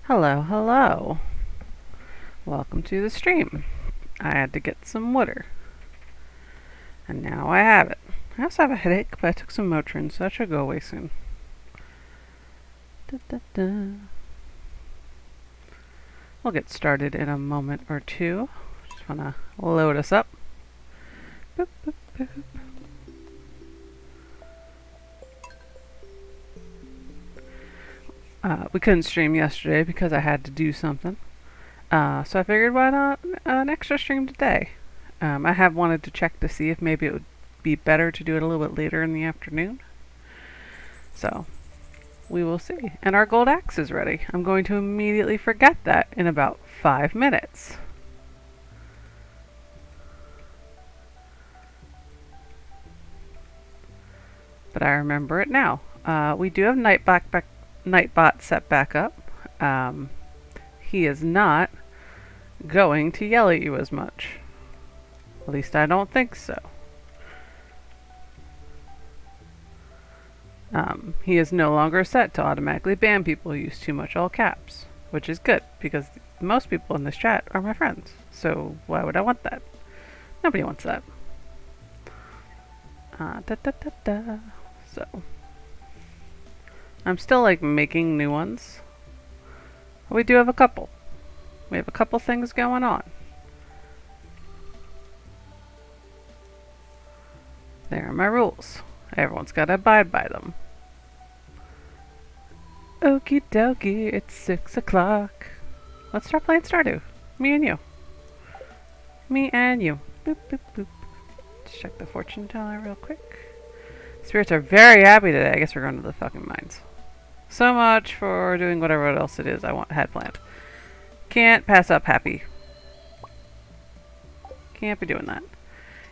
Hello, hello. Welcome to the stream. I had to get some water. And now I have it. I also have a headache, but I took some Motrin, so that should go away soon. Da, da, da. We'll get started in a moment or two. Just want to load us up. Boop, boop, boop. We couldn't stream yesterday because I had to do something. So I figured why not an extra stream today. I have wanted to check to see if maybe it would be better to do it a little bit later in the afternoon. So we will see. And our gold axe is ready. I'm going to immediately forget that in about 5 minutes. But I remember it now. We do have Nightbot set back up. He is not going to yell at you as much. At least I don't think so. He is no longer set to automatically ban people who use too much all caps, which is good because most people in this chat are my friends. So why would I want that? Nobody wants that. So I'm still like making new ones. We do have a couple. We have a couple things going on. There are my rules. Everyone's got to abide by them. Okie dokie, it's 6 o'clock. Let's start playing Stardew. Me and you. Me and you. Boop, boop, boop. Let's check the fortune teller real quick. Spirits are very happy today. I guess we're going to the fucking mines. So much for doing whatever else it is had planned. Can't pass up happy. Can't be doing that. You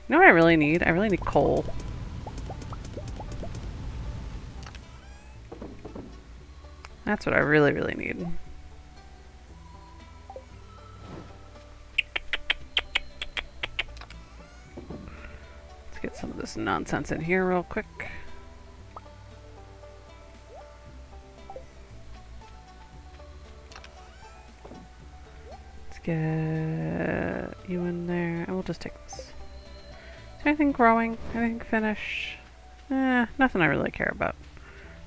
know what I really need? I really need coal. That's what I really, really need. Let's get some of this nonsense in here real quick. Let's get you in there, and we'll just take this. Is there anything growing? Anything finished? Nothing I really care about.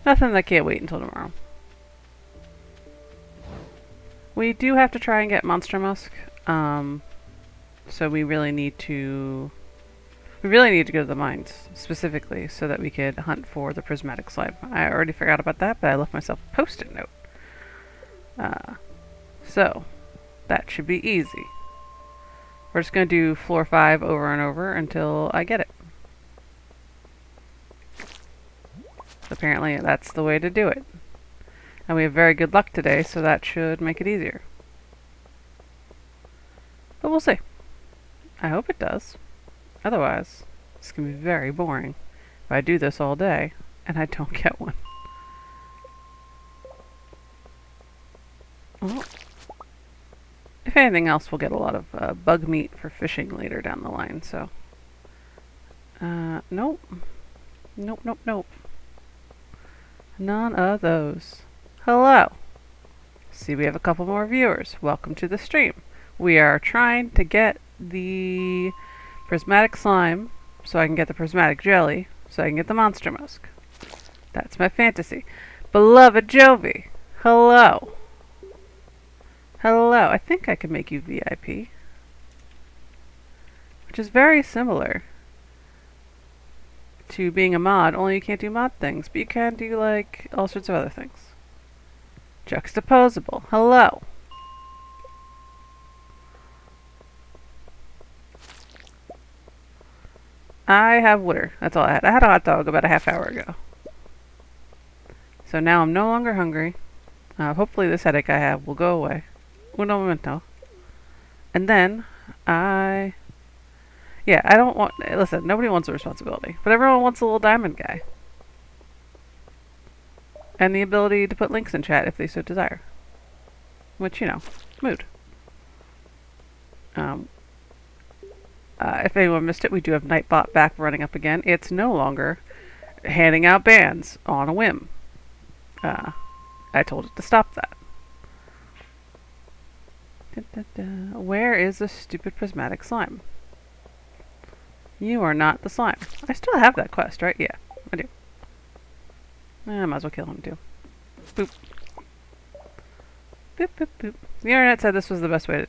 Nothing that can't wait until tomorrow. We do have to try and get Monster Musk, so we really need to go to the mines, specifically, so that we could hunt for the prismatic slime. I already forgot about that, but I left myself a post-it note. So, that should be easy. We're just going to do floor 5 over and over until I get it. Apparently, that's the way to do it. And we have very good luck today, so that should make it easier. But we'll see. I hope it does. Otherwise, it's going to be very boring if I do this all day and I don't get one. Well, if anything else, we'll get a lot of bug meat for fishing later down the line, so... nope. Nope, nope, nope. None of those. Hello. See, we have a couple more viewers. Welcome to the stream. We are trying to get the prismatic slime so I can get the prismatic jelly so I can get the monster musk. That's my fantasy. Beloved Jovi. Hello. Hello. I think I can make you VIP. Which is very similar to being a mod, only you can't do mod things, but you can do like all sorts of other things. Juxtaposable. Hello. I have water. That's all I had. I had a hot dog about a half hour ago. So now I'm no longer hungry. Hopefully this headache I have will go away. Uno momento. And then I don't want... Listen, nobody wants a responsibility. But everyone wants a little diamond guy. And the ability to put links in chat if they so desire. Which, you know, mood. If anyone missed it, we do have Nightbot back running up again. It's no longer handing out bans on a whim. I told it to stop that. Da, da, da. Where is the stupid prismatic slime? You are not the slime. I still have that quest, right? Yeah, I do. I might as well kill him too. Boop. Boop, boop, boop. The internet said this was the best way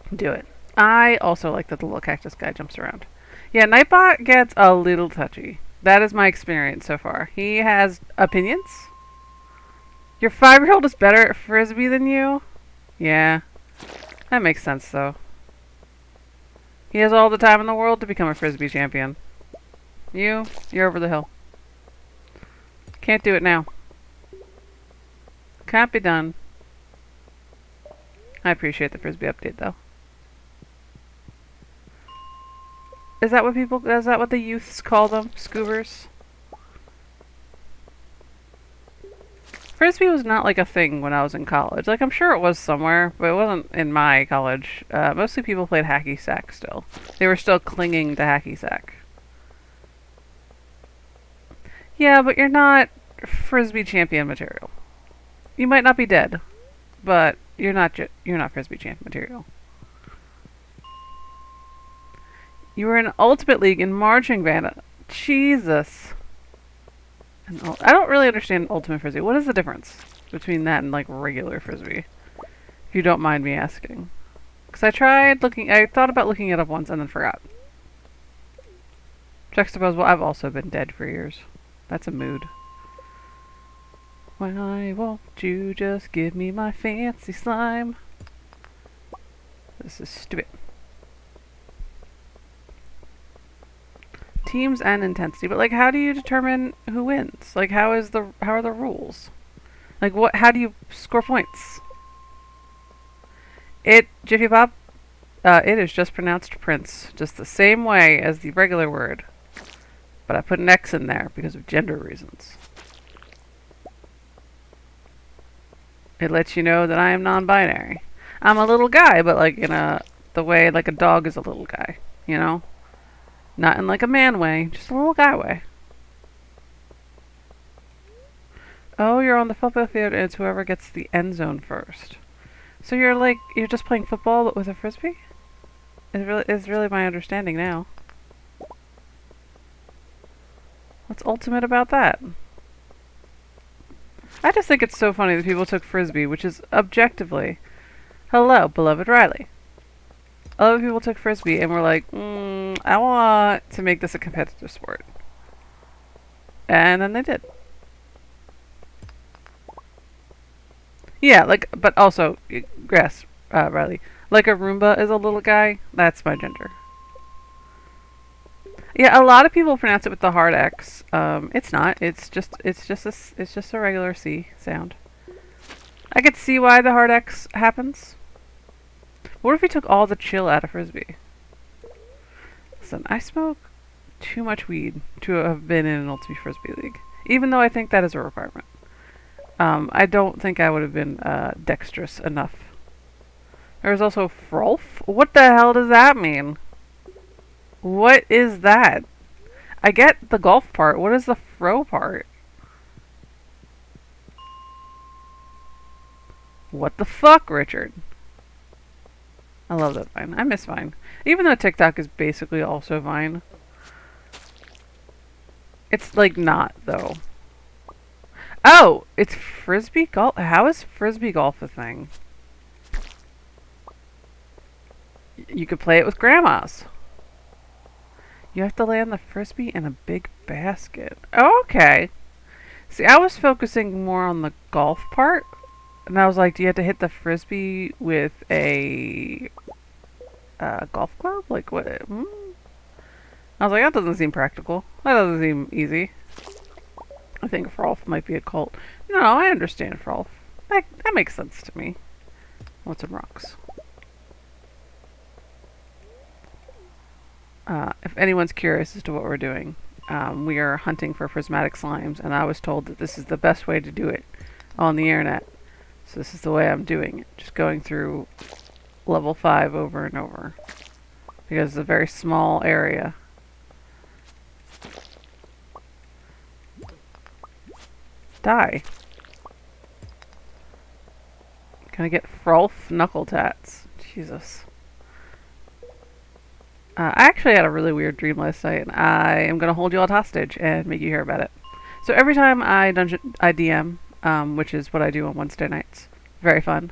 to do it. I also like that the little cactus guy jumps around. Yeah, Nightbot gets a little touchy. That is my experience so far. He has opinions. Your 5-year-old is better at Frisbee than you? Yeah. That makes sense, though. He has all the time in the world to become a Frisbee champion. You're over the hill. Can't do it now. Can't be done. I appreciate the Frisbee update, though. Is that what the youths call them? Scoobers? Frisbee was not like a thing when I was in college. Like, I'm sure it was somewhere, but it wasn't in my college. Mostly people played hacky sack still. They were still clinging to hacky sack. Yeah, but you're not Frisbee champion material. You might not be dead, but you're not Frisbee champion material. You were in Ultimate League in marching band. Jesus. I don't really understand Ultimate Frisbee. What is the difference between that and like regular Frisbee? If you don't mind me asking. Because I thought about looking it up once and then forgot. Juxtapose, well, I've also been dead for years. That's a mood. Why won't you just give me my fancy slime? This is stupid. Teams and intensity, but like, how do you determine who wins? Like, how are the rules? Like, how do you score points? Jiffy Pop, it is just pronounced Prince, just the same way as the regular word. But I put an X in there because of gender reasons. It lets you know that I am non-binary. I'm a little guy, but like the way like a dog is a little guy, you know? Not in like a man way, just a little guy way. Oh, you're on the football field and it's whoever gets the end zone first. So you're just playing football but with a Frisbee? Is really my understanding now. What's ultimate about that? I just think it's so funny that people took Frisbee, which is objectively, hello, beloved Riley. Other people took Frisbee and were like, I want to make this a competitive sport. And then they did. Yeah, but also, Riley. Like a Roomba is a little guy, that's my gender. Yeah, a lot of people pronounce it with the hard X. It's not. It's just a regular C sound. I could see why the hard X happens. What if we took all the chill out of Frisbee? Listen, I smoke too much weed to have been in an Ultimate Frisbee League. Even though I think that is a requirement. I don't think I would have been dexterous enough. There's also Frolf? What the hell does that mean? What is that? I get the golf part. What is the fro part? What the fuck, Richard? I love that Vine. I miss Vine. Even though TikTok is basically also Vine. It's like not, though. Oh! It's Frisbee golf? How is Frisbee golf a thing? You could play it with grandmas. You have to land the Frisbee in a big basket. Oh, okay. See, I was focusing more on the golf part. And I was like, do you have to hit the Frisbee with a golf club? Like, what? I was like, that doesn't seem practical. That doesn't seem easy. I think Frolf might be a cult. No, I understand Frolf. That makes sense to me. What's some rocks? If anyone's curious as to what we're doing, we are hunting for prismatic slimes, and I was told that this is the best way to do it on the internet. So this is the way I'm doing it. Just going through level 5 over and over. Because it's a very small area. Die. Can I get Frolf Knuckle Tats? Jesus. I actually had a really weird dream last night, and I am going to hold you all hostage and make you hear about it. So every time I DM, which is what I do on Wednesday nights, very fun.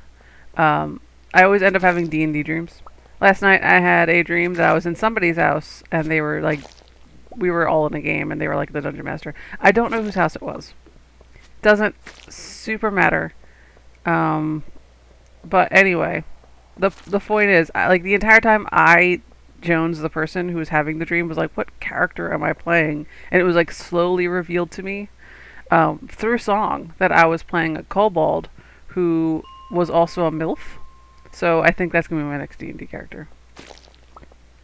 I always end up having D&D dreams. Last night I had a dream that I was in somebody's house, and they were like, we were all in a game, and they were like the dungeon master. I don't know whose house it was. Doesn't super matter. But anyway, the point is, like the entire time Jones, the person who was having the dream, was like, what character am I playing? And it was like slowly revealed to me through song that I was playing a kobold who was also a MILF. So I think that's going to be my next D&D character.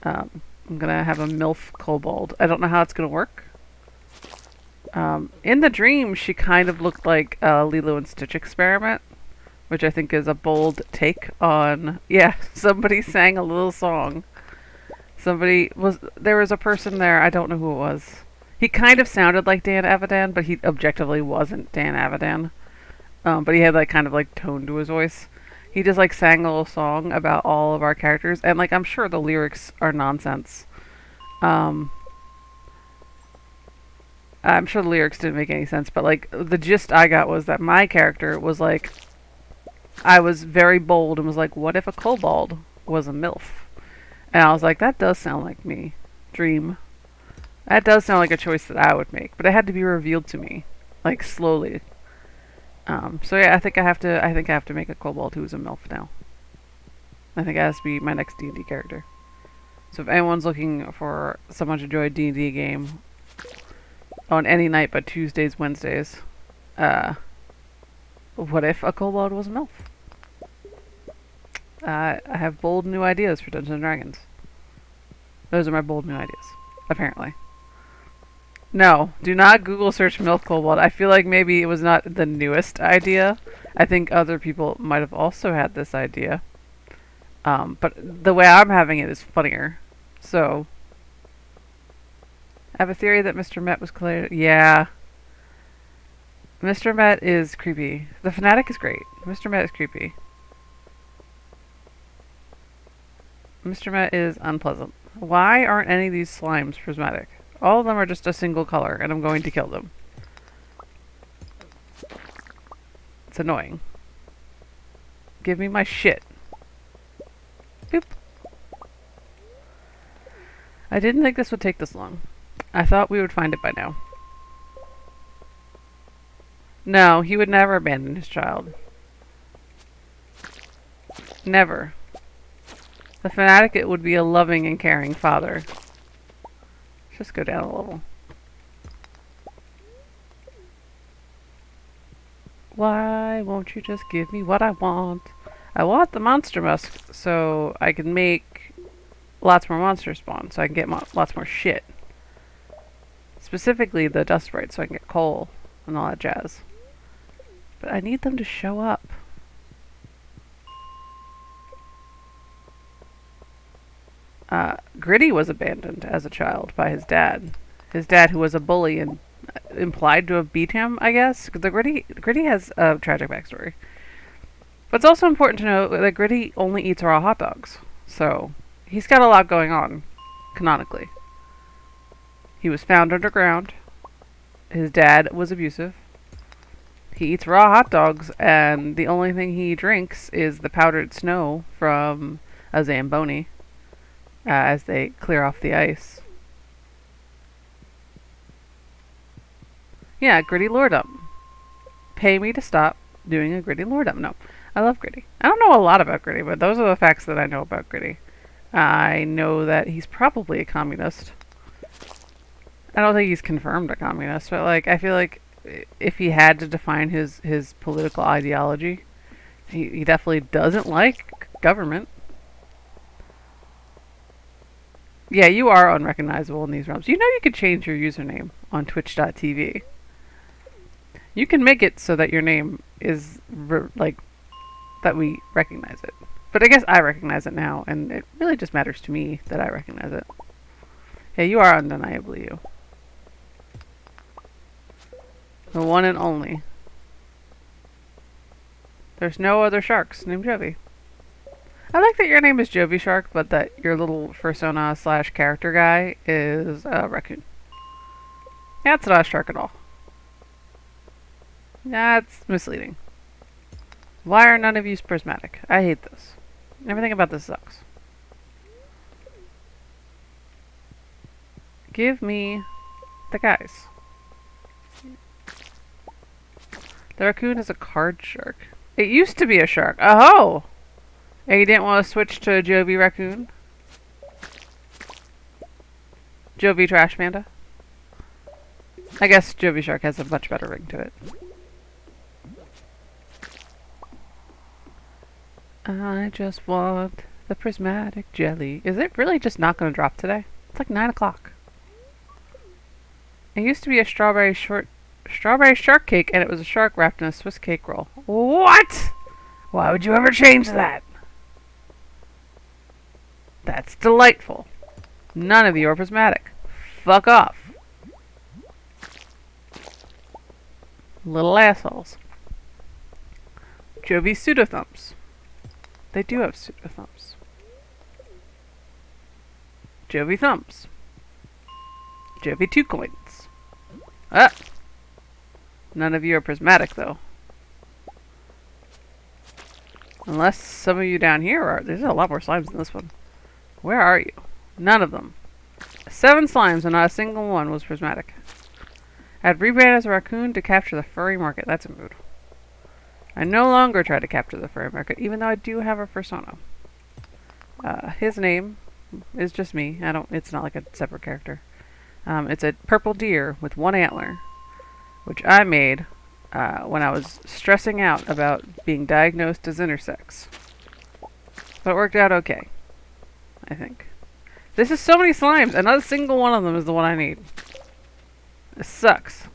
I'm going to have a MILF kobold. I don't know how it's going to work. In the dream, she kind of looked like a Lilo and Stitch experiment, which I think is a bold take on... Yeah, somebody sang a little song. There was a person there, I don't know who it was. He kind of sounded like Dan Avidan, but he objectively wasn't Dan Avidan. But he had like kind of like tone to his voice. He just like sang a little song about all of our characters, and like I'm sure the lyrics are nonsense. I'm sure the lyrics didn't make any sense, but like the gist I got was that my character was like, I was very bold and was like, what if a kobold was a MILF? And I was like, that does sound like me. Dream. That does sound like a choice that I would make, but it had to be revealed to me, like slowly. So yeah, I think I have to make a kobold who's a MILF now. I think it has to be my next D&D character. So if anyone's looking for someone to join a D&D game on any night but Tuesdays, Wednesdays, what if a kobold was a MILF? I have bold new ideas for Dungeons & Dragons. Those are my bold new ideas, apparently. No, do not Google search MILF kobold. I feel like maybe it was not the newest idea. I think other people might have also had this idea. But the way I'm having it is funnier. So, I have a theory that Mr. Met was clear. Yeah. Mr. Met is creepy. The Fanatic is great. Mr. Met is creepy. Mr. Met is unpleasant. Why aren't any of these slimes prismatic? All of them are just a single color, and I'm going to kill them. It's annoying. Give me my shit. Boop. I didn't think this would take this long. I thought we would find it by now. No, he would never abandon his child. Never. The Fanatic it would be a loving and caring father. Let's just go down a level. Why won't you just give me what I want? I want the monster musk so I can make lots more monster spawn, so I can get lots more shit. Specifically the dust sprites, so I can get coal and all that jazz. But I need them to show up. Gritty was abandoned as a child by his dad. His dad, who was a bully and implied to have beat him, I guess. The Gritty has a tragic backstory. But it's also important to know that Gritty only eats raw hot dogs. So, he's got a lot going on, canonically. He was found underground. His dad was abusive. He eats raw hot dogs, and the only thing he drinks is the powdered snow from a Zamboni as they clear off the ice. Yeah, Gritty Lordum. Pay me to stop doing a Gritty Lordum. No, I love Gritty. I don't know a lot about Gritty, but those are the facts that I know about Gritty. I know that he's probably a communist. I don't think he's confirmed a communist, but like I feel like if he had to define his political ideology, he definitely doesn't like government. Yeah, you are unrecognizable in these realms. You know you could change your username on twitch.tv. You can make it so that your name is like that we recognize it. But I guess I recognize it now, and it really just matters to me that I recognize it. Yeah, you are undeniably you. The one and only. There's no other sharks named Jovi. I like that your name is Jovi Shark, but that your little persona slash character guy is a raccoon. That's not a shark at all. That's misleading. Why are none of you prismatic? I hate this. Everything about this sucks. Give me the guys. The raccoon is a card shark. It used to be a shark. Oh! And you didn't want to switch to Jovi Raccoon? Jovi Trash Panda? I guess Jovi Shark has a much better ring to it. I just want the prismatic jelly. Is it really just not going to drop today? It's like 9 o'clock. It used to be a strawberry shark cake, and it was a shark wrapped in a Swiss cake roll. What? Why would you ever change that? That's delightful. None of you are prismatic. Fuck off. Little assholes. Jovi pseudo-thumbs. They do have pseudo-thumbs. Jovi thumbs. Jovi 2 coins. Ah! None of you are prismatic, though. Unless some of you down here are. There's a lot more slimes in this one. Where are you? None of them. 7 slimes and not a single one was prismatic. I'd rebrand as a raccoon to capture the furry market. That's a mood. I no longer try to capture the furry market, even though I do have a persona. His name is just me. It's not like a separate character. It's a purple deer with 1 antler, which I made when I was stressing out about being diagnosed as intersex. But it worked out okay, I think. This is so many slimes, and not a single one of them is the one I need. This sucks.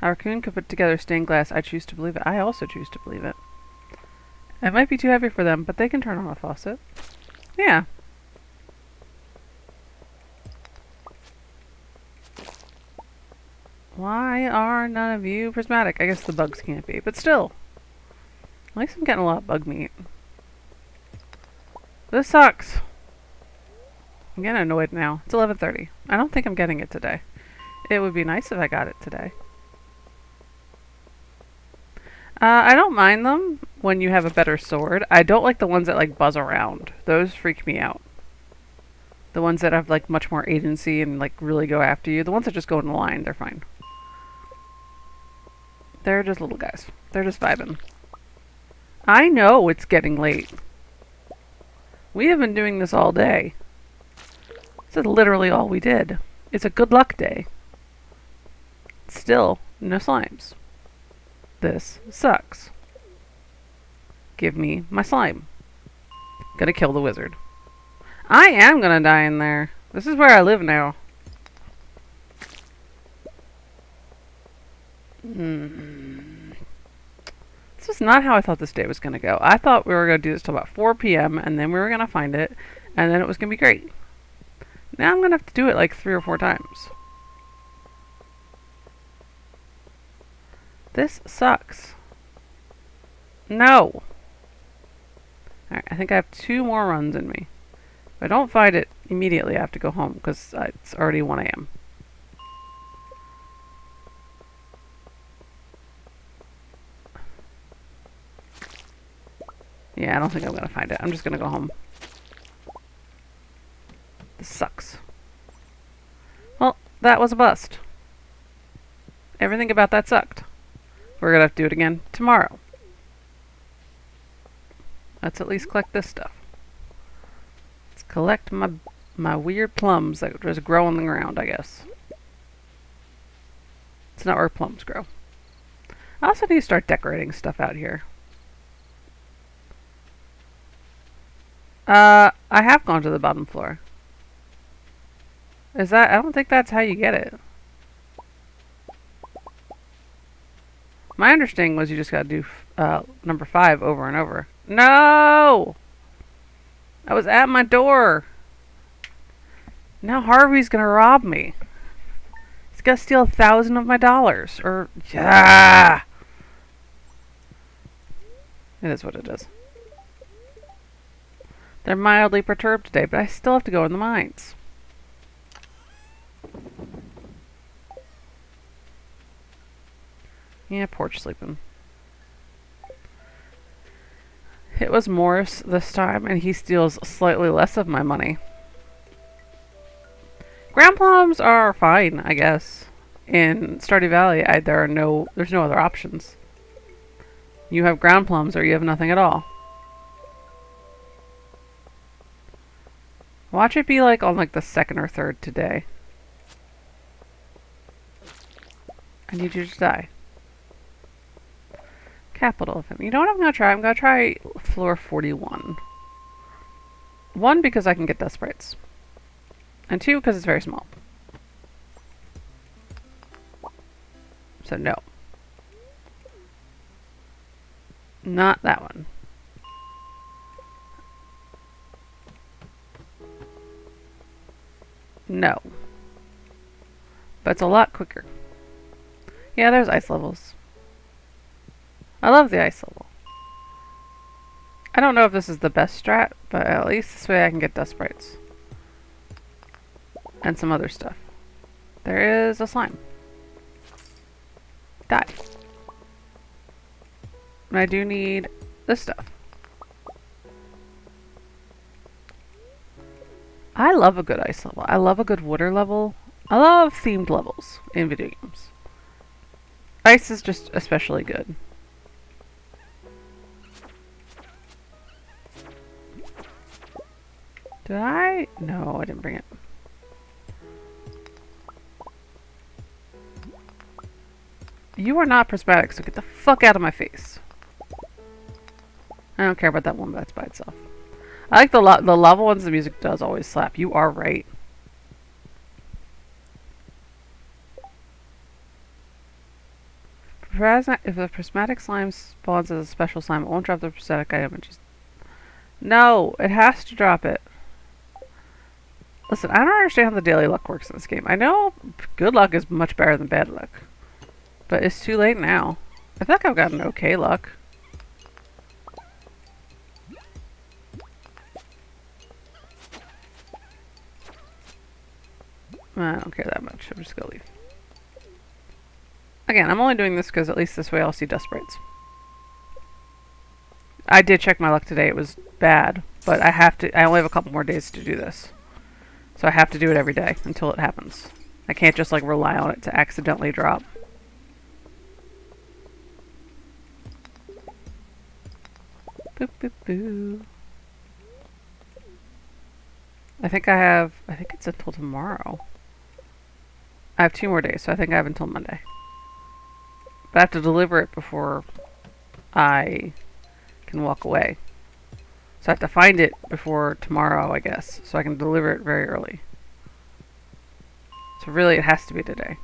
A raccoon could put together stained glass. I choose to believe it. I also choose to believe it. It might be too heavy for them, but they can turn on a faucet. Yeah. Why are none of you prismatic? I guess the bugs can't be, but still. At least I'm getting a lot of bug meat. This sucks. I'm getting annoyed now. It's 11:30. I don't think I'm getting it today. It would be nice if I got it today. I don't mind them when you have a better sword. I don't like the ones that like buzz around. Those freak me out. The ones that have like much more agency and like really go after you. The ones that just go in the line, they're fine. They're just little guys. They're just vibing. I know it's getting late. We have been doing this all day. This is literally all we did. It's a good luck day. Still, no slimes. This sucks. Give me my slime. Gonna kill the wizard. I am gonna die in there. This is where I live now. This is not how I thought this day was gonna go. I thought we were gonna do this till about 4 p.m. and then we were gonna find it, and then it was gonna be great. Now I'm gonna have to do it like 3 or 4 times. This sucks. No. Alright, I think I have 2 more runs in me. If I don't find it immediately, I have to go home because it's already 1 a.m. Yeah, I don't think I'm going to find it. I'm just going to go home. This sucks. Well, that was a bust. Everything about that sucked. We're going to have to do it again tomorrow. Let's at least collect this stuff. Let's collect my weird plums that just grow on the ground, I guess. It's not where plums grow. I also need to start decorating stuff out here. I have gone to the bottom floor. Is that? I don't think that's how you get it. My understanding was you just gotta do number 5 over and over. No! I was at my door. Now Harvey's gonna rob me. He's gonna steal $1,000 of my dollars. Or, yeah! It is what it is. They're mildly perturbed today, but I still have to go in the mines. Yeah, porch sleeping. It was Morris this time, and he steals slightly less of my money. Ground plums are fine, I guess. In Stardew Valley, there's no other options. You have ground plums or you have nothing at all. Watch it be like on like the second or third today. I need you to die. Capital of him. You know what I'm gonna try? I'm gonna try floor 41. One, because I can get death sprites. And two, because it's very small. So no. Not that one. No. But it's a lot quicker. Yeah, there's ice levels. I love the ice level. I don't know if this is the best strat, but at least this way I can get dust sprites. And some other stuff. There is a slime. Die. And I do need this stuff. I love a good ice level. I love a good water level. I love themed levels in video games. Ice is just especially good. Did I? No, I didn't bring it. You are not prismatic, so get the fuck out of my face. I don't care about that one, that's by itself. I like the lava ones. The music does always slap. You are right. If the prismatic slime spawns as a special slime, it won't drop the prismatic item. No, it has to drop it. Listen, I don't understand how the daily luck works in this game. I know good luck is much better than bad luck. But it's too late now. I feel like I've gotten okay luck. I don't care that much. I'm just gonna leave. Again, I'm only doing this because at least this way I'll see dust sprites. I did check my luck today. It was bad, but I have to. I only have a couple more days to do this, so I have to do it every day until it happens. I can't just like rely on it to accidentally drop. Boop boop boo. I think it's until tomorrow. I have 2 more days, so I think I have until Monday. But I have to deliver it before I can walk away. So I have to find it before tomorrow, I guess, so I can deliver it very early. So really, it has to be today.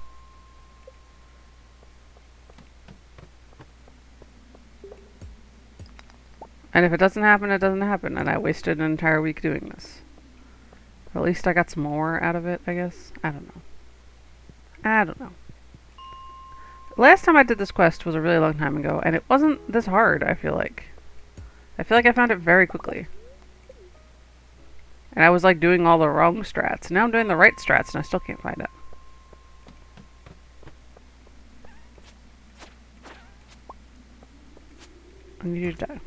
And if it doesn't happen, it doesn't happen, and I wasted an entire week doing this. But at least I got some more out of it, I guess. I don't know. Last time I did this quest was a really long time ago, and it wasn't this hard, I feel like. I feel like I found it very quickly. And I was like doing all the wrong strats. Now I'm doing the right strats, and I still can't find it. I need you to die.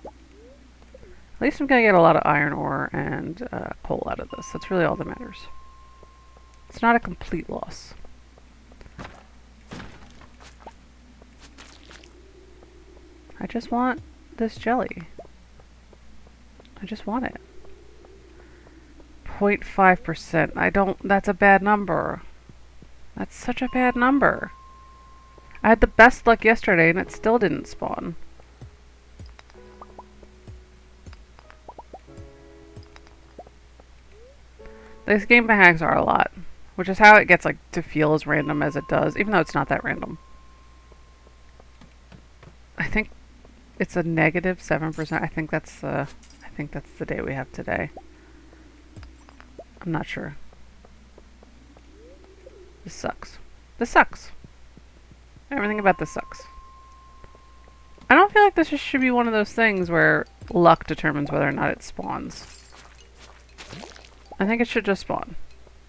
At least I'm going to get a lot of iron ore and coal out of this. That's really all that matters. It's not a complete loss. I just want this jelly. I just want it. 0.5%. That's a bad number. That's such a bad number. I had the best luck yesterday and it still didn't spawn. These game mechanics are a lot, which is how it gets like to feel as random as it does, even though it's not that random. I think it's a negative 7%. I think that's the day we have today. I'm not sure. This sucks. This sucks. Everything about this sucks. I don't feel like this should be one of those things where luck determines whether or not it spawns. I think it should just spawn,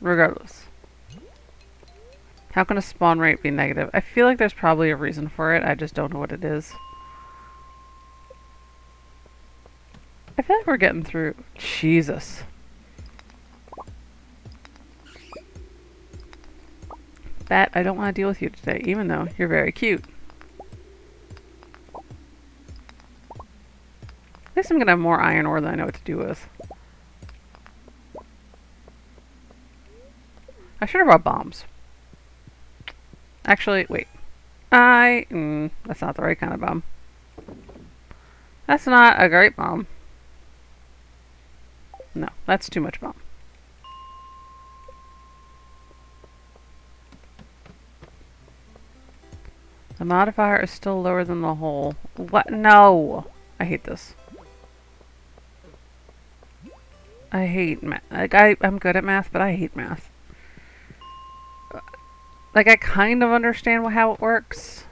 regardless. How can a spawn rate be negative? I feel like there's probably a reason for it. I just don't know what it is. I feel like we're getting through. Jesus. Bat, I don't want to deal with you today, even though you're very cute. At least I'm going to have more iron ore than I know what to do with. I should have brought bombs. Actually, wait. That's not the right kind of bomb. That's not a great bomb. No, that's too much bomb. The modifier is still lower than the whole. What? No! I hate this. I hate math. Like, I'm good at math, but I hate math. Like, I kind of understand how it works.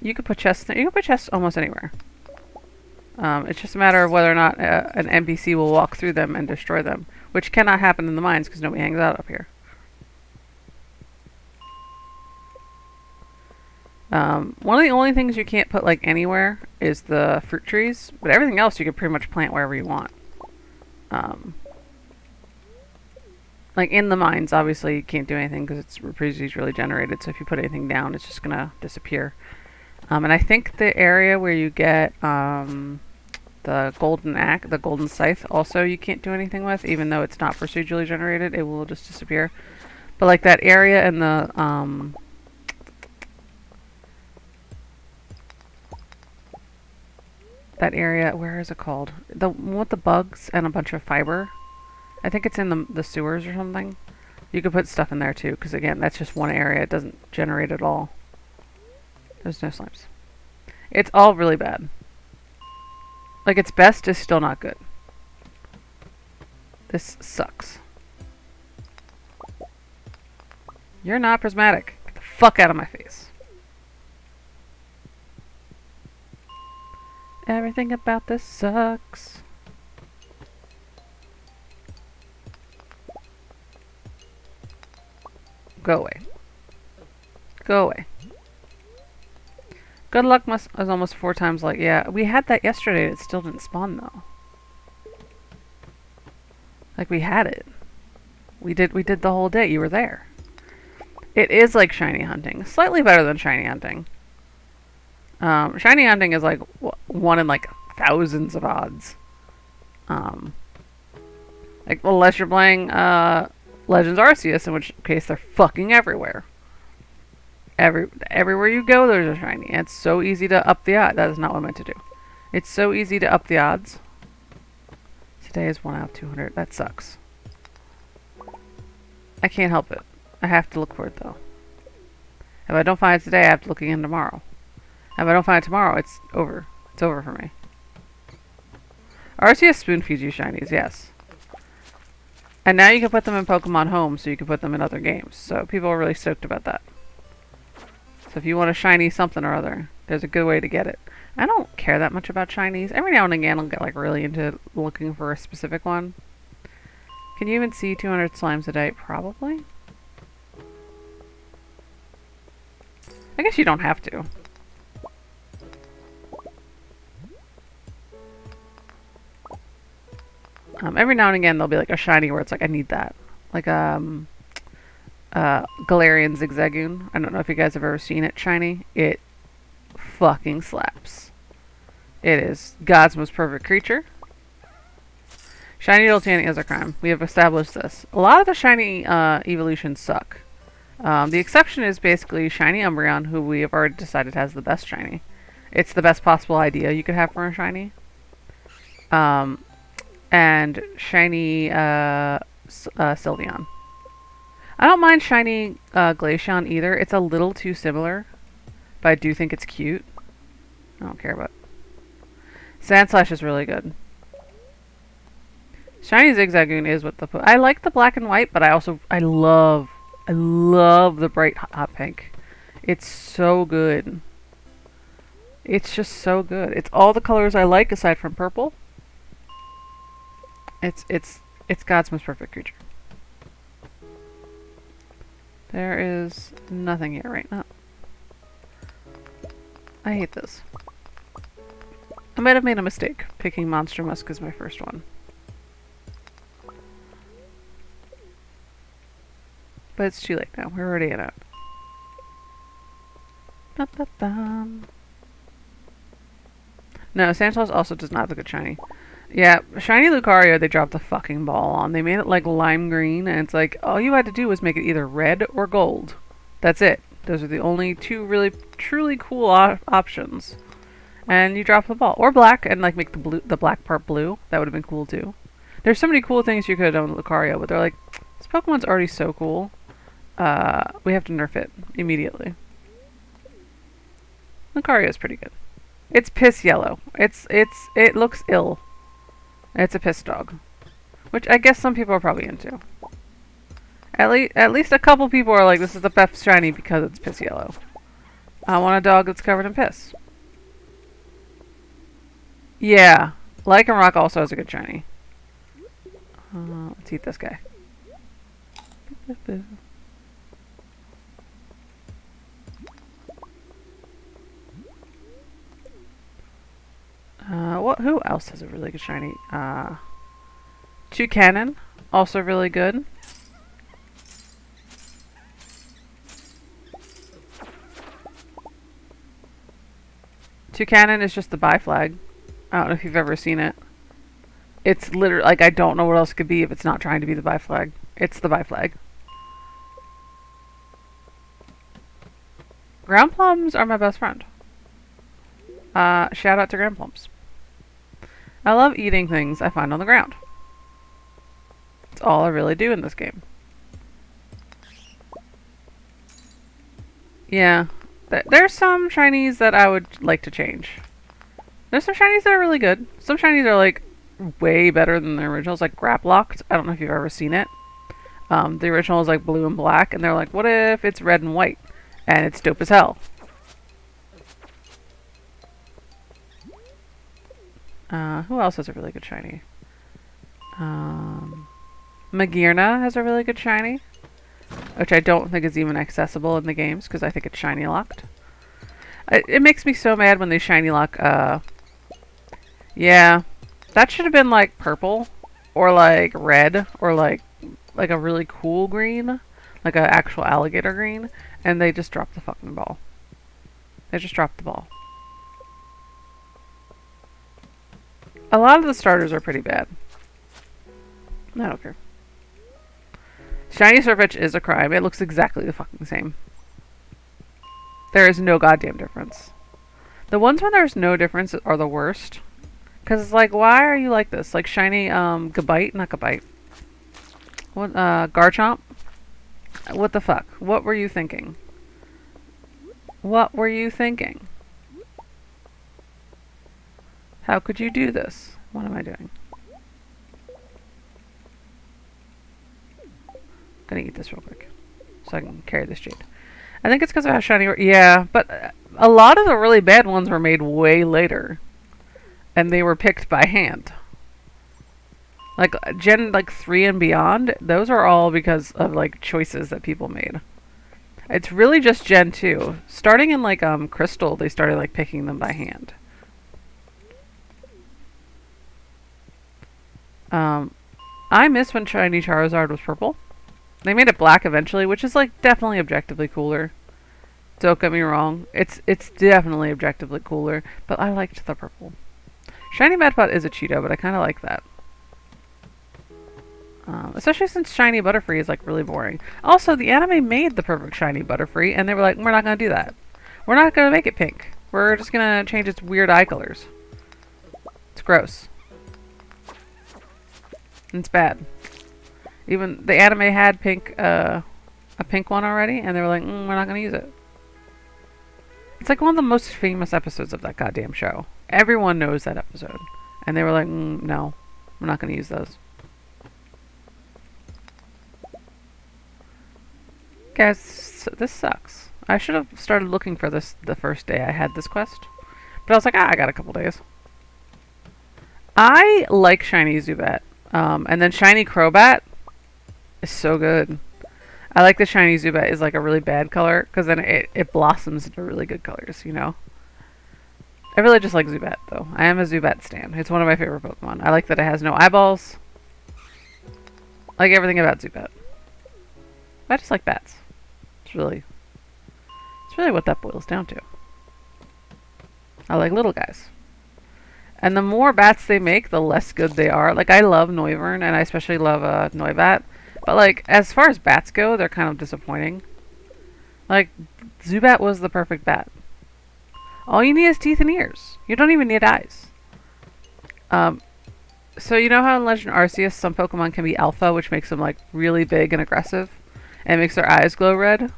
You could put chests almost anywhere. It's just a matter of whether or not an NPC will walk through them and destroy them, which cannot happen in the mines because nobody hangs out up here. One of the only things you can't put like anywhere is the fruit trees, but everything else you can pretty much plant wherever you want. Like in the mines, obviously you can't do anything because it's procedurally generated, so if you put anything down, it's just gonna disappear. And I think the area where you get the golden scythe, also you can't do anything with, even though it's not procedurally generated, it will just disappear. But like that area in the that area, where is it called? The one with the bugs and a bunch of fiber. I think it's in the sewers or something. You could put stuff in there too, because again, that's just one area. It doesn't generate at all. There's no slimes. It's all really bad. Like, its best is still not good. This sucks. You're not prismatic. Get the fuck out of my face. Everything about this sucks. Go away. Go away. Good luck is almost 4 times like, yeah, we had that yesterday. It still didn't spawn though. Like, we had it. We did the whole day. You were there. It is like shiny hunting. Slightly better than shiny hunting. Shiny hunting is like 1 in like thousands of odds. Like, unless you're playing Legends Arceus, in which case they're fucking everywhere. Everywhere you go, there's a shiny. And it's so easy to up the odds. That is not what I meant to do. It's so easy to up the odds. Today is 1 out of 200. That sucks. I can't help it. I have to look for it though. If I don't find it today, I have to look again tomorrow. If I don't find it tomorrow, it's over. It's over for me. Arceus spoon feeds you shinies, yes. And now you can put them in Pokemon Home, so you can put them in other games. So people are really stoked about that. So if you want a shiny something or other, there's a good way to get it. I don't care that much about shinies. Every now and again I'll get like really into looking for a specific one. Can you even see 200 slimes a day? Probably. I guess you don't have to. Every now and again there'll be like a shiny where it's like, I need that. Like Galarian Zigzagoon. I don't know if you guys have ever seen it shiny. It fucking slaps. It is God's most perfect creature. Shiny Doltani is a crime. We have established this. A lot of the shiny evolutions suck. The exception is basically Shiny Umbreon, who we have already decided has the best shiny. It's the best possible idea you could have for a shiny. And shiny Sylveon. I don't mind shiny Glaceon either. It's a little too similar, but I do think it's cute. I don't care about it. Sandslash is really good. Shiny Zigzagoon is what I like the black and white, but I love the bright hot pink. It's so good. It's just so good. It's all the colors I like aside from purple. It's God's most perfect creature. There is nothing here right now. I hate this. I might have made a mistake picking Monster Musk as my first one. But it's too late now. We're already in it. Ba-ba-bum. No, Santos also does not have a good shiny. Yeah, shiny Lucario they dropped the fucking ball on. They made it like lime green, and it's like, all you had to do was make it either red or gold. That's it. Those are the only two really, truly cool options. And you drop the ball. Or black, and like make the black part blue. That would have been cool too. There's so many cool things you could have done with Lucario, but they're like, this Pokemon's already so cool. We have to nerf it immediately. Lucario's pretty good. It's piss yellow. It looks ill. It's a piss dog, which I guess some people are probably into. At least a couple people are like, this is the best shiny because it's piss yellow. I want a dog that's covered in piss. Yeah, Lycanroc also has a good shiny. Let's eat this guy. Who else has a really good shiny? Toucannon, also really good. Toucannon is just the buy flag. I don't know if you've ever seen it. It's literally, like, I don't know what else it could be if it's not trying to be the buy flag. It's the buy flag. Ground plums are my best friend. Shout out to ground plums. I love eating things I find on the ground. That's all I really do in this game. Yeah. There's some shinies that I would like to change. There's some shinies that are really good. Some shinies are like way better than the originals, like Graplocked. I don't know if you've ever seen it. The original is like blue and black, and they're like, what if it's red and white? And it's dope as hell. Who else has a really good shiny? Magearna has a really good shiny, which I don't think is even accessible in the games because I think it's shiny locked. It makes me so mad when they shiny lock. Yeah, that should have been like purple or like red or like a really cool green, like an actual alligator green, and they just dropped the fucking ball. They just dropped the ball. A lot of the starters are pretty bad. I don't care. Shiny Sirfetch'd is a crime. It looks exactly the fucking same. There is no goddamn difference. The ones when there's no difference are the worst. Because it's like, why are you like this? Like shiny, Gabite? Not Gabite. What, Garchomp? What the fuck? What were you thinking? What were you thinking? How could you do this? What am I doing? I'm gonna eat this real quick so I can carry this jade. I think it's because of how shiny. Yeah, but a lot of the really bad ones were made way later, and they were picked by hand. Like Gen 3 and beyond, those are all because of like choices that people made. It's really just Gen 2. Starting in like Crystal, they started like picking them by hand. I miss when shiny Charizard was purple. They made it black eventually, which is like definitely objectively cooler. Don't get me wrong. It's definitely objectively cooler, but I liked the purple. Shiny Medpot is a Cheeto, but I kind of like that. Especially since shiny Butterfree is like really boring. Also, the anime made the perfect shiny Butterfree, and they were like, we're not going to do that. We're not going to make it pink. We're just going to change its weird eye colors. It's gross. It's bad. Even the anime had pink, a pink one already, and they were like, we're not going to use it. It's like one of the most famous episodes of that goddamn show. Everyone knows that episode. And they were like, no, we're not going to use those. Guys, this sucks. I should have started looking for this the first day I had this quest. But I was like, I got a couple days. I like shiny Zubat. And then shiny Crobat is so good. I like the shiny Zubat is like a really bad color because then it blossoms into really good colors, you know? I really just like Zubat though. I am a Zubat stan. It's one of my favorite Pokemon. I like that it has no eyeballs. I like everything about Zubat. I just like bats. It's really what that boils down to. I like little guys. And the more bats they make, the less good they are. Like, I love Noivern, and I especially love Noibat. But, like, as far as bats go, they're kind of disappointing. Like, Zubat was the perfect bat. All you need is teeth and ears. You don't even need eyes. So you know how in Legend Arceus, some Pokemon can be alpha, which makes them, like, really big and aggressive? And makes their eyes glow red?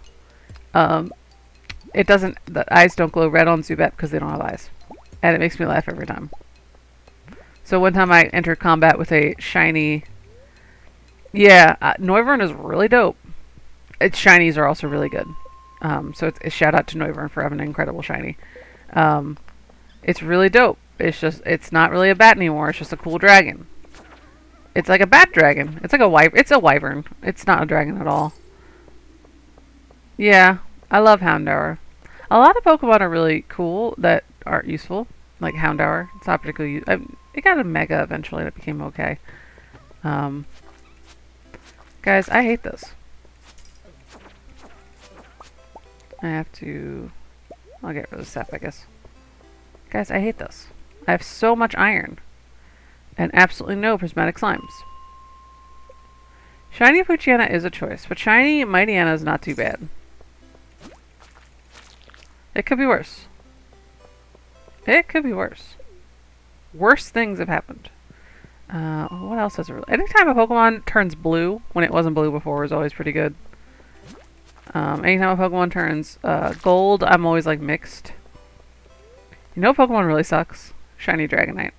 It doesn't... The eyes don't glow red on Zubat because they don't have eyes. And it makes me laugh every time. So one time I entered combat with a shiny... Yeah, Noivern is really dope. Its shinies are also really good. So it's a shout out to Noivern for having an incredible shiny. It's really dope. It's not really a bat anymore. It's just a cool dragon. It's like a bat dragon. It's like it's a wyvern. It's not a dragon at all. Yeah, I love Houndour. A lot of Pokemon are really cool that aren't useful. Like Houndour. It's not particularly... it got a Mega eventually. That became okay. Guys, I hate this. I have to... I'll get rid of the sap, I guess. Guys, I hate this. I have so much iron. And absolutely no prismatic slimes. Shiny Poochyena is a choice, but shiny Mightyena is not too bad. It could be worse. It could be worse. Worse things have happened. What else is it? Anytime a Pokemon turns blue, when it wasn't blue before, was always pretty good. Anytime a Pokemon turns gold, I'm always like mixed. You know Pokemon really sucks? Shiny Dragonite.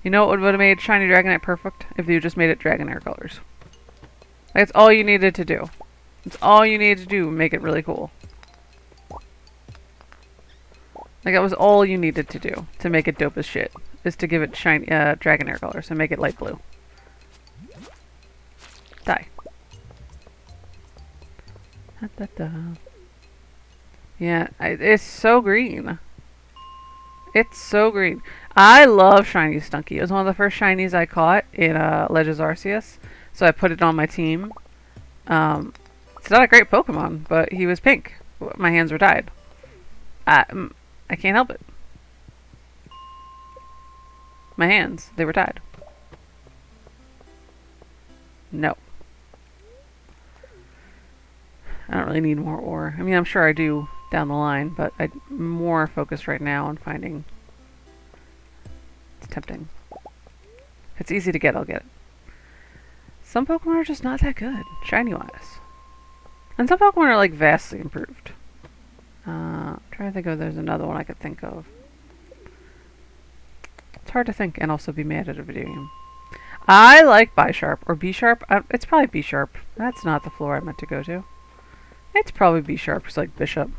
You know what would have made Shiny Dragonite perfect? If you just made it Dragonair colors. That's all you needed to do. That's all you needed to do to make it really cool. Like, that was all you needed to do to make it dope as shit. Is to give it shiny Dragonair colors and make it light blue. Die. Da, da, da. Yeah, it's so green. It's so green. I love shiny Stunky. It was one of the first shinies I caught in Legends Arceus, so I put it on my team. It's not a great Pokemon, but he was pink. My hands were dyed. I can't help it. My hands, they were dyed. No. I don't really need more ore. I mean, I'm sure I do down the line, but I'm more focused right now on finding... It's tempting. If it's easy to get, I'll get it. Some Pokemon are just not that good, shiny-wise. And some Pokemon are, like, vastly improved. I'm trying to think if there's another one I could think of. It's hard to think and also be mad at a video game. I like Bisharp or B-Sharp. It's probably B-Sharp. That's not the floor I meant to go to. It's probably B-Sharp. It's like Bishop.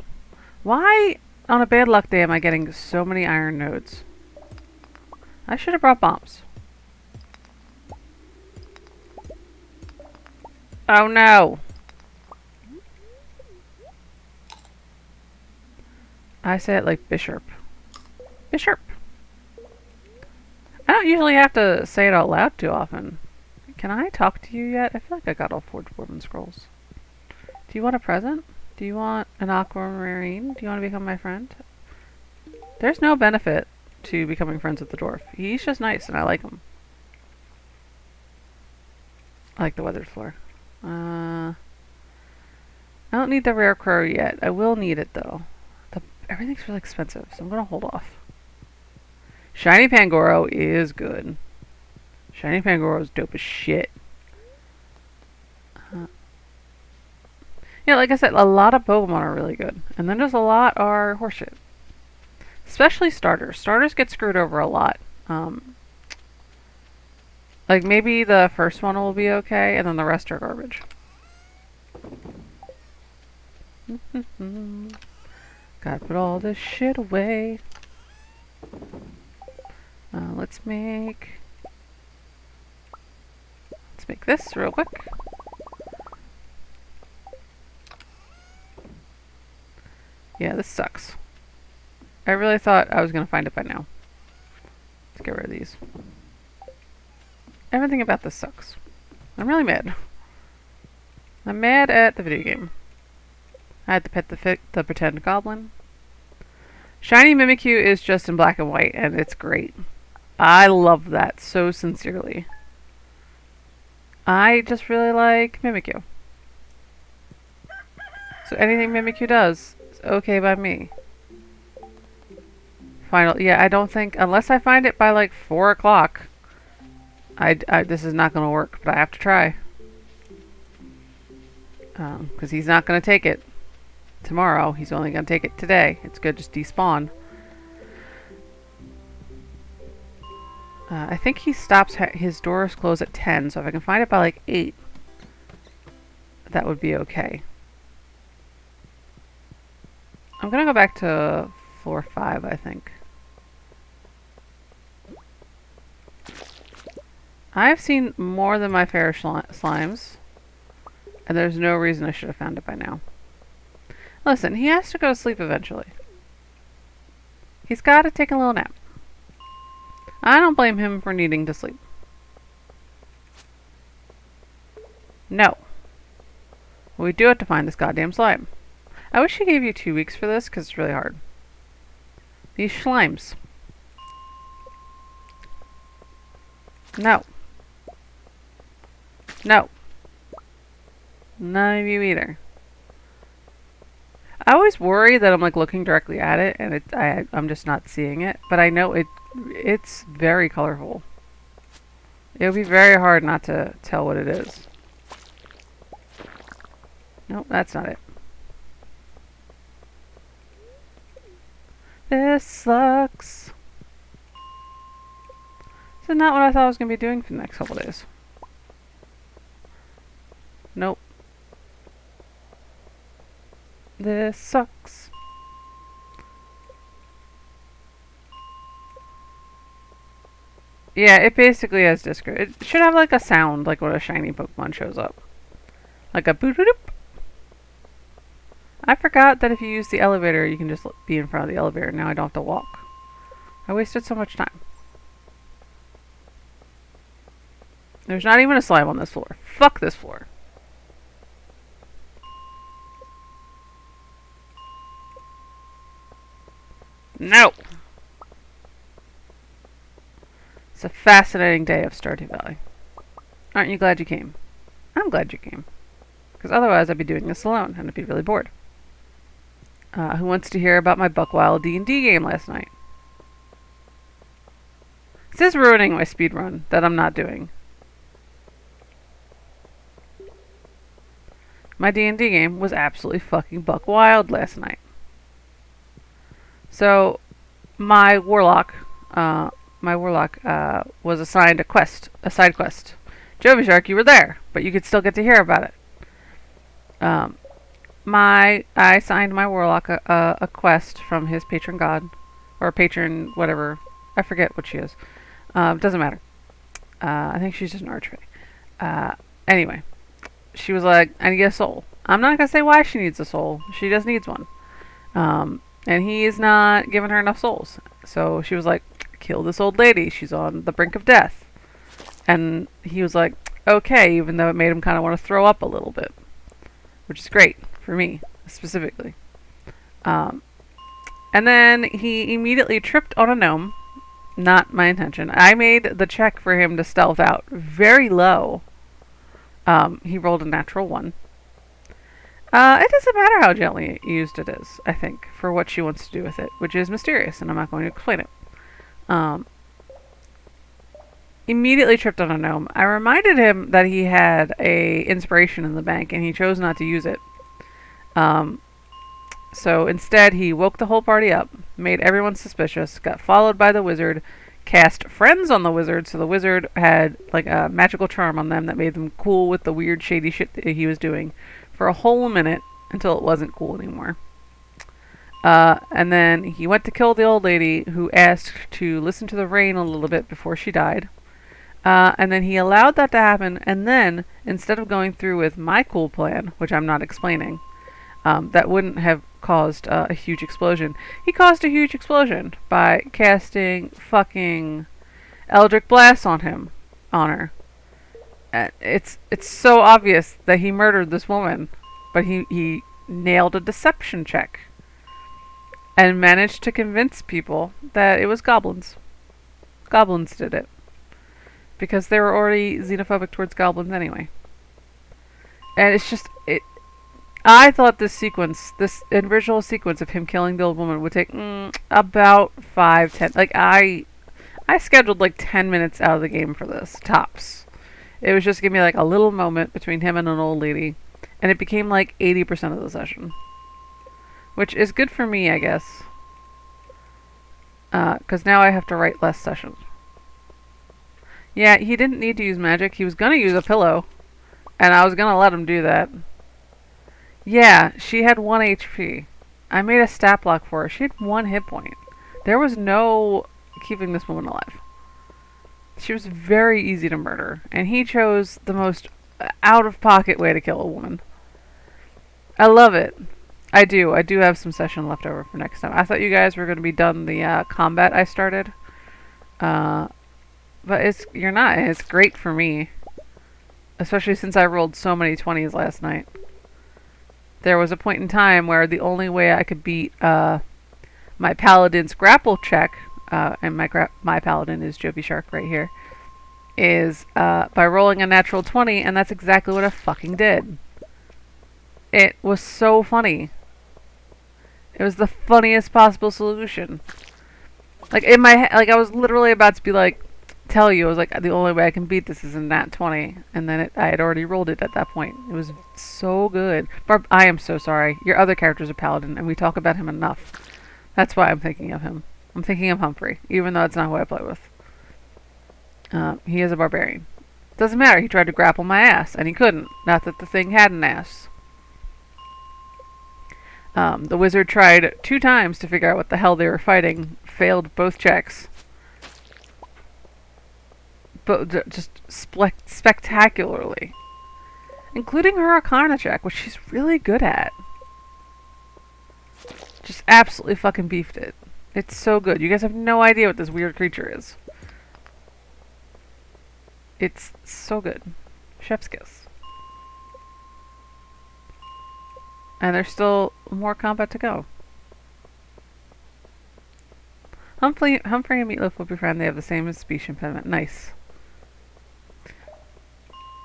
Why on a bad luck day am I getting so many iron nodes? I should have brought bombs. Oh no! I say it like Bishop. Bishop! I don't usually have to say it out loud too often. Can I talk to you yet? I feel like I got all 4 Dwarven Scrolls. Do you want a present? Do you want an aquamarine? Do you want to become my friend? There's no benefit to becoming friends with the dwarf. He's just nice and I like him. I like the weathered floor. I don't need the rare crow yet. I will need it though. Everything's really expensive, so I'm going to hold off. Shiny Pangoro is good. Shiny Pangoro is dope as shit. Yeah, like I said, a lot of Pokemon are really good. And then there's a lot are horseshit. Especially starters. Starters get screwed over a lot. Like, maybe the first one will be okay, and then the rest are garbage. Gotta put all this shit away. Let's make this real quick. Yeah, this sucks. I really thought I was gonna find it by now. Let's get rid of these. Everything about this sucks. I'm really mad. I'm mad at the video game. I had to pet the pretend goblin. Shiny Mimikyu is just in black and white, and it's great. I love that so sincerely. I just really like Mimikyu. So anything Mimikyu does is okay by me. Yeah, I don't think, unless I find it by like 4 o'clock, this is not going to work, but I have to try. Because he's not going to take it tomorrow. He's only going to take it today. It's good, just despawn. I think he stops, his doors close at 10, so if I can find it by like 8, that would be okay. I'm going to go back to floor 5, I think. I've seen more than my fair slimes, and there's no reason I should have found it by now. Listen, he has to go to sleep eventually. He's got to take a little nap. I don't blame him for needing to sleep. No. We do have to find this goddamn slime. I wish he gave you 2 weeks for this, because it's really hard. These slimes. No. No. None of you either. I always worry that I'm like looking directly at it and I'm just not seeing it, but I know it's very colorful. It would be very hard not to tell what it is. Nope, that's not it. This sucks. This is not what I thought I was going to be doing for the next couple days. Nope. This sucks. Yeah, it basically has Discord. It should have like a sound, like when a shiny Pokemon shows up. Like a boo-doo-doop. I forgot that if you use the elevator, you can just be in front of the elevator. Now I don't have to walk. I wasted so much time. There's not even a slime on this floor. Fuck this floor. No! It's a fascinating day of Stardew Valley. Aren't you glad you came? I'm glad you came. Because otherwise I'd be doing this alone, and I'd be really bored. Who wants to hear about my Buckwild D&D game last night? This is ruining my speedrun that I'm not doing. My D&D game was absolutely fucking Buckwild last night. So, my warlock was assigned a side quest. Jovi Shark, you were there, but you could still get to hear about it. I assigned my warlock a quest from his patron god, or patron whatever. I forget what she is. Doesn't matter. I think she's just an archfey. Anyway, she was like, I need a soul. I'm not gonna say why she needs a soul. She just needs one. And he's not giving her enough souls. So she was like, kill this old lady. She's on the brink of death. And he was like, okay, even though it made him kind of want to throw up a little bit. Which is great for me, specifically. And then he immediately tripped on a gnome. Not my intention. I made the check for him to stealth out very low. He rolled a natural 1. It doesn't matter how gently used it is, I think, for what she wants to do with it, which is mysterious, and I'm not going to explain it. Immediately tripped on a gnome. I reminded him that he had a inspiration in the bank, and he chose not to use it. So instead, he woke the whole party up, made everyone suspicious, got followed by the wizard, cast friends on the wizard, so the wizard had like a magical charm on them that made them cool with the weird shady shit that he was doing for a whole minute until it wasn't cool anymore. And then he went to kill the old lady who asked to listen to the rain a little bit before she died. And then he allowed that to happen, and then, instead of going through with my cool plan, which I'm not explaining, that wouldn't have caused a huge explosion, he caused a huge explosion by casting fucking Eldritch Blast on her. It's so obvious that he murdered this woman, but he nailed a deception check and managed to convince people that it was goblins. Goblins did it. Because they were already xenophobic towards goblins anyway. And it's just, I thought this original sequence of him killing the old woman would take about 5-10. Like, I scheduled like 10 minutes out of the game for this, tops. It was just give me like a little moment between him and an old lady, and it became like 80% of the session. Which is good for me, I guess. Because now I have to write less sessions. Yeah, he didn't need to use magic. He was going to use a pillow, and I was going to let him do that. Yeah, she had 1 HP. I made a stat block for her. She had 1 hit point. There was no keeping this woman alive. She was very easy to murder, and he chose the most out-of-pocket way to kill a woman. I love it. I do have some session left over for next time. I thought you guys were going to be done the combat I started. But you're not, and it's great for me. Especially since I rolled so many 20s last night. There was a point in time where the only way I could beat my paladin's grapple check, and my paladin is Jovi Shark right here, is by rolling a natural 20, and that's exactly what I fucking did. It was so funny. It was the funniest possible solution. Like, in my head, like, I was literally about to be like, tell you, I was like, the only way I can beat this is a nat 20. And then I had already rolled it at that point. It was so good. Barb, I am so sorry. Your other character's a paladin, and we talk about him enough. That's why I'm thinking of him. I'm thinking of Humphrey, even though it's not who I play with. He is a barbarian. Doesn't matter, he tried to grapple my ass, and he couldn't. Not that the thing had an ass. The wizard tried 2 times to figure out what the hell they were fighting. Failed both checks. But just spectacularly. Including her Arcana check, which she's really good at. Just absolutely fucking beefed it. It's so good. You guys have no idea what this weird creature is. It's so good. Chef's kiss. And there's still more combat to go. Humphrey and Meatloaf will be friends. They have the same speech impediment. Nice.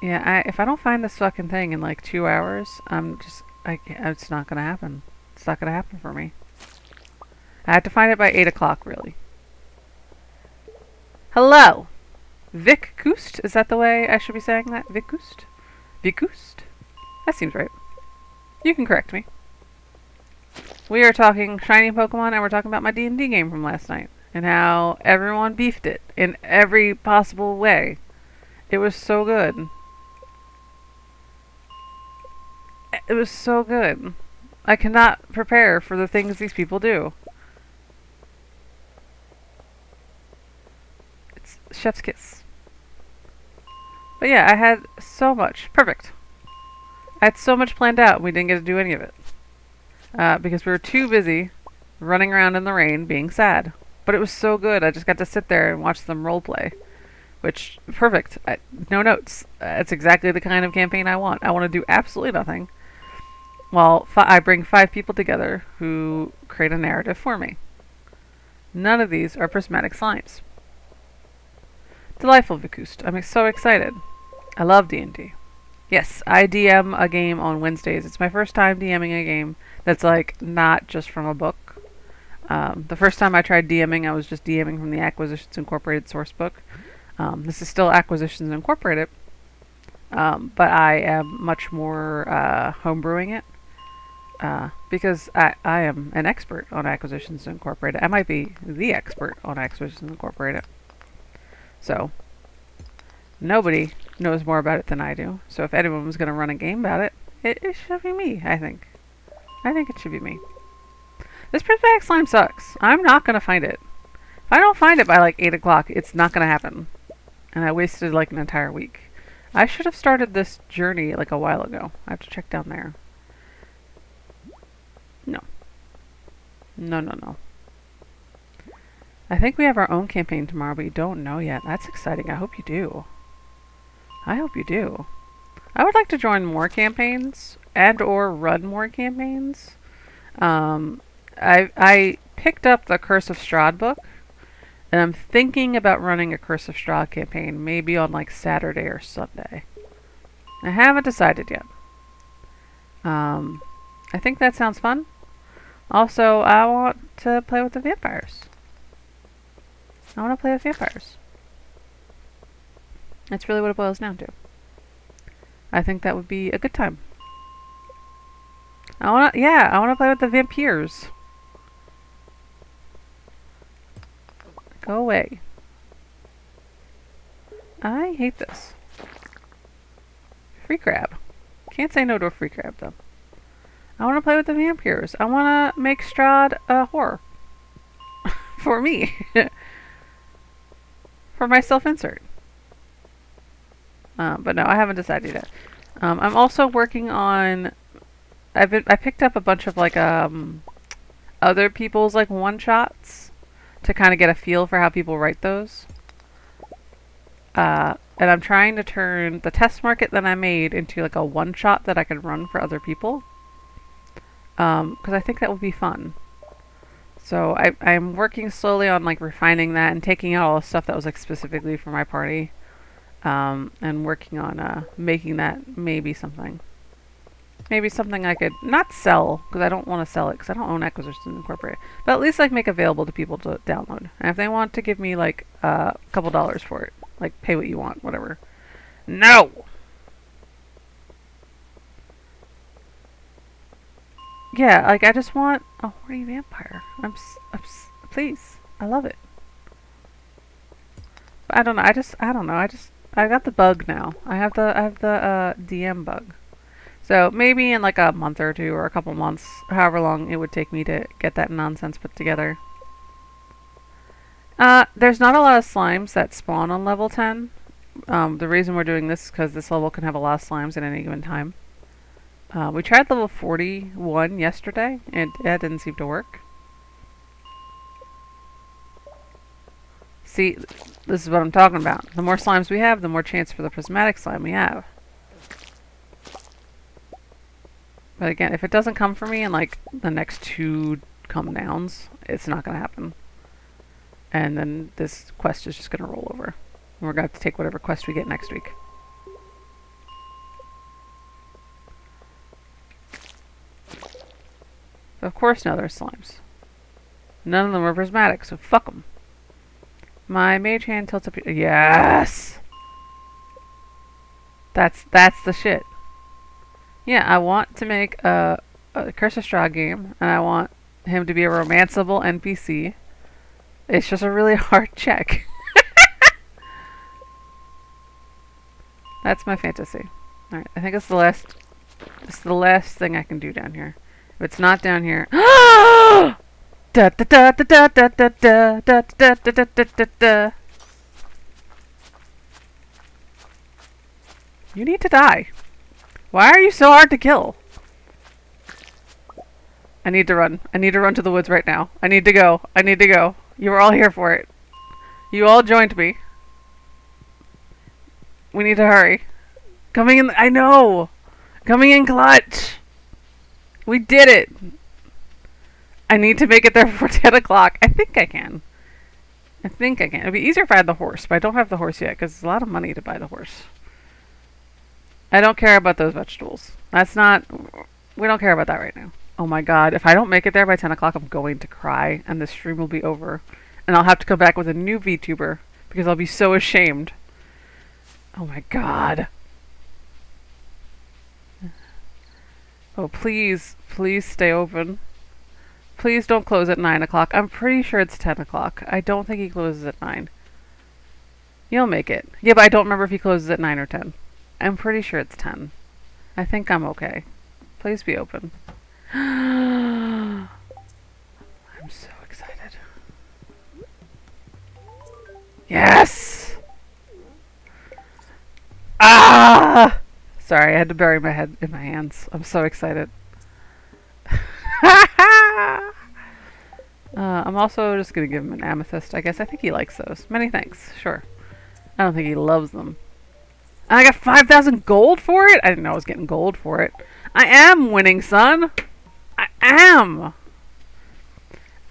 Yeah, if I don't find this fucking thing in like 2 hours, it's not gonna happen. It's not gonna happen for me. I have to find it by 8 o'clock, really. Hello! Vic Koost? Is that the way I should be saying that? Vic Koost? Vic Koost? That seems right. You can correct me. We are talking shiny Pokemon, and we're talking about my D&D game from last night. And how everyone beefed it in every possible way. It was so good. It was so good. I cannot prepare for the things these people do. It's chef's kiss. But yeah, I had so much. Perfect. I had so much planned out, and we didn't get to do any of it. Because we were too busy running around in the rain being sad. But it was so good, I just got to sit there and watch them roleplay. Which, perfect. No notes. It's exactly the kind of campaign I want. I want to do absolutely nothing. While I bring 5 people together who create a narrative for me. None of these are prismatic slimes. Delightful, Vicoost. I'm so excited. I love D&D. Yes, I DM a game on Wednesdays. It's my first time DMing a game that's like not just from a book. The first time I tried DMing, I was just DMing from the Acquisitions Incorporated source book. This is still Acquisitions Incorporated, but I am much more homebrewing it because I am an expert on Acquisitions Incorporated. I might be the expert on Acquisitions Incorporated. So, nobody knows more about it than I do. So if anyone was going to run a game about it, it should be me, I think. I think it should be me. This prismatic slime sucks. I'm not gonna find it. If I don't find it by like 8 o'clock, it's not gonna happen. And I wasted like an entire week. I should have started this journey like a while ago. I have to check down there. No. No, no, no. I think we have our own campaign tomorrow, but you don't know yet. That's exciting. I hope you do. I hope you do. I would like to join more campaigns and or run more campaigns. I picked up the Curse of Strahd book, and I'm thinking about running a Curse of Strahd campaign, maybe on like Saturday or Sunday. I haven't decided yet. I think that sounds fun. Also, I want to play with the vampires. I want to play with vampires. That's really what it boils down to. I think that would be a good time. I want to play with the vampires. Go away. I hate this. Free crab. Can't say no to a free crab, though. I want to play with the vampires. I want to make Strahd a whore. For me. For my self-insert. But no, I haven't decided yet. I'm also working on... I picked up a bunch of like other people's like one-shots to kind of get a feel for how people write those. And I'm trying to turn the test market that I made into like a one-shot that I could run for other people. Because I think that would be fun. So I'm working slowly on like refining that and taking out all the stuff that was like specifically for my party. And working on making that maybe something. Maybe something I could not sell, because I don't want to sell it, because I don't own Acquisitions Incorporated. But at least like make available to people to download. And if they want to give me like a couple dollars for it, like pay what you want, whatever. No! Yeah, like I just want a horny vampire. Please, I love it. But I don't know. I got the bug now. I have the DM bug. So maybe in like a month or two or a couple months, however long it would take me to get that nonsense put together. There's not a lot of slimes that spawn on level 10. The reason we're doing this is because this level can have a lot of slimes at any given time. We tried level 41 yesterday, and that didn't seem to work. See, this is what I'm talking about. The more slimes we have, the more chance for the prismatic slime we have. But again, if it doesn't come for me in like the next 2 come downs, it's not going to happen. And then this quest is just going to roll over. And we're going to have to take whatever quest we get next week. Of course now there's slimes. None of them are prismatic, so fuck them. My mage hand tilts up. Yes! That's the shit. Yeah, I want to make a Curse of Strahd game, and I want him to be a romanceable NPC. It's just a really hard check. That's my fantasy. Alright, I think it's the last thing I can do down here. If it's not down here... Da da da da da da da da da da da da da da. You need to die. Why are you so hard to kill? I need to run. I need to run to the woods right now. I need to go. I need to go. You were all here for it. You all joined me. We need to hurry. Coming in. I know. Coming in clutch. We did it. I need to make it there before 10 o'clock. I think I can. I think I can. It'd be easier if I had the horse, but I don't have the horse yet because it's a lot of money to buy the horse. I don't care about those vegetables. That's not... We don't care about that right now. Oh my god. If I don't make it there by 10 o'clock, I'm going to cry and the stream will be over. And I'll have to come back with a new VTuber because I'll be so ashamed. Oh my god. Oh, please. Please stay open. Please don't close at 9 o'clock. I'm pretty sure it's 10 o'clock. I don't think he closes at 9. You'll make it. Yeah, but I don't remember if he closes at 9 or 10. I'm pretty sure it's 10. I think I'm okay. Please be open. I'm so excited. Yes! Ah! Sorry, I had to bury my head in my hands. I'm so excited. I'm also just going to give him an amethyst, I guess. I think he likes those. Many thanks. Sure. I don't think he loves them. And I got 5,000 gold for it? I didn't know I was getting gold for it. I am winning, son. I am.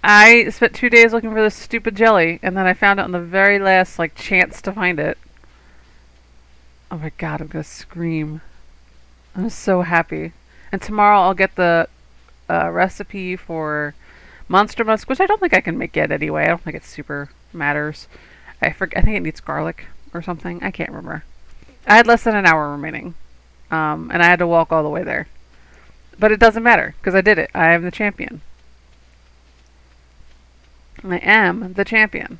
I spent 2 days looking for this stupid jelly, and then I found it on the very last, like, chance to find it. Oh my god, I'm going to scream. I'm so happy. And tomorrow I'll get the recipe for Monster Musk, which I don't think I can make yet anyway. I don't think it super matters. I think it needs garlic or something. I can't remember. I had less than an hour remaining, and I had to walk all the way there. But it doesn't matter, because I did it. I am the champion. I am the champion.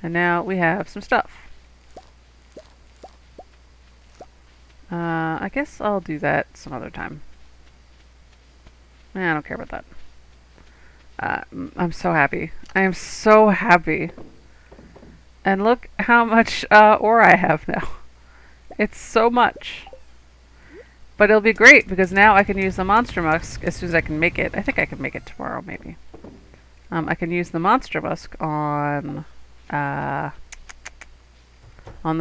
And now we have some stuff. I guess I'll do that some other time. I don't care about that. I'm so happy. I am so happy. And look how much ore I have now. It's so much. But it'll be great because now I can use the Monster Musk as soon as I can make it. I think I can make it tomorrow, maybe. I can use the Monster Musk on the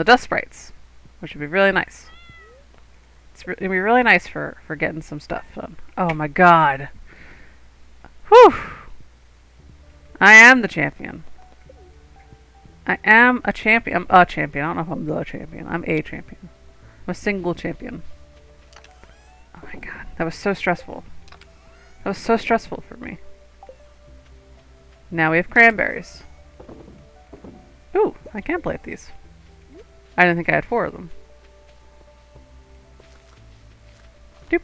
dust sprites, which would be really nice. It'd be really nice for getting some stuff done. Oh my god. Whew! I am the champion. I am a champion. I'm a champion. I don't know if I'm the champion. I'm a champion. I'm a single champion. Oh my god. That was so stressful. That was so stressful for me. Now we have cranberries. Ooh, I can plant these. I didn't think I had 4 of them. Doop.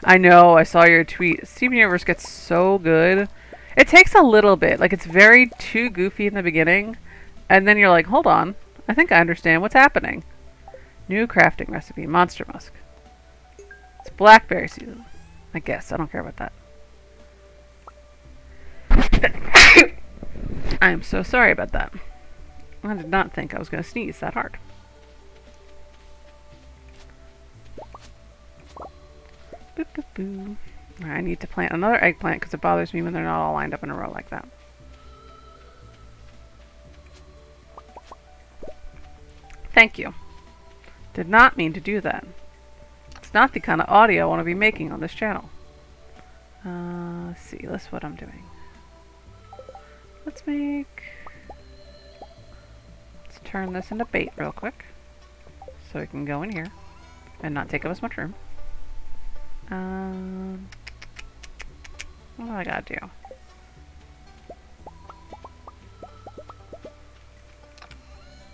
I know, I saw your tweet. Steven Universe gets so good. It takes a little bit. Like, it's very too goofy in the beginning. And then you're like, hold on. I think I understand what's happening. New crafting recipe. Monster Musk. It's blackberry season. I guess. I don't care about that. I am so sorry about that. I did not think I was going to sneeze that hard. Boop, boop, boop. I need to plant another eggplant because it bothers me when they're not all lined up in a row like that. Thank you. Did not mean to do that. It's not the kind of audio I want to be making on this channel. Let's see. That's what I'm doing. Let's turn this into bait real quick. So we can go in here and not take up as much room. What do I gotta do?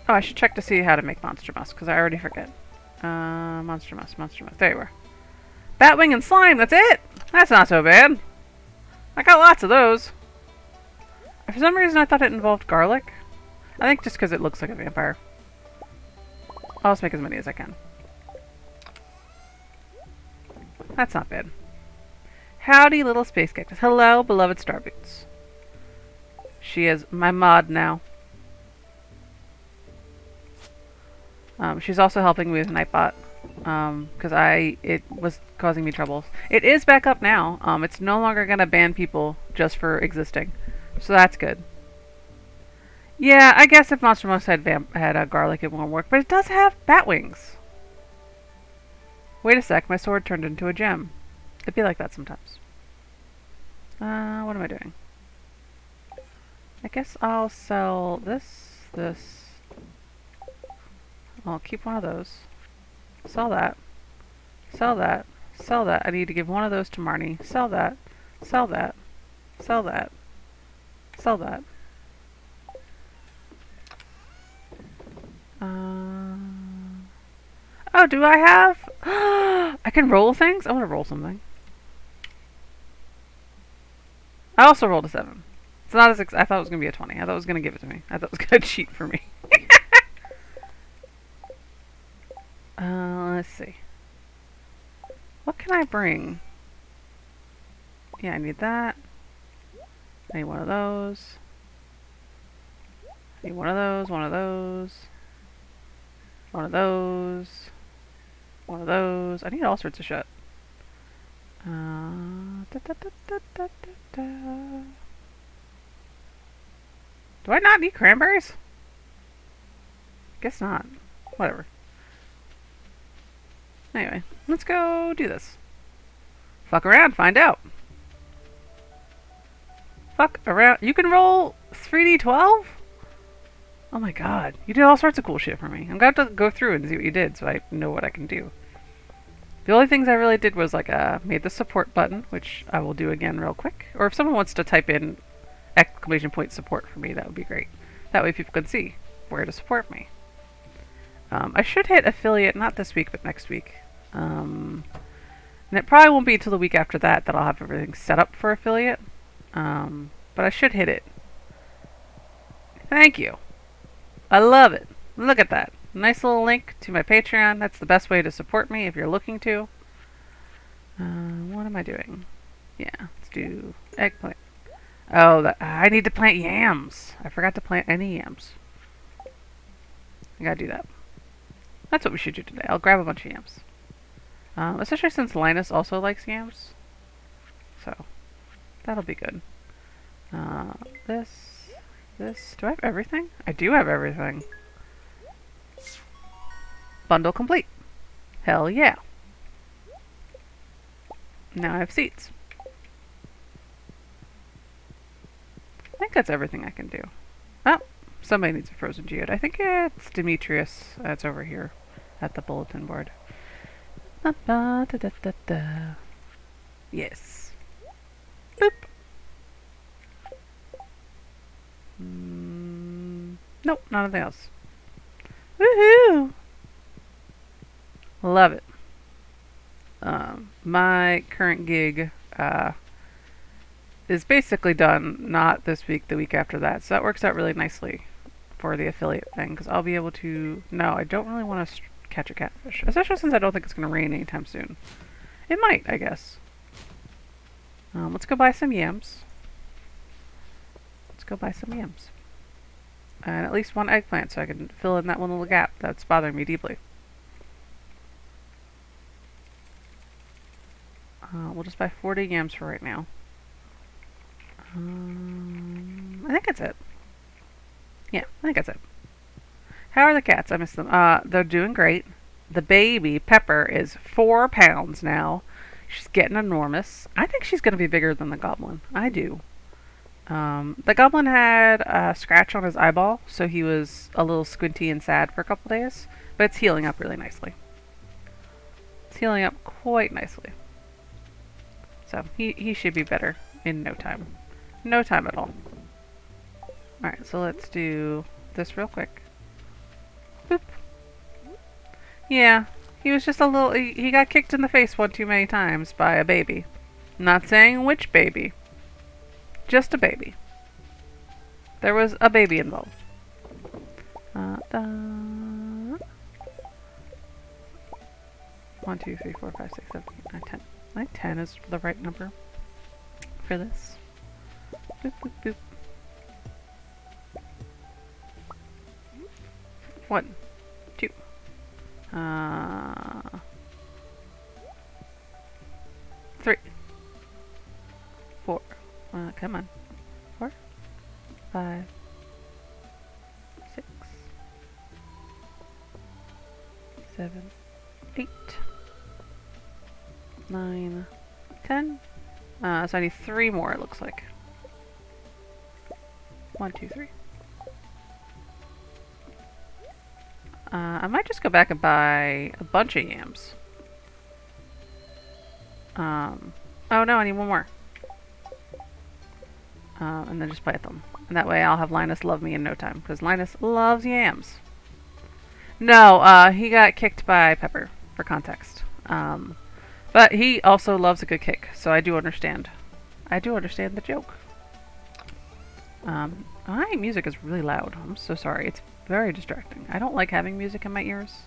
Oh, I should check to see how to make Monster Musk, because I already forget. Monster Musk. There you were. Batwing and slime, that's it! That's not so bad. I got lots of those. For some reason I thought it involved garlic. I think just because it looks like a vampire. I'll just make as many as I can. That's not bad. Howdy, little space cactus. Hello, beloved Starboots. She is my mod now. She's also helping me with Nightbot. Because it was causing me troubles. It is back up now. It's no longer going to ban people just for existing. So that's good. Yeah, I guess if Monster Musk had garlic, it won't work. But it does have bat wings. Wait a sec, my sword turned into a gem. It'd be like that sometimes. What am I doing? I guess I'll sell this. I'll keep one of those. Sell that. Sell that. Sell that. I need to give one of those to Marnie. Sell that. Sell that. Sell that. Sell that. Oh, do I have... I can roll things? I want to roll something. I also rolled a 7. It's not as... I thought it was going to be a 20. I thought it was going to give it to me. I thought it was going to cheat for me. Let's see. What can I bring? Yeah, I need that. I need one of those. I need one of those, one of those. One of those. One of those. I need all sorts of shit. Da, da, da, da, da, da. Do I not need cranberries? Guess not. Whatever. Anyway, let's go do this. Fuck around, find out. Fuck around. You can roll 3d12? Oh my god. You did all sorts of cool shit for me. I'm going to have to go through and see what you did so I know what I can do. The only things I really did was like made the support button, which I will do again real quick. Or if someone wants to type in exclamation point support for me, that would be great. That way people can see where to support me. I should hit affiliate, not this week, but next week. And it probably won't be until the week after that that I'll have everything set up for affiliate. But I should hit it. Thank you. I love it. Look at that. Nice little link to my Patreon. That's the best way to support me if you're looking to. What am I doing? Yeah, let's do eggplant. Oh, I need to plant yams. I forgot to plant any yams. I gotta do that. That's what we should do today. I'll grab a bunch of yams. Especially since Linus also likes yams. So, that'll be good. This. Do I have everything? I do have everything. Bundle complete. Hell yeah. Now I have seeds. I think that's everything I can do. Oh, somebody needs a frozen geode. I think it's Demetrius. That's over here at the bulletin board. Yes. Boop. Nope, nothing else. Woohoo! Love it. My current gig is basically done, not this week, the week after that. So that works out really nicely for the affiliate thing, because I'll be able to... No, I don't really want to catch a catfish, especially since I don't think it's going to rain anytime soon. It might, I guess. Let's go buy some yams. Let's go buy some yams. And at least one eggplant so I can fill in that one little gap that's bothering me deeply. We'll just buy 40 yams for right now. I think that's it. Yeah, I think that's it. How are the cats? I miss them. They're doing great. The baby, Pepper, is 4 pounds now. She's getting enormous. I think she's going to be bigger than the goblin. I do. The goblin had a scratch on his eyeball, so he was a little squinty and sad for a couple days. But it's healing up really nicely. It's healing up quite nicely. So, he should be better in no time. No time at all. Alright, so let's do this real quick. Boop. Yeah, he was just a little... He got kicked in the face one too many times by a baby. Not saying which baby. Just a baby. There was a baby involved. 1, 2, 3, 4, 5, 6, 7, 8, 9, 10. I think 10 is the right number for this. Boop, boop, boop. 1, 2. 3, 4. Come on. 4, 5, 6, 7, 8, 9, 10. So I need 3 more, it looks like. 1, 2, 3. I might just go back and buy a bunch of yams. Oh no, I need 1 more. And then just plant them. And that way I'll have Linus love me in no time, because Linus loves yams. No, he got kicked by Pepper, for context. But he also loves a good kick, so I do understand. I do understand the joke. My music is really loud. I'm so sorry. It's very distracting. I don't like having music in my ears.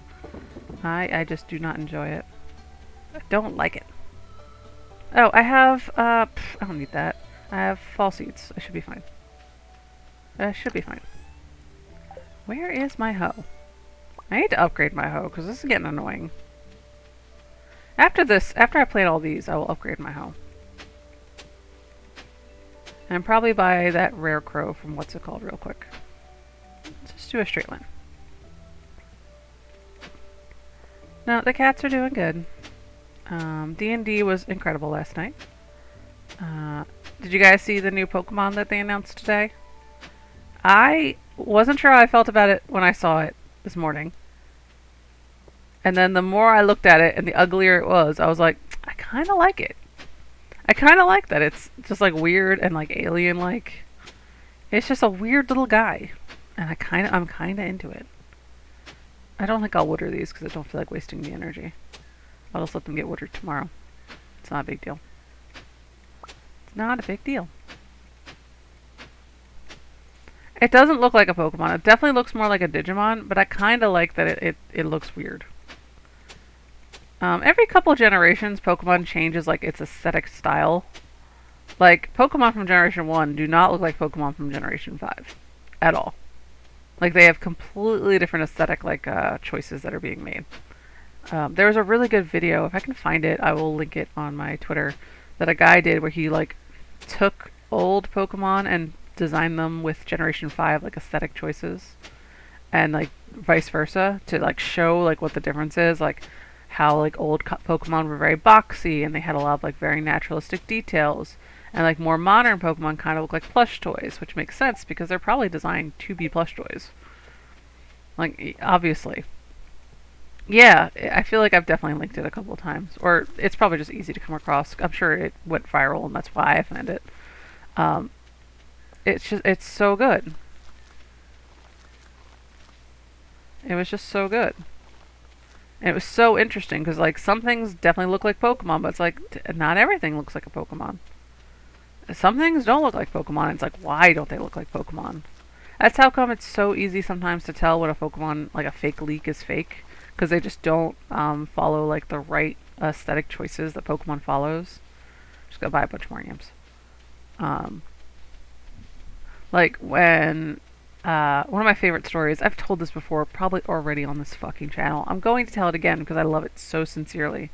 I just do not enjoy it. I don't like it. Oh, I have, I don't need that. I have fall seeds. I should be fine. I should be fine. Where is my hoe? I need to upgrade my hoe, because this is getting annoying. After this, after I plant all these, I will upgrade my hoe. And probably buy that rare crow from what's it called real quick. Let's just do a straight line. No, the cats are doing good. D&D was incredible last night. Did you guys see the new Pokemon that they announced today? I wasn't sure how I felt about it when I saw it this morning. And then the more I looked at it and the uglier it was, I was like, I kind of like it. I kind of like that it's just like weird and like alien-like. It's just a weird little guy. And I'm kind of into it. I don't think I'll water these because I don't feel like wasting the energy. I'll just let them get watered tomorrow. It's not a big deal. It's not a big deal. It doesn't look like a Pokemon. It definitely looks more like a Digimon, but I kind of like that it looks weird. Every couple of generations, Pokemon changes like its aesthetic style. Like, Pokemon from Generation 1 do not look like Pokemon from Generation 5. At all. Like, they have completely different aesthetic, like, choices that are being made. There was a really good video, if I can find it, I will link it on my Twitter, that a guy did where he, like, took old Pokemon and designed them with Generation 5, like, aesthetic choices. And, like, vice versa, to, like, show, like, what the difference is, like, how, like, old Pokemon were very boxy, and they had a lot of, like, very naturalistic details. And, like, more modern Pokemon kind of look like plush toys, which makes sense, because they're probably designed to be plush toys. Like, obviously. Yeah, I feel like I've definitely linked it a couple of times. Or it's probably just easy to come across. I'm sure it went viral, and that's why I found it. It's so good. It was just so good. And it was so interesting, because, like, some things definitely look like Pokemon, but it's like, not everything looks like a Pokemon. Some things don't look like Pokemon, and it's like, why don't they look like Pokemon? That's how come it's so easy sometimes to tell when a Pokemon, like a fake leak, is fake. Because they just don't follow, like, the right aesthetic choices that Pokemon follows. Just gotta buy a bunch more yams. Like, when... one of my favorite stories, I've told this before, probably already on this fucking channel. I'm going to tell it again because I love it so sincerely.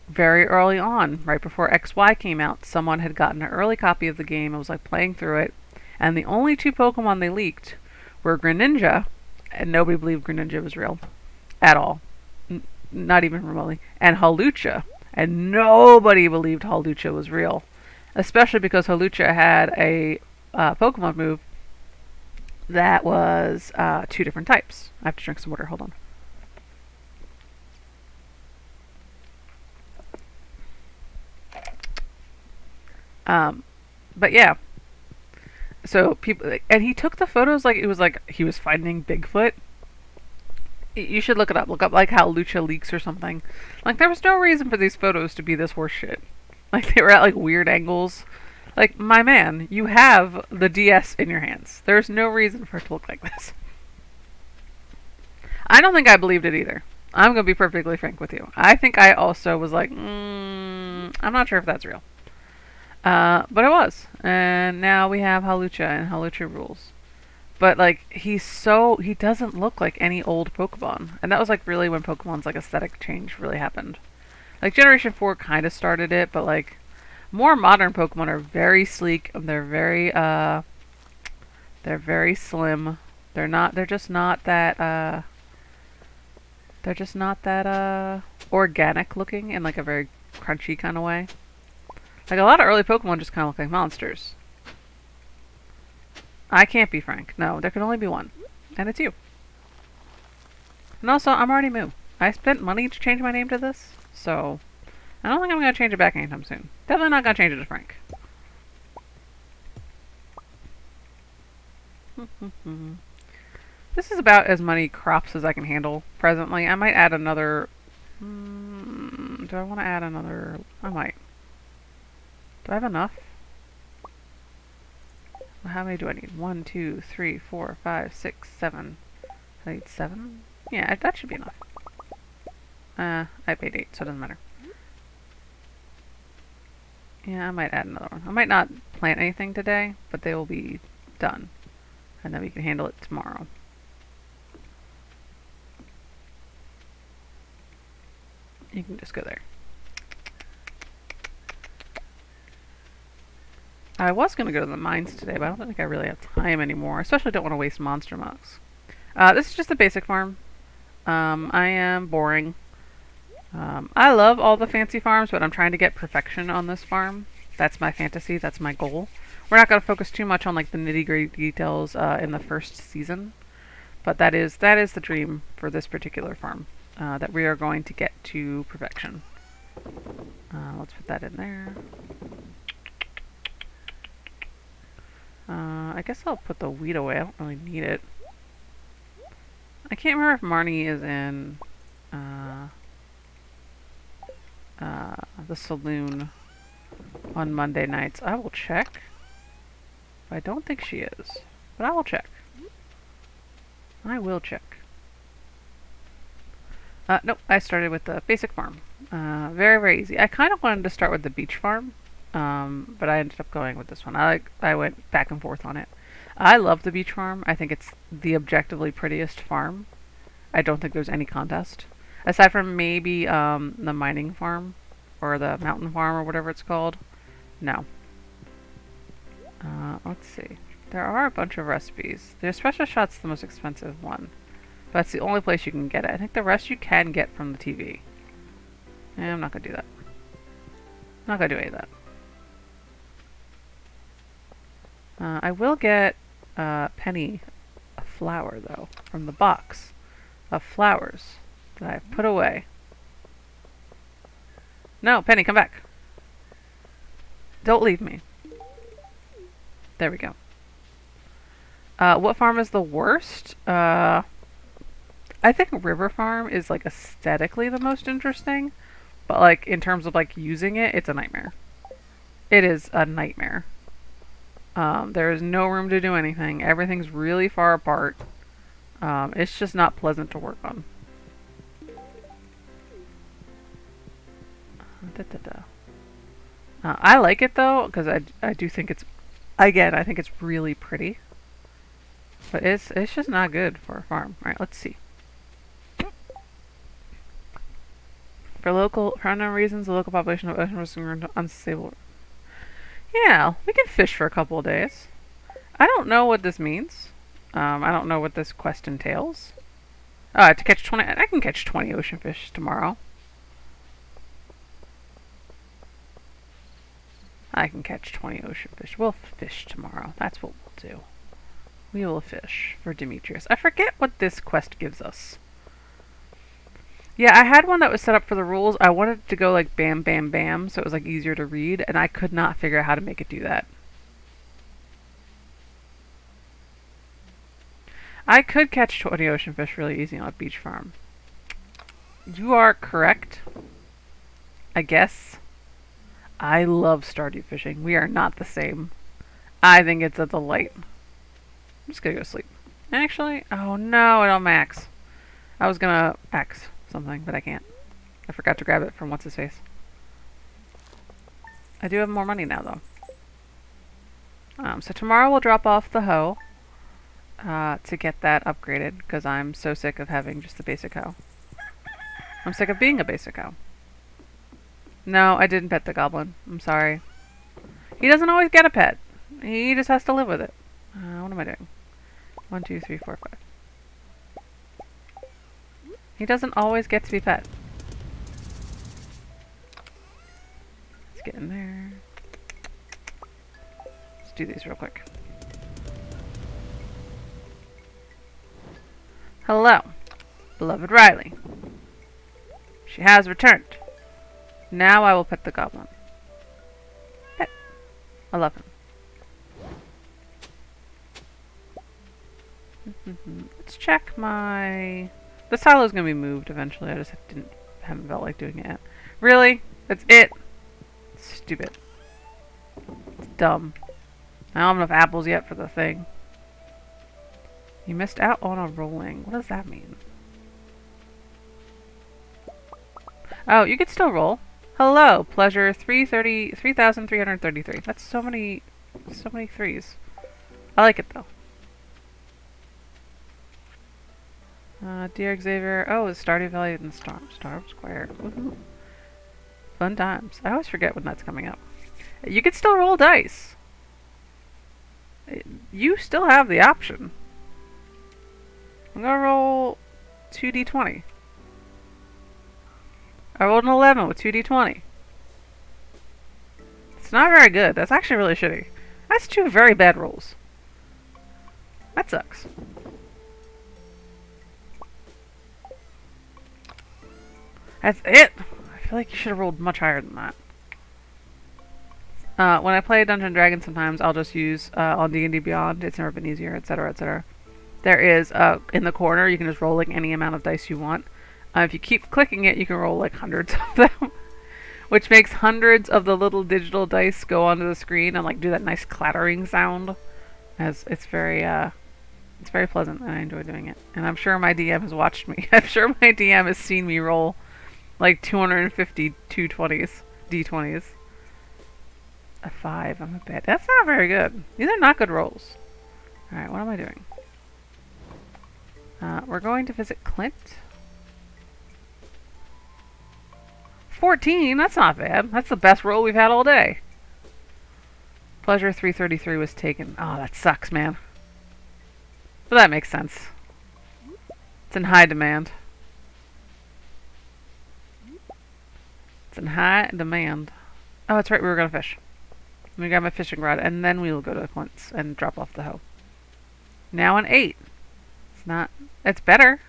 Very early on, right before XY came out, someone had gotten an early copy of the game and was, like, playing through it. And the only two Pokemon they leaked were Greninja, and nobody believed Greninja was real. At all. Not even remotely. And Hawlucha. And nobody believed Hawlucha was real. Especially because Hawlucha had a Pokemon move that was two different types. I have to drink some water. Hold on. But yeah. So people, and he took the photos like it was like he was finding Bigfoot. You should look it up. Look up like how Lucha leaks or something. Like, there was no reason for these photos to be this horse shit. Like, they were at like weird angles. Like, my man, you have the DS in your hands. There's no reason for it to look like this. I don't think I believed it either. I'm gonna be perfectly frank with you. I think I also was like, I'm not sure if that's real. But it was. And now we have Hawlucha, and Hawlucha rules. But, like, he doesn't look like any old Pokemon. And that was, like, really when Pokemon's, like, aesthetic change really happened. Like, Generation 4 kind of started it, but, like, more modern Pokemon are very sleek. They're very slim. They're just not that organic looking in, like, a very crunchy kind of way. Like, a lot of early Pokemon just kind of look like monsters. I can't be Frank. No, there can only be one. And it's you. And also, I'm already Moo. I spent money to change my name to this, so I don't think I'm going to change it back anytime soon. Definitely not going to change it to Frank. This is about as many crops as I can handle presently. I might add another... do I want to add another... I might. Do I have enough? How many do I need? 1, 2, 3, 4, 5, 6, 7. I need 7? Yeah, that should be enough. I paid 8, so it doesn't matter. Yeah, I might add another one. I might not plant anything today, but they will be done. And then we can handle it tomorrow. You can just go there. I was going to go to the mines today, but I don't think I really have time anymore. I especially don't want to waste monster mugs. This is just a basic farm. I am boring. I love all the fancy farms, but I'm trying to get perfection on this farm. That's my fantasy. That's my goal. We're not going to focus too much on like the nitty-gritty details in the first season, but that is the dream for this particular farm. That we are going to get to perfection. Let's put that in there. I guess I'll put the wheat away. I don't really need it. I can't remember if Marnie is in the saloon on Monday nights. I will check. I don't think she is, but I will check. I will check. Nope, I started with the basic farm. Very, very easy. I kind of wanted to start with the beach farm, but I ended up going with this one. I went back and forth on it. I love the beach farm. I think it's the objectively prettiest farm. I don't think there's any contest. Aside from maybe the mining farm, or the mountain farm, or whatever it's called. No. Let's see. There are a bunch of recipes. The special shot's the most expensive one. But that's the only place you can get it. I think the rest you can get from the TV. I'm not going to do that. I'm not going to do any of that. I will get Penny a flower, though, from the box of flowers that I've put away. No, Penny, come back. Don't leave me. There we go. What farm is the worst? I think River Farm is like aesthetically the most interesting, but like in terms of like using it, it's a nightmare. It is a nightmare. There is no room to do anything. Everything's really far apart. It's just not pleasant to work on. I like it though, because I do think it's, again, I think it's really pretty. But it's just not good for a farm. Alright, let's see. For unknown reasons, the local population of ocean was unstable. Yeah, we can fish for a couple of days. I don't know what this means. I don't know what this quest entails. Oh, I have to catch 20. I can catch 20 ocean fish tomorrow. I can catch 20 ocean fish. We'll fish tomorrow. That's what we'll do. We will fish for Demetrius. I forget what this quest gives us. Yeah, I had one that was set up for the rules. I wanted it to go like bam, bam, bam, so it was like easier to read, and I could not figure out how to make it do that. I could catch 20 ocean fish really easy on a beach farm. You are correct. I guess. I love Stardew fishing. We are not the same. I think it's a delight. I'm just gonna go to sleep. Actually, oh no, I don't max. I was gonna max something, but I can't. I forgot to grab it from what's his face. I do have more money now though. So tomorrow we'll drop off the hoe to get that upgraded because I'm so sick of having just the basic hoe. I'm sick of being a basic hoe. No, I didn't pet the goblin. I'm sorry. He doesn't always get a pet. He just has to live with it. What am I doing? 1, 2, 3, 4, 5. He doesn't always get to be pet. Let's get in there. Let's do these real quick. Hello, beloved Riley. She has returned. Now I will pet the goblin. Pet. I love him. Let's check my... The silo's gonna be moved eventually. I just haven't felt like doing it yet. Really? That's it? Stupid. It's dumb. I don't have enough apples yet for the thing. You missed out on a rolling. What does that mean? Oh, you could still roll. Hello, pleasure 3,333. That's so many threes. I like it though. Dear Xavier. Oh, it's Stardew Valley and Star Square. Woohoo. Fun times. I always forget when that's coming up. You could still roll dice. You still have the option. I'm gonna roll 2d20. I rolled an 11 with 2d20. It's not very good. That's actually really shitty. That's two very bad rolls. That sucks. That's it! I feel like you should have rolled much higher than that. When I play Dungeons & Dragons, sometimes I'll just use on D&D Beyond. It's never been easier, etc., etc. There is, in the corner, you can just roll like any amount of dice you want. If you keep clicking it, you can roll like hundreds of them. Which makes hundreds of the little digital dice go onto the screen and like do that nice clattering sound. As it's very pleasant and I enjoy doing it. And I'm sure my DM has watched me. I'm sure my DM has seen me roll like 250 220s, D20s. A 5, I'm a bad. That's not very good. These are not good rolls. Alright, what am I doing? We're going to visit Clint. 14, that's not bad. That's the best roll we've had all day. Pleasure 333 was taken. Oh, that sucks, man. But that makes sense. It's in high demand. It's in high demand. Oh, that's right, we were going to fish. Let me grab my fishing rod, and then we will go to Clint's and drop off the hoe. Now an 8. It's not... It's better.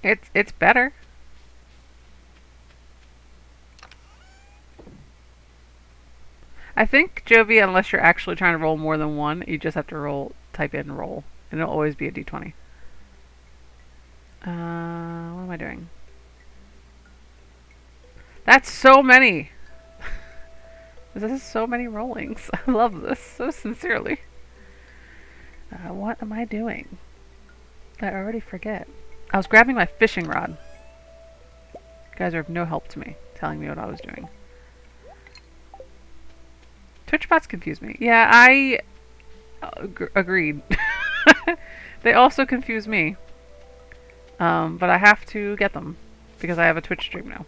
It's better. I think, Jovi, unless you're actually trying to roll more than one, you just have to type in roll, and it'll always be a d20. What am I doing? That's so many! This is so many rollings. I love this so sincerely. What am I doing? I already forget. I was grabbing my fishing rod. You guys are of no help to me, telling me what I was doing. Twitch bots confuse me. Yeah, I agreed. They also confuse me. But I have to get them because I have a Twitch stream now.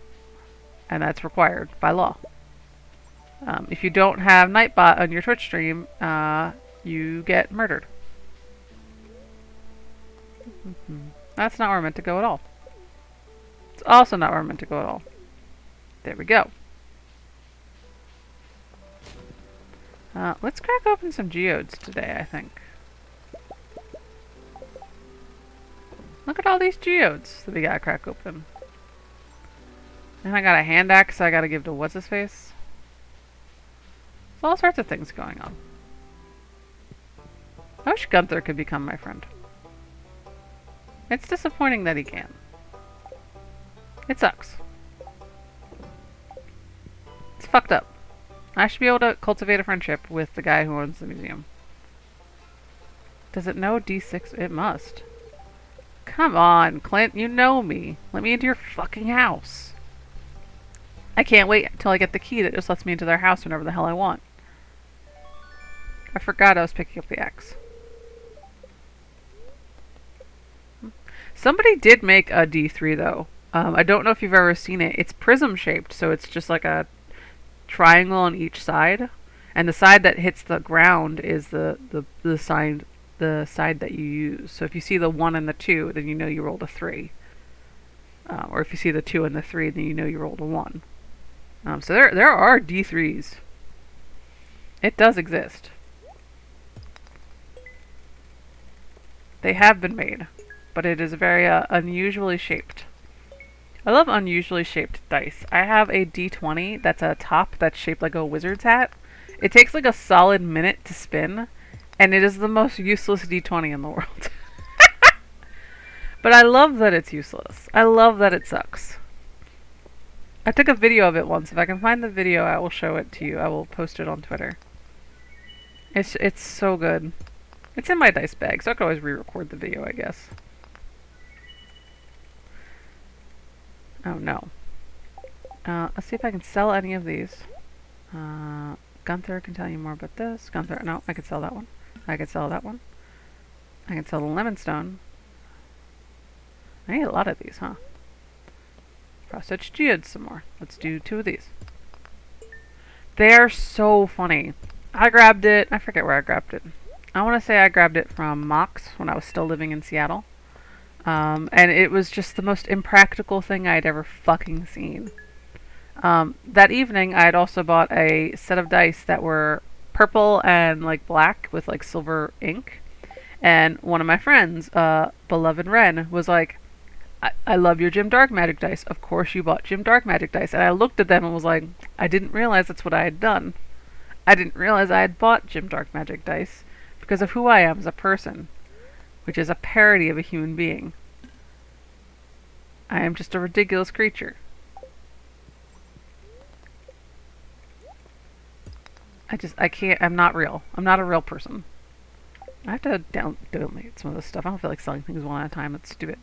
And that's required by law. If you don't have Nightbot on your Twitch stream, you get murdered. That's not where I'm meant to go at all. It's also not where I'm meant to go at all. There we go. Let's crack open some geodes today, I think. Look at all these geodes that we gotta crack open. And I got a hand axe I gotta give to what's-his-face. There's all sorts of things going on. I wish Gunther could become my friend. It's disappointing that he can't. It sucks. It's fucked up. I should be able to cultivate a friendship with the guy who owns the museum. Does it know D6? It must. Come on, Clint, you know me. Let me into your fucking house. I can't wait until I get the key that just lets me into their house whenever the hell I want. I forgot I was picking up the axe. Somebody did make a D3 though. I don't know if you've ever seen it. It's prism shaped, so it's just like a triangle on each side, and the side that hits the ground is the side that you use. So if you see the 1 and the 2, then you know you rolled a 3. Or if you see the 2 and the 3, then you know you rolled a 1. So there are D3s. It does exist. They have been made, but it is very unusually shaped. I love unusually shaped dice. I have a D20 that's a top that's shaped like a wizard's hat. It takes like a solid minute to spin, and it is the most useless D20 in the world. But I love that it's useless. I love that it sucks. I took a video of it once. If I can find the video, I will show it to you. I will post it on Twitter. It's so good. It's in my dice bag, so I can always re-record the video, I guess. Oh no. Let's see if I can sell any of these. Gunther can tell you more about this. Gunther, no, I could sell that one. I could sell that one. I can sell the lemon stone. I need a lot of these, huh? Processed geodes some more. Let's do 2 of these. They are so funny. I grabbed it. I forget where I grabbed it. I want to say I grabbed it from Mox when I was still living in Seattle. And it was just the most impractical thing I'd ever fucking seen. That evening, I had also bought a set of dice that were purple and like black with like silver ink. And one of my friends, beloved Ren, was like, I love your Jim Dark Magic dice. Of course you bought Jim Dark Magic dice. And I looked at them and was like, I didn't realize that's what I had done. I didn't realize I had bought Jim Dark Magic dice because of who I am as a person, which is a parody of a human being. I am just a ridiculous creature. I can't, I'm not real. I'm not a real person. I have to donate some of this stuff. I don't feel like selling things one at a time. That's stupid.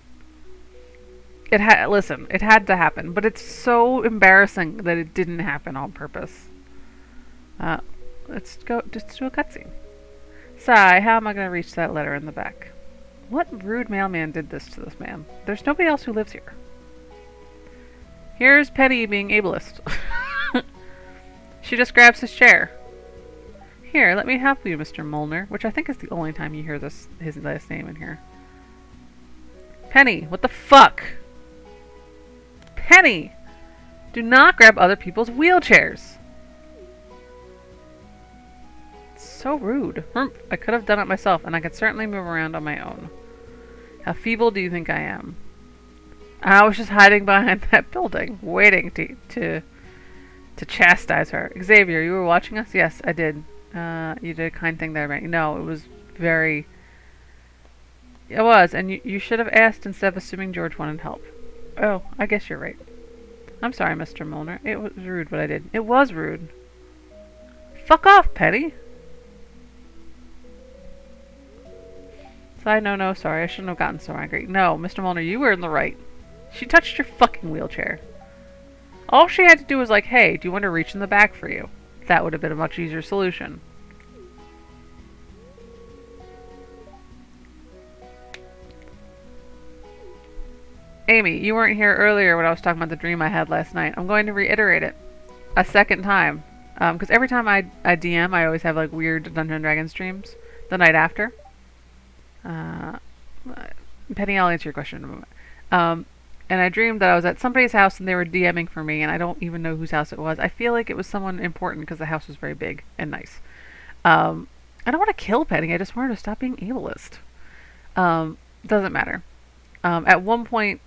Listen, it had to happen, but it's so embarrassing that it didn't happen on purpose. Let's do a cutscene. Sigh, how am I going to reach that letter in the back? What rude mailman did this to this man? There's nobody else who lives here. Here's Penny being ableist. She just grabs his chair. Here, let me help you, Mr. Molnar, which I think is the only time you hear his last name in here. Penny, what the fuck? Penny! Do not grab other people's wheelchairs! It's so rude. I could have done it myself, and I could certainly move around on my own. How feeble do you think I am? I was just hiding behind that building, waiting to chastise her. Xavier, you were watching us? Yes, I did. You did a kind thing there, right? No, it was very... It was, and you should have asked instead of assuming George wanted help. Oh, I guess you're right. I'm sorry, Mr. Molnar. It was rude what I did. It was rude. Fuck off, Penny! No, sorry. I shouldn't have gotten so angry. No, Mr. Molnar, you were in the right. She touched your fucking wheelchair. All she had to do was like, hey, do you want to reach in the back for you? That would have been a much easier solution. Amy, you weren't here earlier when I was talking about the dream I had last night. I'm going to reiterate it a second time. Because every time I DM, I always have like weird Dungeons & Dragons dreams the night after. Penny, I'll answer your question in a moment. And I dreamed that I was at somebody's house and they were DMing for me, and I don't even know whose house it was. I feel like it was someone important because the house was very big and nice. I don't want to kill Penny. I just want her to stop being ableist. Doesn't matter. At one point,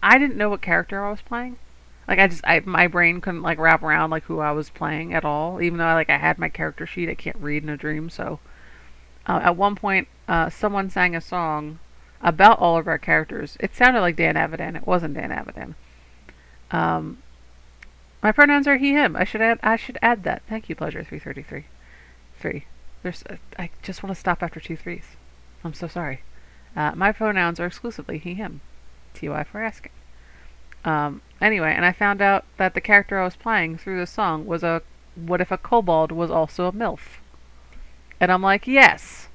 I didn't know what character I was playing. Like my brain couldn't like wrap around like who I was playing at all. Even though I had my character sheet, I can't read in a dream. So at one point, someone sang a song about all of our characters. It sounded like Dan Avidan. It wasn't Dan Avidan. My pronouns are he, him. I should add that. Thank you, Pleasure 333. 3. I just want to stop after 2 3s. I'm so sorry. My pronouns are exclusively he, him. TY for asking. Anyway, and I found out that the character I was playing through the song was what if a kobold was also a MILF? And I'm like, yes!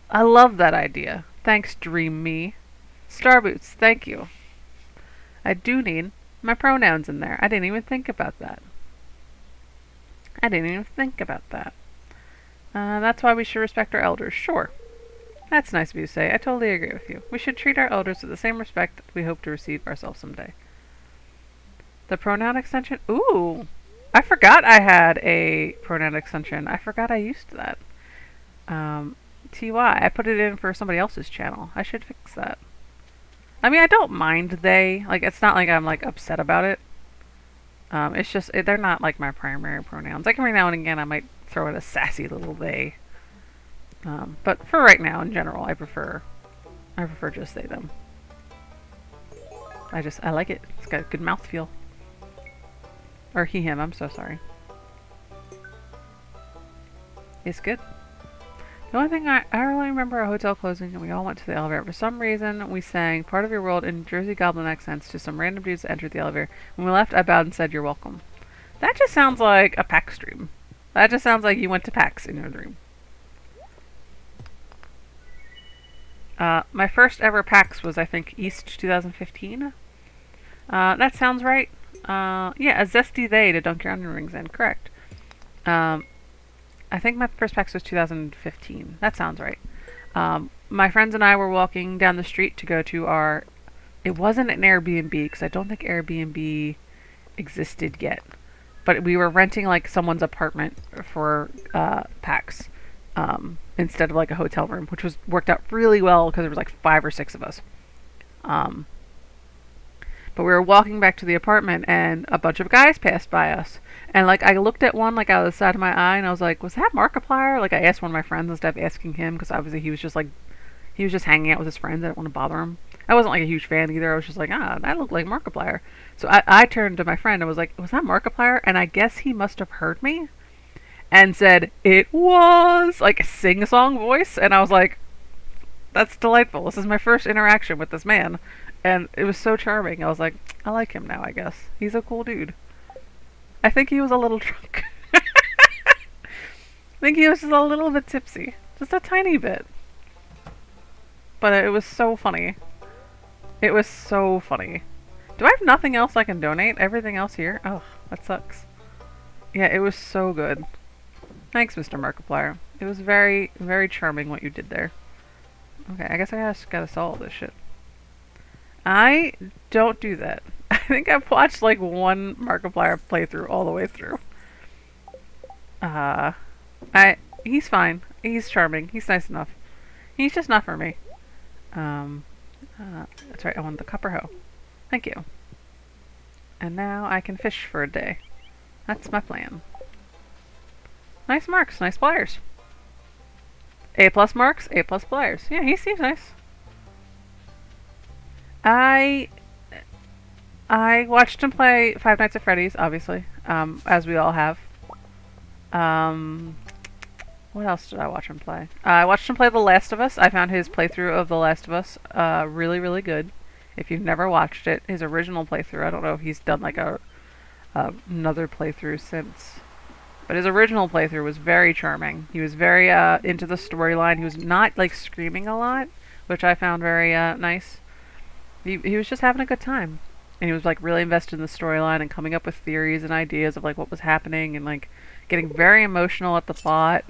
I love that idea. Thanks, Dream Me. Starboots, thank you. I do need my pronouns in there. I didn't even think about that. That's why we should respect our elders. Sure. That's nice of you to say. I totally agree with you. We should treat our elders with the same respect that we hope to receive ourselves someday. The pronoun extension? Ooh! I forgot I had a pronoun extension. I forgot I used that. TY. I put it in for somebody else's channel. I should fix that. I mean, I don't mind they. Like, it's not like I'm, like, upset about it. It's just, they're not, like, my primary pronouns. Like, every now and again, I might throw in a sassy little they. But for right now, in general, I prefer just they, them. I like it. It's got a good mouthfeel. Or he, him, I'm so sorry. It's good. The only thing I really remember a hotel closing and we all went to the elevator. For some reason, we sang Part of Your World in Jersey Goblin accents to some random dudes that entered the elevator. When we left, I bowed and said, "You're welcome." That just sounds like a PAX stream. That just sounds like you went to PAX in your dream. My first ever PAX was, I think, East 2015. That sounds right. Yeah, a zesty they to dunk your onion rings in. Correct. I think my first PAX was 2015. That sounds right. My friends and I were walking down the street to go to our... It wasn't an Airbnb, because I don't think Airbnb existed yet. But we were renting like someone's apartment for PAX instead of like a hotel room, which worked out really well because there was like 5 or 6 of us. But we were walking back to the apartment and a bunch of guys passed by us. And like I looked at one like out of the side of my eye and I was like, was that Markiplier? Like I asked one of my friends instead of asking him because obviously he was just hanging out with his friends. I didn't want to bother him. I wasn't like a huge fan either. I was just like, that looked like Markiplier. So I turned to my friend and was like, was that Markiplier? And I guess he must have heard me and said, it was, like a sing-song voice. And I was like, that's delightful. This is my first interaction with this man. And it was so charming. I was like, I like him now, I guess. He's a cool dude. I think he was a little drunk. I think he was just a little bit tipsy. Just a tiny bit. But it was so funny. It was so funny. Do I have nothing else I can donate? Everything else here? Oh, that sucks. Yeah, it was so good. Thanks, Mr. Markiplier. It was very, very charming what you did there. Okay, I guess I just gotta sell all this shit. I don't do that. I think I've watched like one Markiplier playthrough all the way through. He's fine. He's charming. He's nice enough. He's just not for me. That's right, I wanted the copper hoe. Thank you. And now I can fish for a day. That's my plan. Nice marks, nice pliers. A+ marks, A+ pliers. Yeah, he seems nice. I watched him play Five Nights at Freddy's, obviously, as we all have. What else did I watch him play? I watched him play The Last of Us. I found his playthrough of The Last of Us really, really good. If you've never watched it, his original playthrough, I don't know if he's done like another playthrough since. But his original playthrough was very charming. He was very into the storyline. He was not like screaming a lot, which I found very nice. He was just having a good time. And he was like really invested in the storyline and coming up with theories and ideas of like what was happening and like getting very emotional at the plot.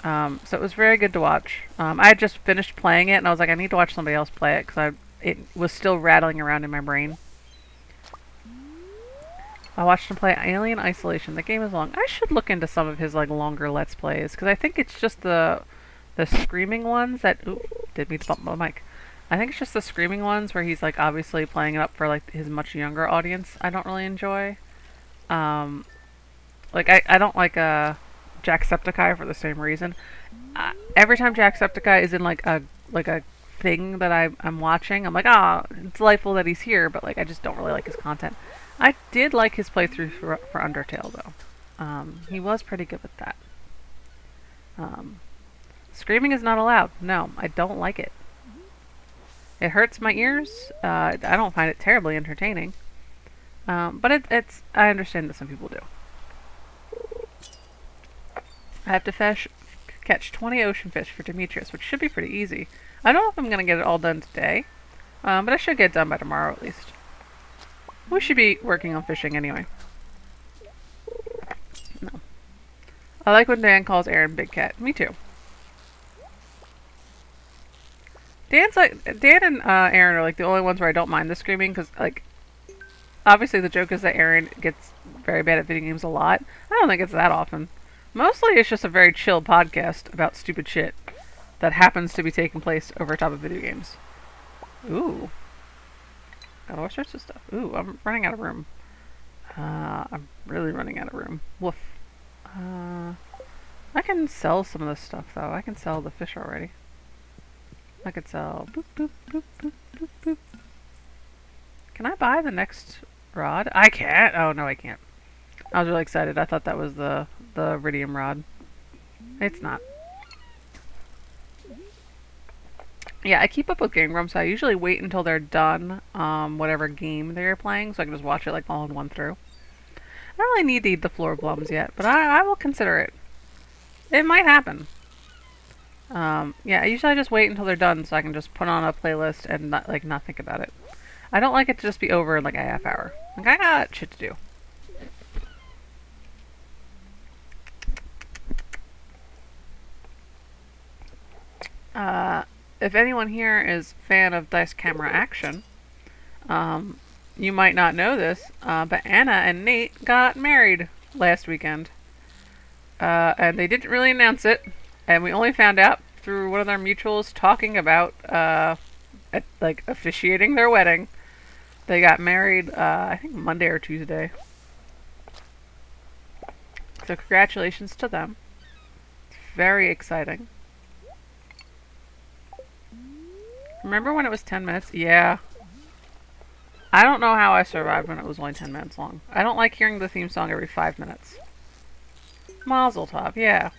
So it was very good to watch. I had just finished playing it and I was like, I need to watch somebody else play it because it was still rattling around in my brain. I watched him play Alien Isolation. The game is long. I should look into some of his like longer Let's Plays because I think it's just the screaming ones that... Ooh, did mean to bump my mic. I think it's just the screaming ones where he's like obviously playing it up for like his much younger audience. I don't really enjoy. Like I don't like Jacksepticeye for the same reason. Every time Jacksepticeye is in like a thing that I'm watching, I'm like, it's delightful that he's here, but like I just don't really like his content. I did like his playthrough for Undertale though. He was pretty good with that. Screaming is not allowed. No, I don't like it. It hurts my ears. I don't find it terribly entertaining. But it's I understand that some people do. I have to catch 20 ocean fish for Demetrius, which should be pretty easy. I don't know if I'm going to get it all done today, but I should get it done by tomorrow at least. We should be working on fishing anyway. No. I like when Dan calls Aaron Big Cat. Me too. Dan and Aaron are like the only ones where I don't mind the screaming because like obviously the joke is that Aaron gets very bad at video games a lot. I don't think it's that often. Mostly it's just a very chill podcast about stupid shit that happens to be taking place over top of video games. Ooh. Got all sorts of stuff. Ooh, I'm running out of room. I'm really running out of room. Woof. I can sell some of this stuff though. I can sell the fish already. I could sell boop, boop, boop, boop, boop, boop. Can I buy the next rod? I can't. Oh, no, I can't. I was really excited. I thought that was the iridium rod. It's not. Yeah, I keep up with Game Grumps. I usually wait until they're done, whatever game they're playing, so I can just watch it like all in one through. I don't really need to eat the floor blums yet, but I will consider it. It might happen. Yeah, usually I just wait until they're done so I can just put on a playlist and not think about it. I don't like it to just be over in like a half hour. Like I got shit to do. If anyone here is fan of dice camera action, you might not know this, but Anna and Nate got married last weekend. And they didn't really announce it, and we only found out through one of their mutuals talking about like officiating their wedding. They got married, I think Monday or Tuesday. So congratulations to them. It's very exciting. Remember when it was 10 minutes? Yeah. I don't know how I survived when it was only 10 minutes long. I don't like hearing the theme song every 5 minutes. Mazel tov, yeah.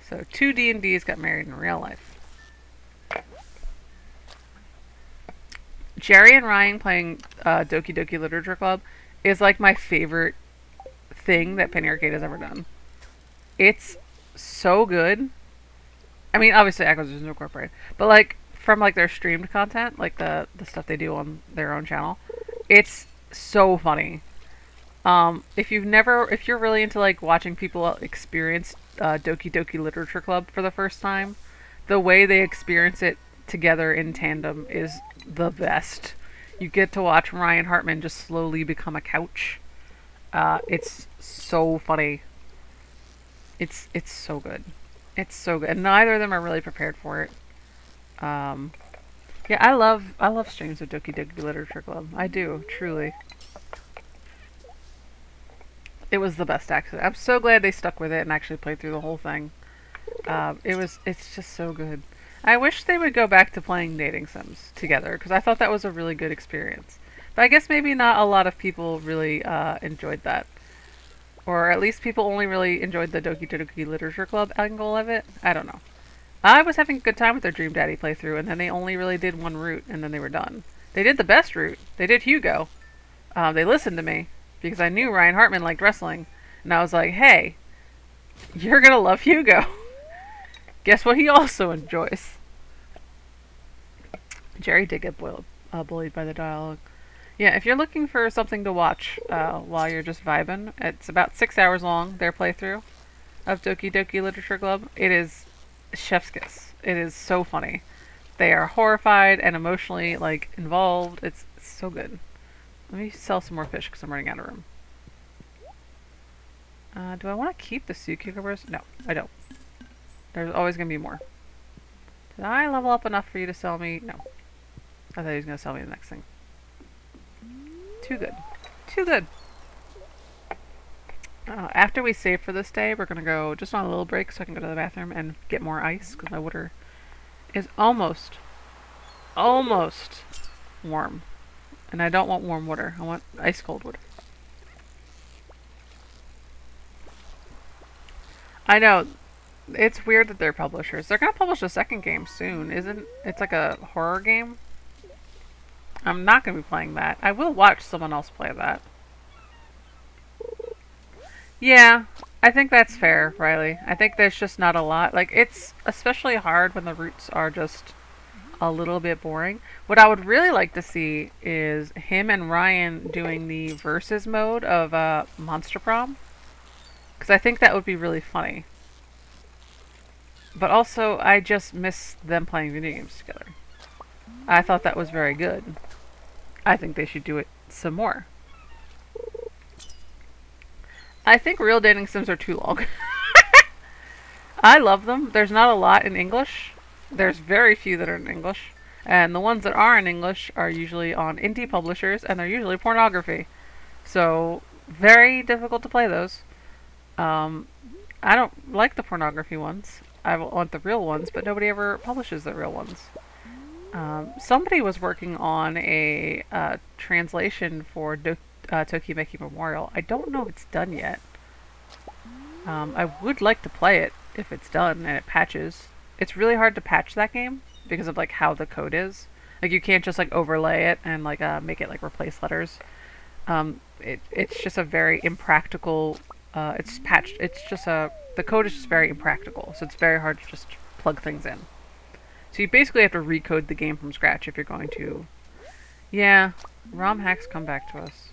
So 2 D&Ds got married in real life. Jerry and Ryan playing Doki Doki Literature Club is like my favorite thing that Penny Arcade has ever done. It's so good. I mean, obviously Acquisitions Incorporated, but like from like their streamed content, like the stuff they do on their own channel, it's so funny. If you're really into like watching people experience Doki Doki Literature Club for the first time, the way they experience it together in tandem is the best. You get to watch Ryan Hartman just slowly become a couch. It's so funny. It's so good. It's so good. And neither of them are really prepared for it. Yeah, I love streams of Doki Doki Literature Club. I do, truly. It was the best accident. I'm so glad they stuck with it and actually played through the whole thing. It's just so good. I wish they would go back to playing dating sims together because I thought that was a really good experience. But I guess maybe not a lot of people really enjoyed that. Or at least people only really enjoyed the Doki Doki Literature Club angle of it. I don't know. I was having a good time with their Dream Daddy playthrough, and then they only really did one route, and then they were done. They did the best route. They did Hugo. They listened to me, because I knew Ryan Hartman liked wrestling. And I was like, hey, you're going to love Hugo. Guess what he also enjoys? Jerry did get bullied by the dialogue. Yeah, if you're looking for something to watch while you're just vibing, it's about 6 hours long, their playthrough of Doki Doki Literature Club. It is chef's kiss. It is so funny. They are horrified and emotionally like involved. It's so good. Let me sell some more fish because I'm running out of room. Do I want to keep the sea cucumbers? No, I don't. There's always going to be more. Did I level up enough for you to sell me? No. I thought he was going to sell me the next thing. Too good. Too good. After we save for this day, we're going to go just on a little break so I can go to the bathroom and get more ice because my water is almost warm. And I don't want warm water. I want ice cold water. I know. It's weird that they're publishers. They're going to publish a second game soon, isn't it's like a horror game? I'm not going to be playing that. I will watch someone else play that. Yeah, I think that's fair, Riley. I think there's just not a lot. Like, it's especially hard when the routes are just a little bit boring. What I would really like to see is him and Ryan doing the versus mode of Monster Prom. Because I think that would be really funny. But also, I just miss them playing video games together. I thought that was very good. I think they should do it some more. I think real dating sims are too long. I love them. There's not a lot in English. There's very few that are in English. And the ones that are in English are usually on indie publishers, and they're usually pornography. So, very difficult to play those. I don't like the pornography ones. I want the real ones, but nobody ever publishes the real ones. Somebody was working on a translation for Tokimeki Memorial. I don't know if it's done yet. I would like to play it if it's done and it patches. It's really hard to patch that game. because of like how the code is. Like you can't just like overlay it and like make it like replace letters. It's just a very impractical. It's patched. It's just a the code is just very impractical, so it's very hard to just plug things in. So you basically have to recode the game from scratch if you're going to. Yeah, ROM hacks come back to us.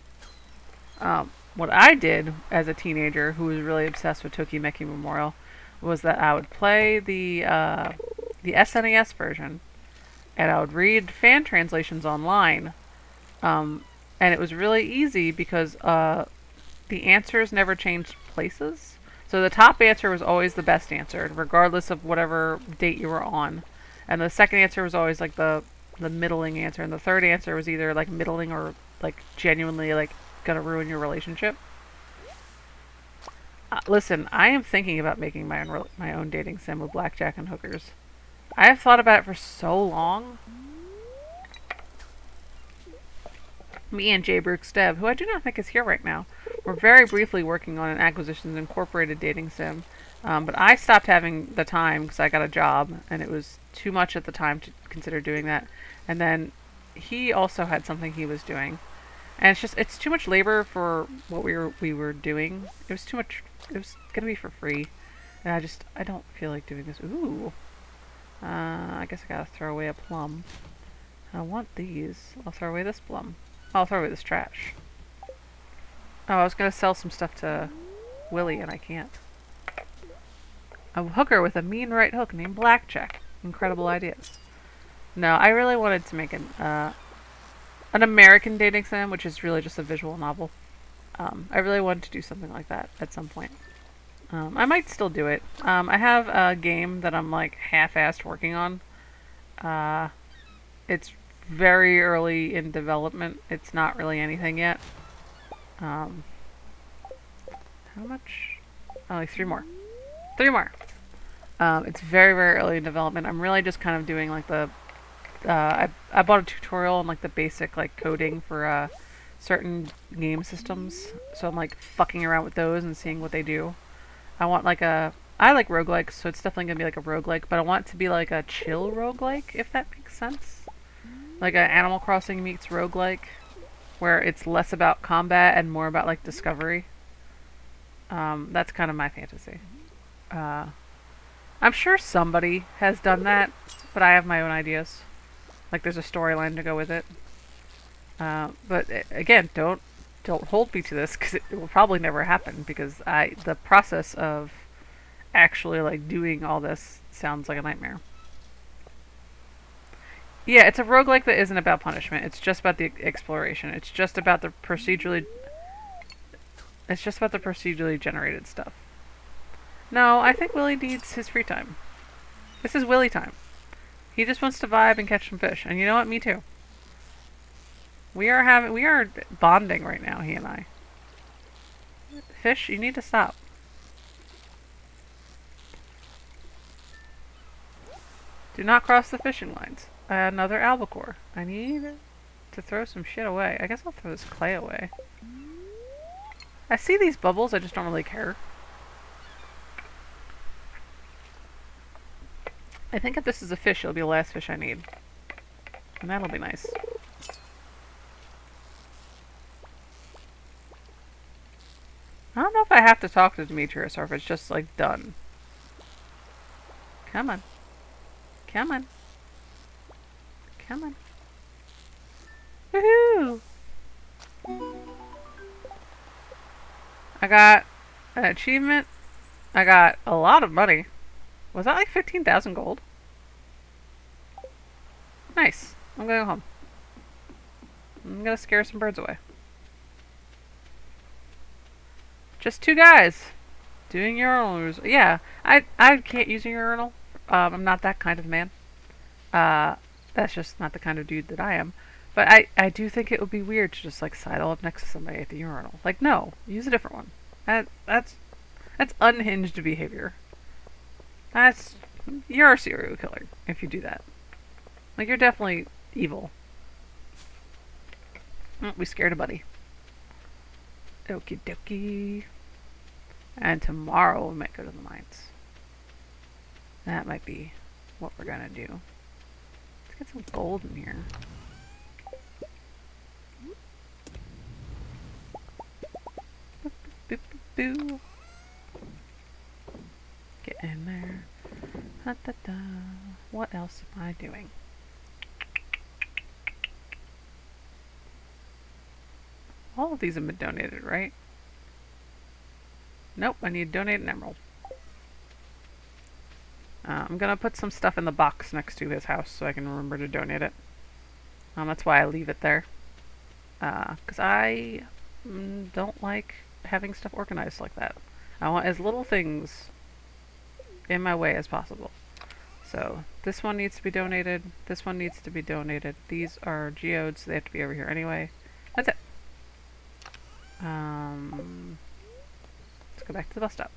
What I did as a teenager who was really obsessed with Tokimeki Memorial was that I would play the SNES version and I would read fan translations online. And it was really easy because the answers never changed places. So the top answer was always the best answer, regardless of whatever date you were on. And the second answer was always like the middling answer, and the third answer was either like middling or like genuinely like gonna ruin your relationship. Listen, I am thinking about making my own dating sim with blackjack and hookers. I have thought about it for so long. Me and Jay Brooks Dev, who I do not think is here right now, were very briefly working on an Acquisitions Incorporated dating sim. But I stopped having the time because I got a job, and it was too much at the time to consider doing that. And then he also had something he was doing, and it's too much labor for what we were doing. It was too much. It was gonna be for free, and I don't feel like doing this. Ooh, I guess I gotta throw away a plum. I want these. I'll throw away this plum. I'll throw away this trash. Oh, I was gonna sell some stuff to Willie, and I can't. A hooker with a mean right hook named Blackjack. Incredible ideas. No, I really wanted to make an American dating sim, which is really just a visual novel. I really wanted to do something like that at some point. I might still do it. I have a game that I'm like half-assed working on. It's very early in development. It's not really anything yet. How much? Oh, like 3 more. 3 more. It's very, very early in development. I'm really just kind of doing like the. I bought a tutorial on like the basic like coding for certain game systems. So I'm like fucking around with those and seeing what they do. I want like a. I like roguelikes, so it's definitely gonna be like a roguelike, but I want it to be like a chill roguelike, if that makes sense. Like a Animal Crossing meets roguelike, where it's less about combat and more about like discovery. That's kind of my fantasy. I'm sure somebody has done that, but I have my own ideas. Like there's a storyline to go with it. But again, don't hold me to this because it will probably never happen because the process of actually like doing all this sounds like a nightmare. Yeah, it's a roguelike that isn't about punishment. It's just about the exploration. It's just about the procedurally generated stuff. No, I think Willie needs his free time. This is Willie time. He just wants to vibe and catch some fish. And you know what? Me too. We are bonding right now, he and I. Fish, you need to stop. Do not cross the fishing lines. Another albacore. I need to throw some shit away. I guess I'll throw this clay away. I see these bubbles, I just don't really care. I think if this is a fish, it'll be the last fish I need. And that'll be nice. I don't know if I have to talk to Demetrius or if it's just like done. Come on. Come on. Come on. Woohoo! I got an achievement. I got a lot of money. Was that like 15,000 gold? Nice. I'm gonna go home. I'm gonna scare some birds away. Just 2 guys doing urinals. Yeah, I can't use a urinal. I'm not that kind of man. That's just not the kind of dude that I am. But I do think it would be weird to just like sidle up next to somebody at the urinal. Like, no, use a different one. That's unhinged behavior. You're a serial killer if you do that. Like, you're definitely evil. Oh, we scared a buddy. Okie dokie. And tomorrow we might go to the mines. That might be what we're gonna do. Get some gold in here. Boop, boop, boop, boop. Get in there. Da, da, da. What else am I doing? All of these have been donated, right? Nope, I need to donate an emerald. I'm gonna put some stuff in the box next to his house so I can remember to donate it. That's why I leave it there. Because I don't like having stuff organized like that. I want as little things in my way as possible. So this one needs to be donated. This one needs to be donated. These are geodes, so they have to be over here anyway. That's it. Let's go back to the bus stop.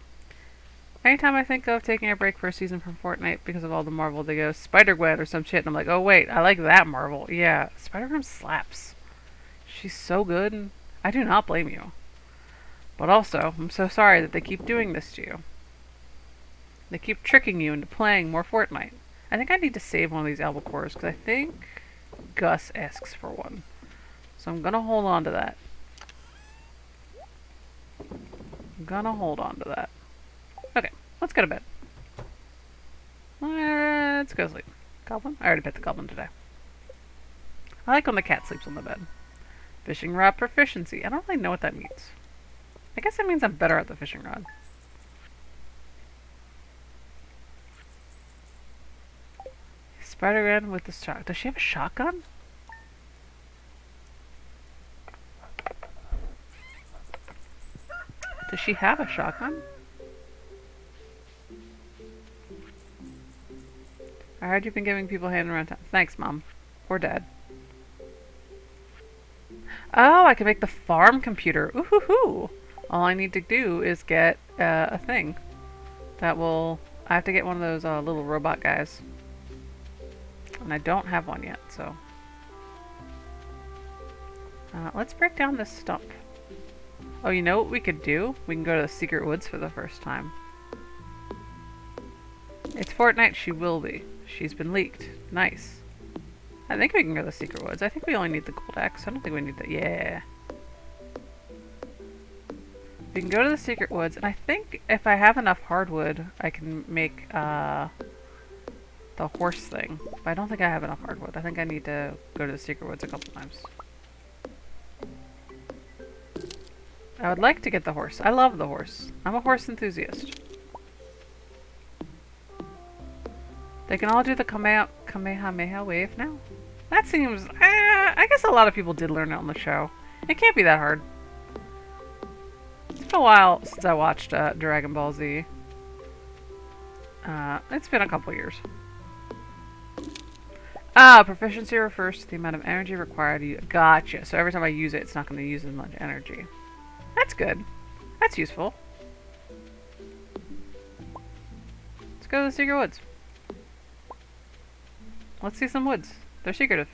Anytime I think of taking a break for a season from Fortnite because of all the Marvel, they go Spider-Gwen or some shit, and I'm like, oh wait, I like that Marvel. Yeah, Spider-Gwen slaps. She's so good, and I do not blame you. But also, I'm so sorry that they keep doing this to you. They keep tricking you into playing more Fortnite. I think I need to save one of these albacores, because I think Gus asks for one. So I'm gonna hold on to that. Okay, let's go to bed. Let's go to sleep. Goblin? I already pet the goblin today. I like when the cat sleeps on the bed. Fishing rod proficiency. I don't really know what that means. I guess that means I'm better at the fishing rod. Spider-Man with the shot. Does she have a shotgun? Does she have a shotgun? I heard you've been giving people hand around town. Thanks, Mom. Or Dad. Oh, I can make the farm computer. Ooh hoo hoo. All I need to do is get a thing. That will... I have to get one of those little robot guys. And I don't have one yet, so... let's break down this stump. Oh, you know what we could do? We can go to the secret woods for the first time. It's Fortnite, she will be. She's been leaked. Nice. I think we can go to the secret woods. I think we only need the gold axe. I don't think we need the... Yeah. We can go to the secret woods, and I think if I have enough hardwood, I can make the horse thing. But I don't think I have enough hardwood. I think I need to go to the secret woods a couple times. I would like to get the horse. I love the horse. I'm a horse enthusiast. They can all do the Kamehameha wave now? That seems... I guess a lot of people did learn it on the show. It can't be that hard. It's been a while since I watched Dragon Ball Z. It's been a couple years. Proficiency refers to the amount of energy required to use... Gotcha. So every time I use it, it's not going to use as much energy. That's good. That's useful. Let's go to the secret woods. Let's see some woods. They're secretive.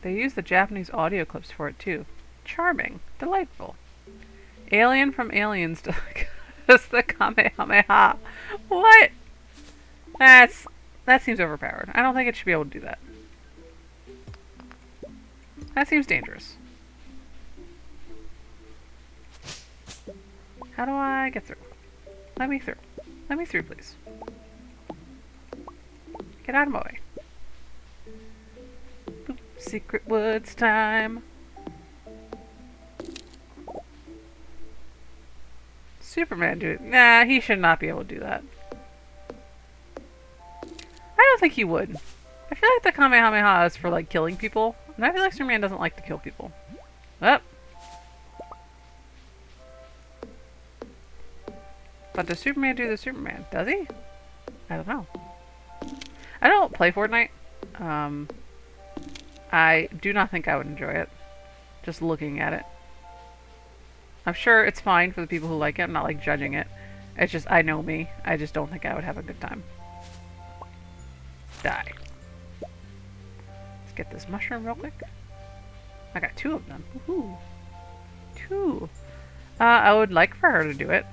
They use the Japanese audio clips for it too. Charming. Delightful. Alien from Aliens to just the Kamehameha. What? That seems overpowered. I don't think it should be able to do that. That seems dangerous. How do I get through? Let me through. Let me through, please. Get out of my way. Boop. Secret woods time. Superman do it. Nah, he should not be able to do that. I don't think he would. I feel like the Kamehameha is for like killing people. And I feel like Superman doesn't like to kill people. Up. But does Superman do the Superman? Does he? I don't know. I don't play Fortnite. I do not think I would enjoy it. Just looking at it. I'm sure it's fine for the people who like it. I'm not like judging it. It's just, I know me. I just don't think I would have a good time. Die. Let's get this mushroom real quick. I got 2 of them. Woohoo. 2. I would like for her to do it.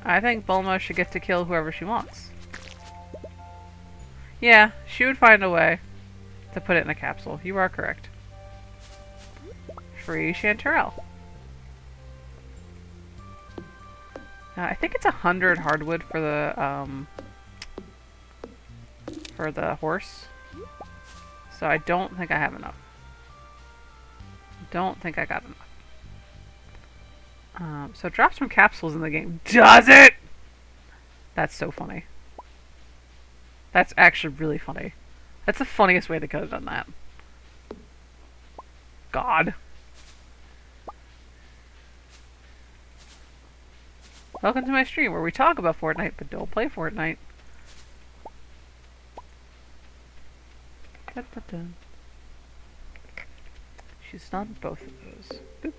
I think Bulma should get to kill whoever she wants. Yeah, she would find a way to put it in a capsule. You are correct. Free chanterelle. I think it's 100 hardwood for the horse. So I don't think I have enough. Don't think I got enough. So it drops from capsules in the game. Does it? That's so funny. That's actually really funny. That's the funniest way they could have done that. God. Welcome to my stream where we talk about Fortnite but don't play Fortnite. Da, da, da. She's done both of those. Boop.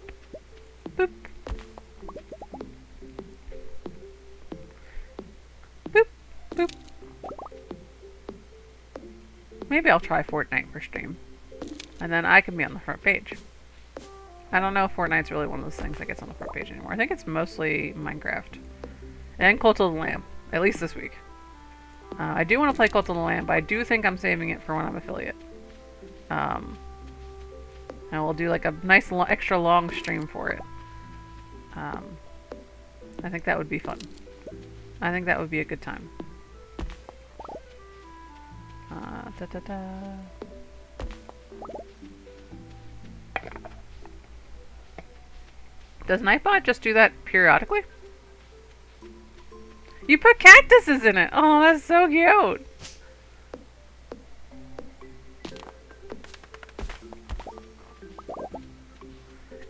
Boop. Boop. Boop. Maybe I'll try Fortnite for stream. And then I can be on the front page. I don't know if Fortnite's really one of those things that gets on the front page anymore. I think it's mostly Minecraft. And Cult of the Lamb. At least this week. I do want to play Cult of the Lamb, but I do think I'm saving it for when I'm affiliate. And we'll do like a nice extra long stream for it. I think that would be fun. I think that would be a good time. Da, da, da. Does Nightbot just do that periodically? You put cactuses in it! Oh, that's so cute!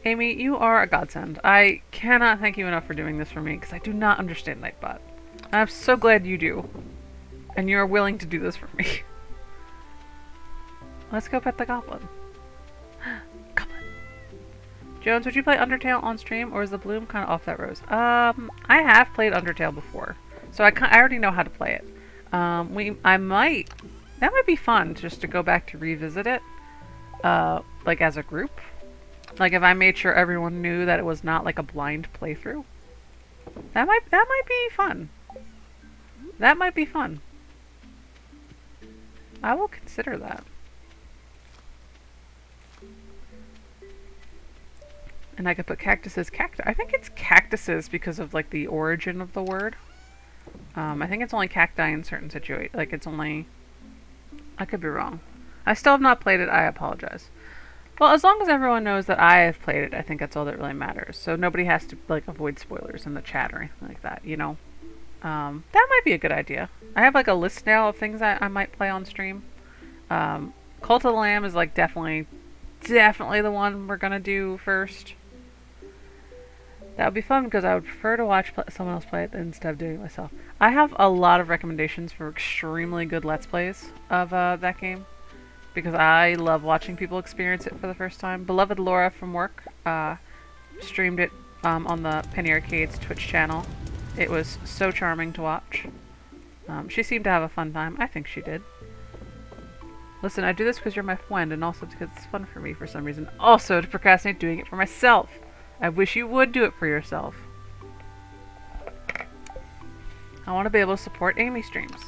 Amy, you are a godsend. I cannot thank you enough for doing this for me, because I do not understand Nightbot. I'm so glad you do. And you are willing to do this for me. Let's go pet the goblin. Goblin. Jones, would you play Undertale on stream, or is the bloom kind of off that rose? I have played Undertale before, so I already know how to play it. That might be fun just to go back to revisit it, like as a group. Like if I made sure everyone knew that it was not like a blind playthrough. That might be fun. That might be fun. I will consider that. And I could put cactuses, I think it's cactuses because of like the origin of the word. I think it's only cacti in certain situations. Like it's only... I could be wrong. I still have not played it, I apologize. Well, as long as everyone knows that I have played it, I think that's all that really matters. So nobody has to like avoid spoilers in the chat or anything like that, you know? That might be a good idea. I have like a list now of things I might play on stream. Cult of the Lamb is like definitely the one we're gonna do first. That would be fun because I would prefer to watch someone else play it instead of doing it myself. I have a lot of recommendations for extremely good Let's Plays of that game because I love watching people experience it for the first time. Beloved Laura from work streamed it on the Penny Arcade's Twitch channel. It was so charming to watch. She seemed to have a fun time. I think she did. Listen, I do this because you're my friend and also because it's fun for me for some reason. Also to procrastinate doing it for myself. I wish you would do it for yourself. I want to be able to support Amy streams.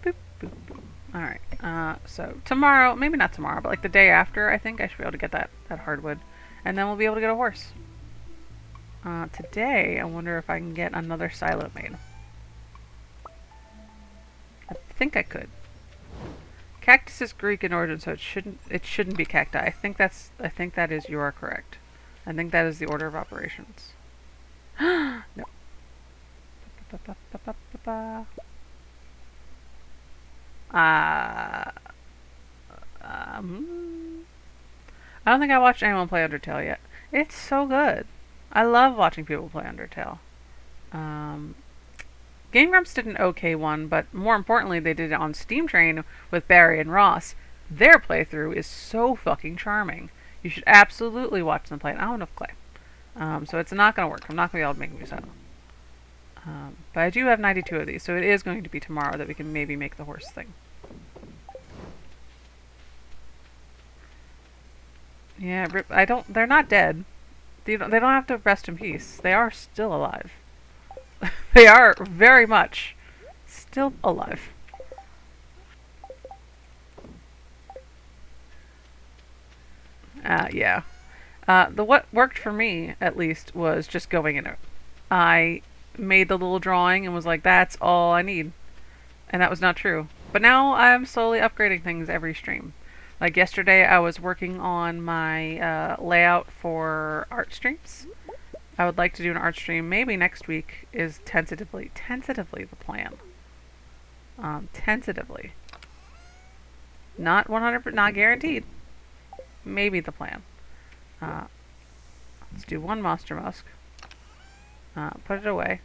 Boop, boop. Alright, so tomorrow, maybe not tomorrow, but like the day after, I think I should be able to get that hardwood. And then we'll be able to get a horse. Today, I wonder if I can get another silo made. I think I could. Cactus is Greek in origin, so it shouldn't be cacti. I think that is, you are correct. I think that is the order of operations. No. I don't think I watched anyone play Undertale yet. It's so good. I love watching people play Undertale. Game Grumps did an okay one, but more importantly, they did it on Steam Train with Barry and Ross. Their playthrough is so fucking charming. You should absolutely watch them play it. I don't have clay. So it's not going to work. I'm not going to be able to make new silo. But I do have 92 of these, so it is going to be tomorrow that we can maybe make the horse thing. Yeah, they're not dead. They don't have to rest in peace. They are still alive. They are very much still alive. Yeah. What worked for me, at least, was just going in it. I made the little drawing and was like, that's all I need. And that was not true. But now I'm slowly upgrading things every stream. Like yesterday, I was working on my layout for art streams. I would like to do an art stream maybe next week is tentatively the plan. Tentatively. Not 100%, not guaranteed. Maybe the plan. Let's do one monster musk. Put it away.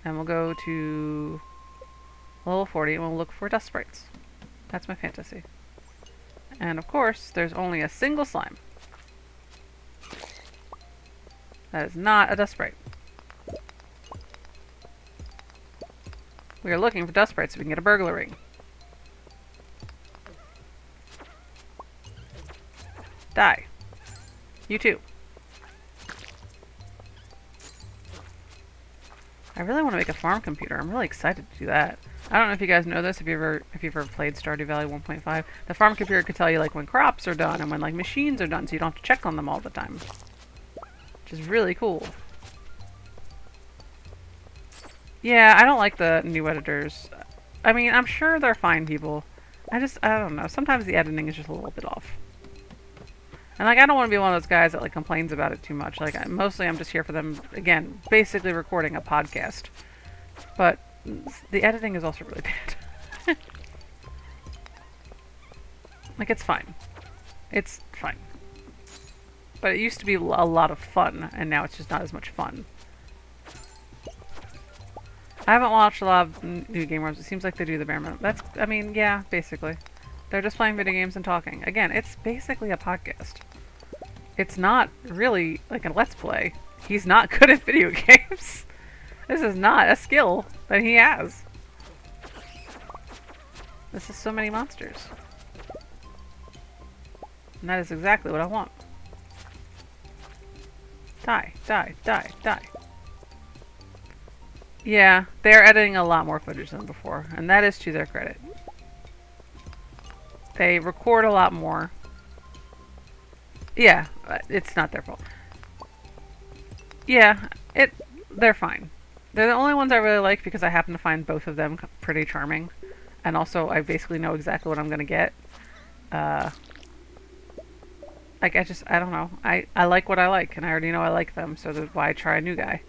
And we'll go to level 40 and we'll look for dust sprites. That's my fantasy. And of course, there's only a single slime. That is not a dust sprite. We are looking for dust sprites so we can get a burglar ring. Die. You too. I really want to make a farm computer. I'm really excited to do that. I don't know if you guys know this, if you've ever played Stardew Valley 1.5. The farm computer could tell you like when crops are done and when like machines are done, so you don't have to check on them all the time. Which is really cool. Yeah, I don't like the new editors. I mean, I'm sure they're fine people. I don't know. Sometimes the editing is just a little bit off. And like, I don't want to be one of those guys that like complains about it too much. Like, mostly I'm just here for them, again, basically recording a podcast. But the editing is also really bad. Like, it's fine. It's fine. But it used to be a lot of fun, and now it's just not as much fun. I haven't watched a lot of new game rooms. It seems like they do the bare minimum. That's, I mean, yeah, basically. They're just playing video games and talking. Again, it's basically a podcast. It's not really like a Let's Play. He's not good at video games. This is not a skill that he has. This is so many monsters. And that is exactly what I want. Die, die, die, die. Yeah, they're editing a lot more footage than before, and that is to their credit. They record a lot more. Yeah, it's not their fault. Yeah, they're fine. They're the only ones I really like because I happen to find both of them pretty charming. And also, I basically know exactly what I'm going to get. Like, I don't know. I like what I like, and I already know I like them, so that's why I try a new guy.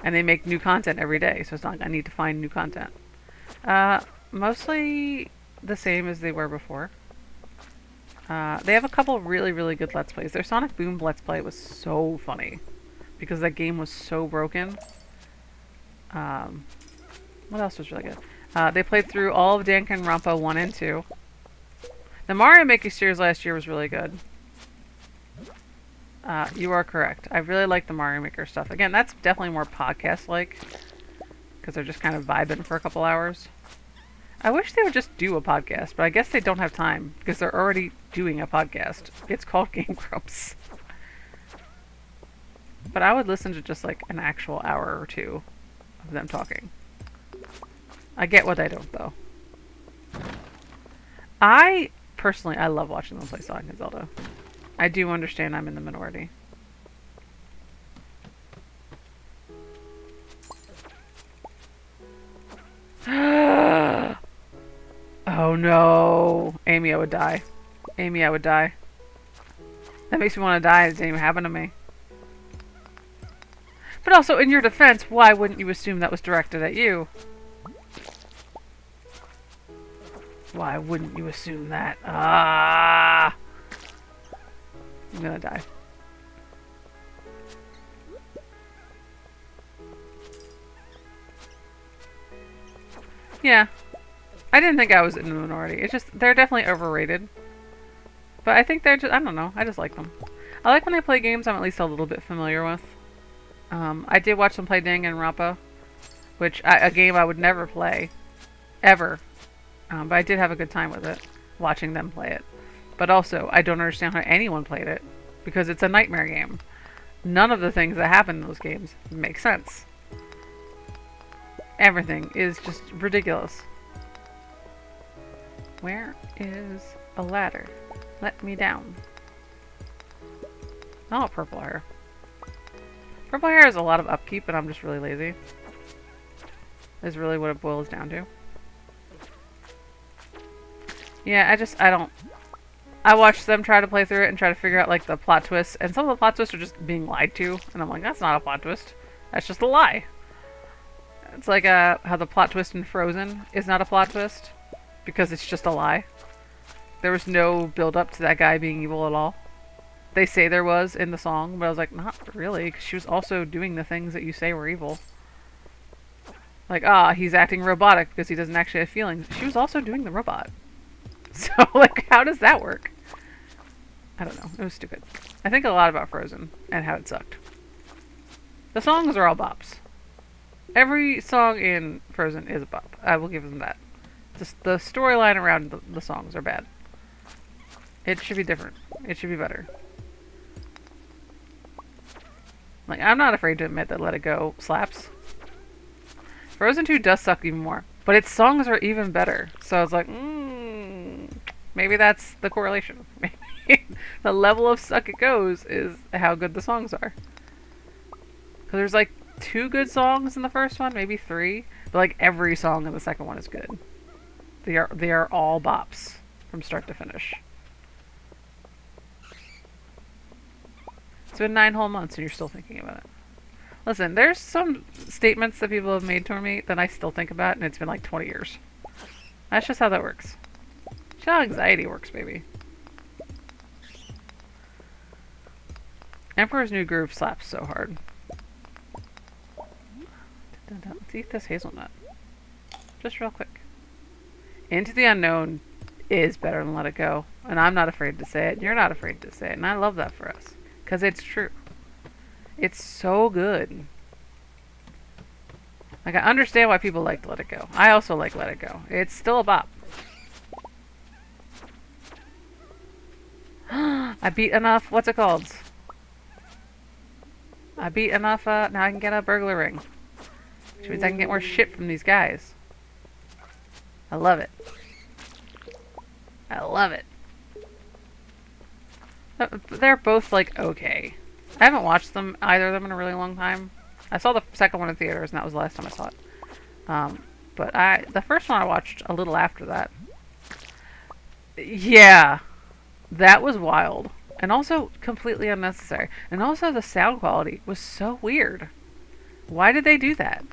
And they make new content every day, so it's not like I need to find new content. Mostly the same as they were before. They have a couple really, really good Let's Plays. Their Sonic Boom Let's Play was so funny. Because that game was so broken. What else was really good? They played through all of Danganronpa 1 and 2. The Mario Maker series last year was really good. You are correct. I really like the Mario Maker stuff. Again, that's definitely more podcast-like. Because they're just kind of vibing for a couple hours. I wish they would just do a podcast, but I guess they don't have time. Because they're already doing a podcast. It's called Game Grumps. But I would listen to just like an actual hour or two of them talking. I get what they don't, though. Personally, I love watching them play Sonic and Zelda. I do understand I'm in the minority. Oh no. Amy, I would die. Amy, I would die. That makes me want to die. It didn't even happen to me. But also, in your defense, why wouldn't you assume that was directed at you? Why wouldn't you assume that? Ah! I'm gonna die. Yeah. I didn't think I was in the minority. It's just, they're definitely overrated. But I think they're just, I don't know. I just like them. I like when they play games I'm at least a little bit familiar with. I did watch them play Danganronpa, which a game I would never play, ever. But I did have a good time with it, watching them play it. But also, I don't understand how anyone played it, because it's a nightmare game. none of the things that happen in those games make sense. Everything is just ridiculous. Where is a ladder? Let me down. Oh, purple hair. Purple hair is a lot of upkeep, and I'm just really lazy. Is really what it boils down to. Yeah, I don't... I watched them try to play through it and try to figure out, like, the plot twists, and some of the plot twists are just being lied to, and I'm like, that's not a plot twist. That's just a lie. It's like how the plot twist in Frozen is not a plot twist, because it's just a lie. There was no build-up to that guy being evil at all. They say there was in the song, but I was like, not really, because she was also doing the things that you say were evil. Like, he's acting robotic because he doesn't actually have feelings. She was also doing the robot. So, like, how does that work? I don't know. It was stupid. I think a lot about Frozen and how it sucked. The songs are all bops. Every song in Frozen is a bop. I will give them that. Just the storyline around the songs are bad. It should be different. It should be better. Like, I'm not afraid to admit that Let It Go slaps. Frozen 2 does suck even more. But its songs are even better. So I was like, maybe that's the correlation. Maybe the level of suck it goes is how good the songs are. Because there's like 2 good songs in the first one, maybe 3. But like every song in the second one is good. They are all bops from start to finish. It's been 9 whole months and you're still thinking about it. Listen, there's some statements that people have made to me that I still think about, and it's been like 20 years. That's just how that works. That's how anxiety works, baby. Emperor's New Groove slaps so hard. Let's eat this hazelnut. Just real quick. Into the Unknown is better than Let It Go. And I'm not afraid to say it. You're not afraid to say it. And I love that for us. Because it's true. It's so good. Like, I understand why people like Let It Go. I also like Let It Go. It's still a bop. I beat enough... What's it called? I beat enough... now I can get a burglar ring. Which means I can get more shit from these guys. I love it. I love it. They're both, like, okay. I haven't watched them, either of them, in a really long time. I saw the second one in theaters, and that was the last time I saw it. But the first one I watched a little after that. Yeah. That was wild. And also completely unnecessary. And also the sound quality was so weird. Why did they do that?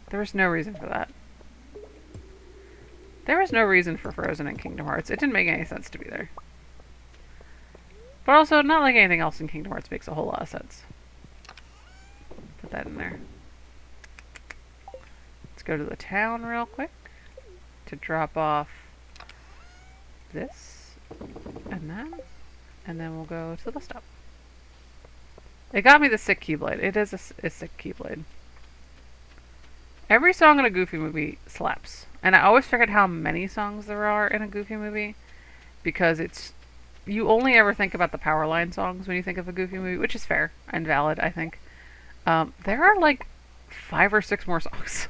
There was no reason for that. There was no reason for Frozen and Kingdom Hearts. It didn't make any sense to be there. But also, not like anything else in Kingdom Hearts makes a whole lot of sense. Put that in there. Let's go to the town real quick to drop off this and that. And then we'll go to the stop. It got me the sick Keyblade. It is a sick Keyblade. Every song in a Goofy movie slaps. And I always forget how many songs there are in a Goofy movie. Because it's... You only ever think about the Powerline songs when you think of a Goofy movie, which is fair and valid, I think. There are like 5 or 6 more songs.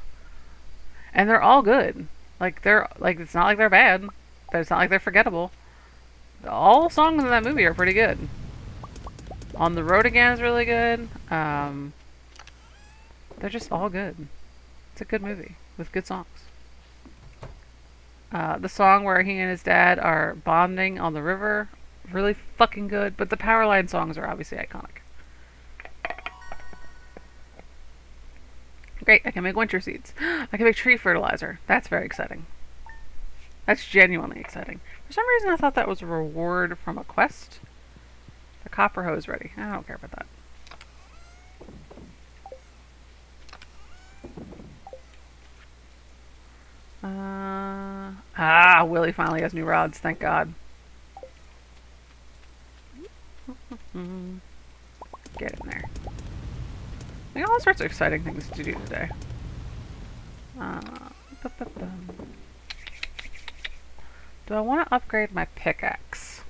And they're all good. Like, it's not like they're bad, but it's not like they're forgettable. All songs in that movie are pretty good. On the Road Again is really good. They're just all good. It's a good movie with good songs. The song where he and his dad are bonding on the river, really fucking good. But the Powerline songs are obviously iconic. Great, I can make winter seeds. I can make tree fertilizer. That's very exciting. That's genuinely exciting. For some reason I thought that was a reward from a quest. The copper hoe is ready. I don't care about that. Willie finally has new rods, thank God. Get in there. We got all sorts of exciting things to do today. Do I want to upgrade my pickaxe?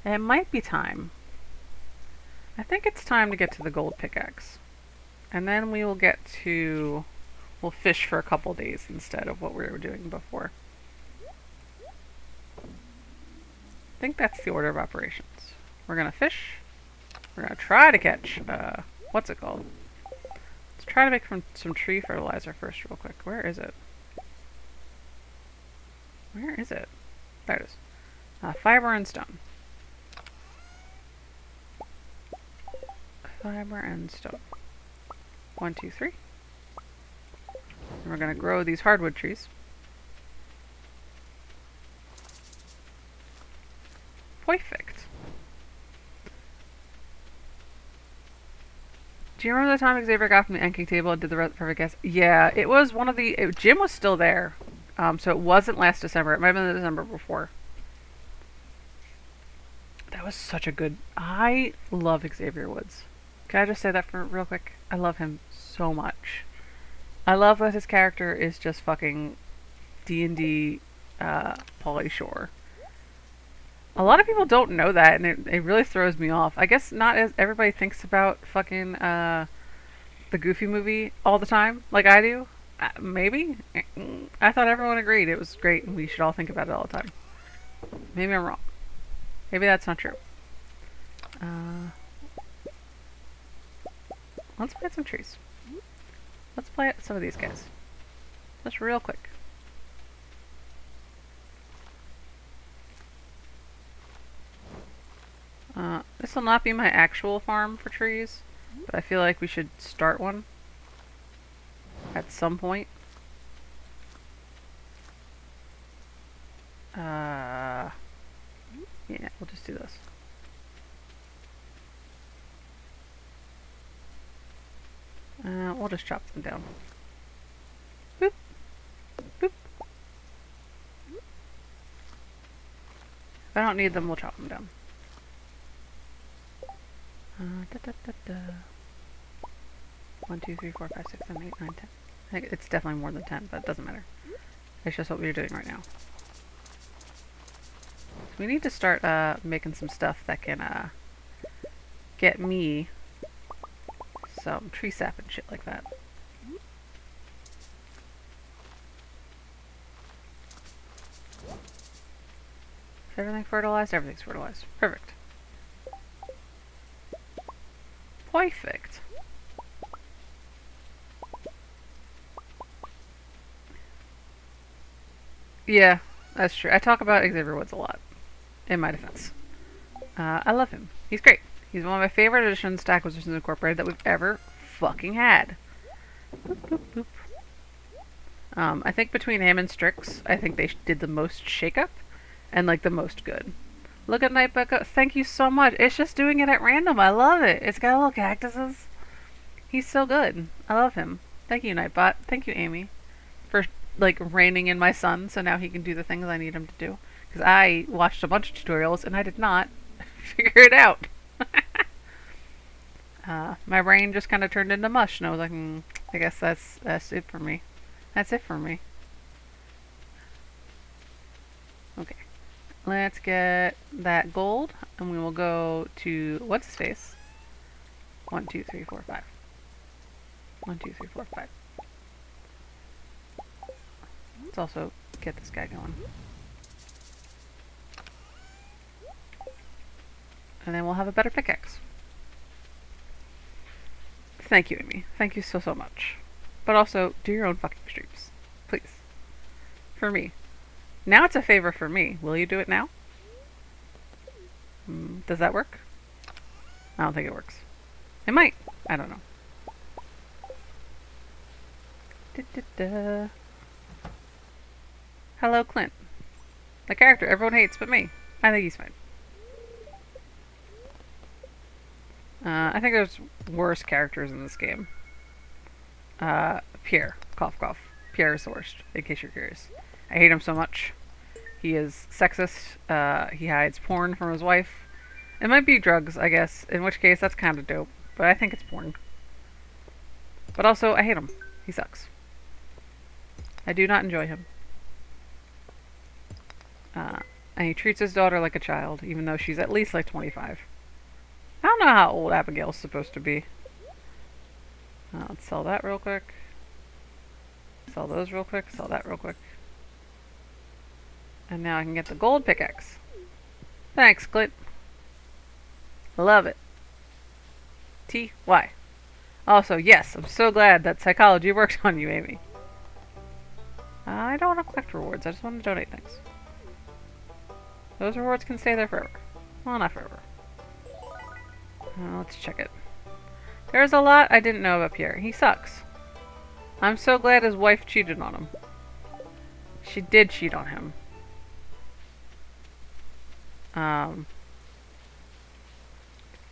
It might be time. I think it's time to get to the gold pickaxe. And then we will get to... We'll fish for a couple days instead of what we were doing before. I think that's the order of operations. We're gonna fish. We're gonna try to catch, what's it called? Let's try to make some tree fertilizer first real quick. Where is it? Where is it? There it is. Fiber and stone. Fiber and stone. 1, 2, 3. And we're gonna grow these hardwood trees. Perfect. Do you remember the time Xavier got from the NK table and did the perfect guess? Yeah, it was one of the... Jim was still there. So it wasn't last December. It might have been the December before. That was such a good... I love Xavier Woods. Can I just say that for real quick? I love him so much. I love that his character is just fucking D&D Pauly Shore. A lot of people don't know that, and it really throws me off. I guess not as everybody thinks about fucking the Goofy movie all the time, like I do. Maybe? I thought everyone agreed it was great, and we should all think about it all the time. Maybe I'm wrong. Maybe that's not true. Let's plant some trees. Let's plant some of these guys. Just real quick. This will not be my actual farm for trees, but I feel like we should start one at some point. Yeah, we'll just do this. We'll just chop them down. Boop. Boop. If I don't need them, we'll chop them down. Da, da, da, da. 1, 2, 3, 4, 5, 6, 7, 8, 9, 10. I think it's definitely more than 10, but it doesn't matter. It's just what we're doing right now. So we need to start making some stuff that can get me some tree sap and shit like that. Is everything fertilized? Everything's fertilized. Perfect. Perfect. Yeah, that's true. I talk about Xavier Woods a lot, in my defense. I love him. He's great. He's one of my favorite additions to Acquisitions Incorporated that we've ever fucking had. Boop, boop, boop. I think between him and Strix, I think they did the most shake-up and like the most good. Look at Nightbot. Thank you so much. It's just doing it at random. I love it. It's got little cactuses. He's so good. I love him. Thank you, Nightbot. Thank you, Amy, for like reining in my son so now he can do the things I need him to do. Because I watched a bunch of tutorials and I did not figure it out. My brain just kind of turned into mush, and I was like, I guess that's it for me. That's it for me. Okay. Let's get that gold, and we will go to, what's his face? 1, 2, 3, 4, 5. 1, 2, 3, 4, 5. Let's also get this guy going. And then we'll have a better pickaxe. Thank you, Amy. Thank you so, so much. But also, do your own fucking streams. Please. For me. Now it's a favor for me. Will you do it now? Does that work? I don't think it works. It might. I don't know. Da-da-da. Hello, Clint. The character everyone hates but me. I think he's fine. I think there's worse characters in this game. Pierre. Cough, cough. Pierre is the worst, in case you're curious. I hate him so much. He is sexist. He hides porn from his wife. It might be drugs, I guess, in which case that's kind of dope. But I think it's porn. But also, I hate him. He sucks. I do not enjoy him. And he treats his daughter like a child, even though she's at least like 25. Ah, don't know how old Abigail's supposed to be. Let's sell that real quick. Sell those real quick. Sell that real quick. And now I can get the gold pickaxe. Thanks, Clint. Love it. T-Y. Also, yes, I'm so glad that psychology works on you, Amy. I don't want to collect rewards. I just want to donate things. Those rewards can stay there forever. Well, not forever. Let's check it. There's a lot I didn't know about Pierre. He sucks. I'm so glad his wife cheated on him. She did cheat on him.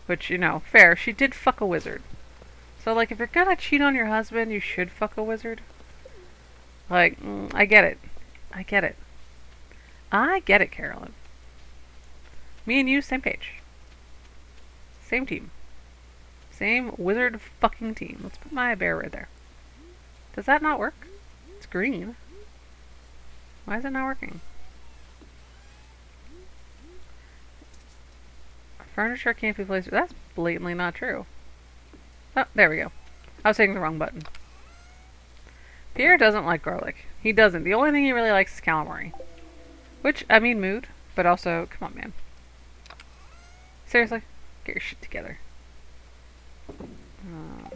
Which, you know, fair. She did fuck a wizard. So, like, if you're gonna cheat on your husband, you should fuck a wizard. Like, I get it. I get it. I get it, Carolyn. Me and you, same page. Same team. Same wizard fucking team. Let's put my bear right there. Does that not work? It's green. Why is it not working? Furniture can't be placed. That's blatantly not true. Oh, there we go. I was hitting the wrong button. Pierre doesn't like garlic. He doesn't. The only thing he really likes is calamari. Which, I mean, mood. But also, come on, man. Seriously? Get your shit together. Let's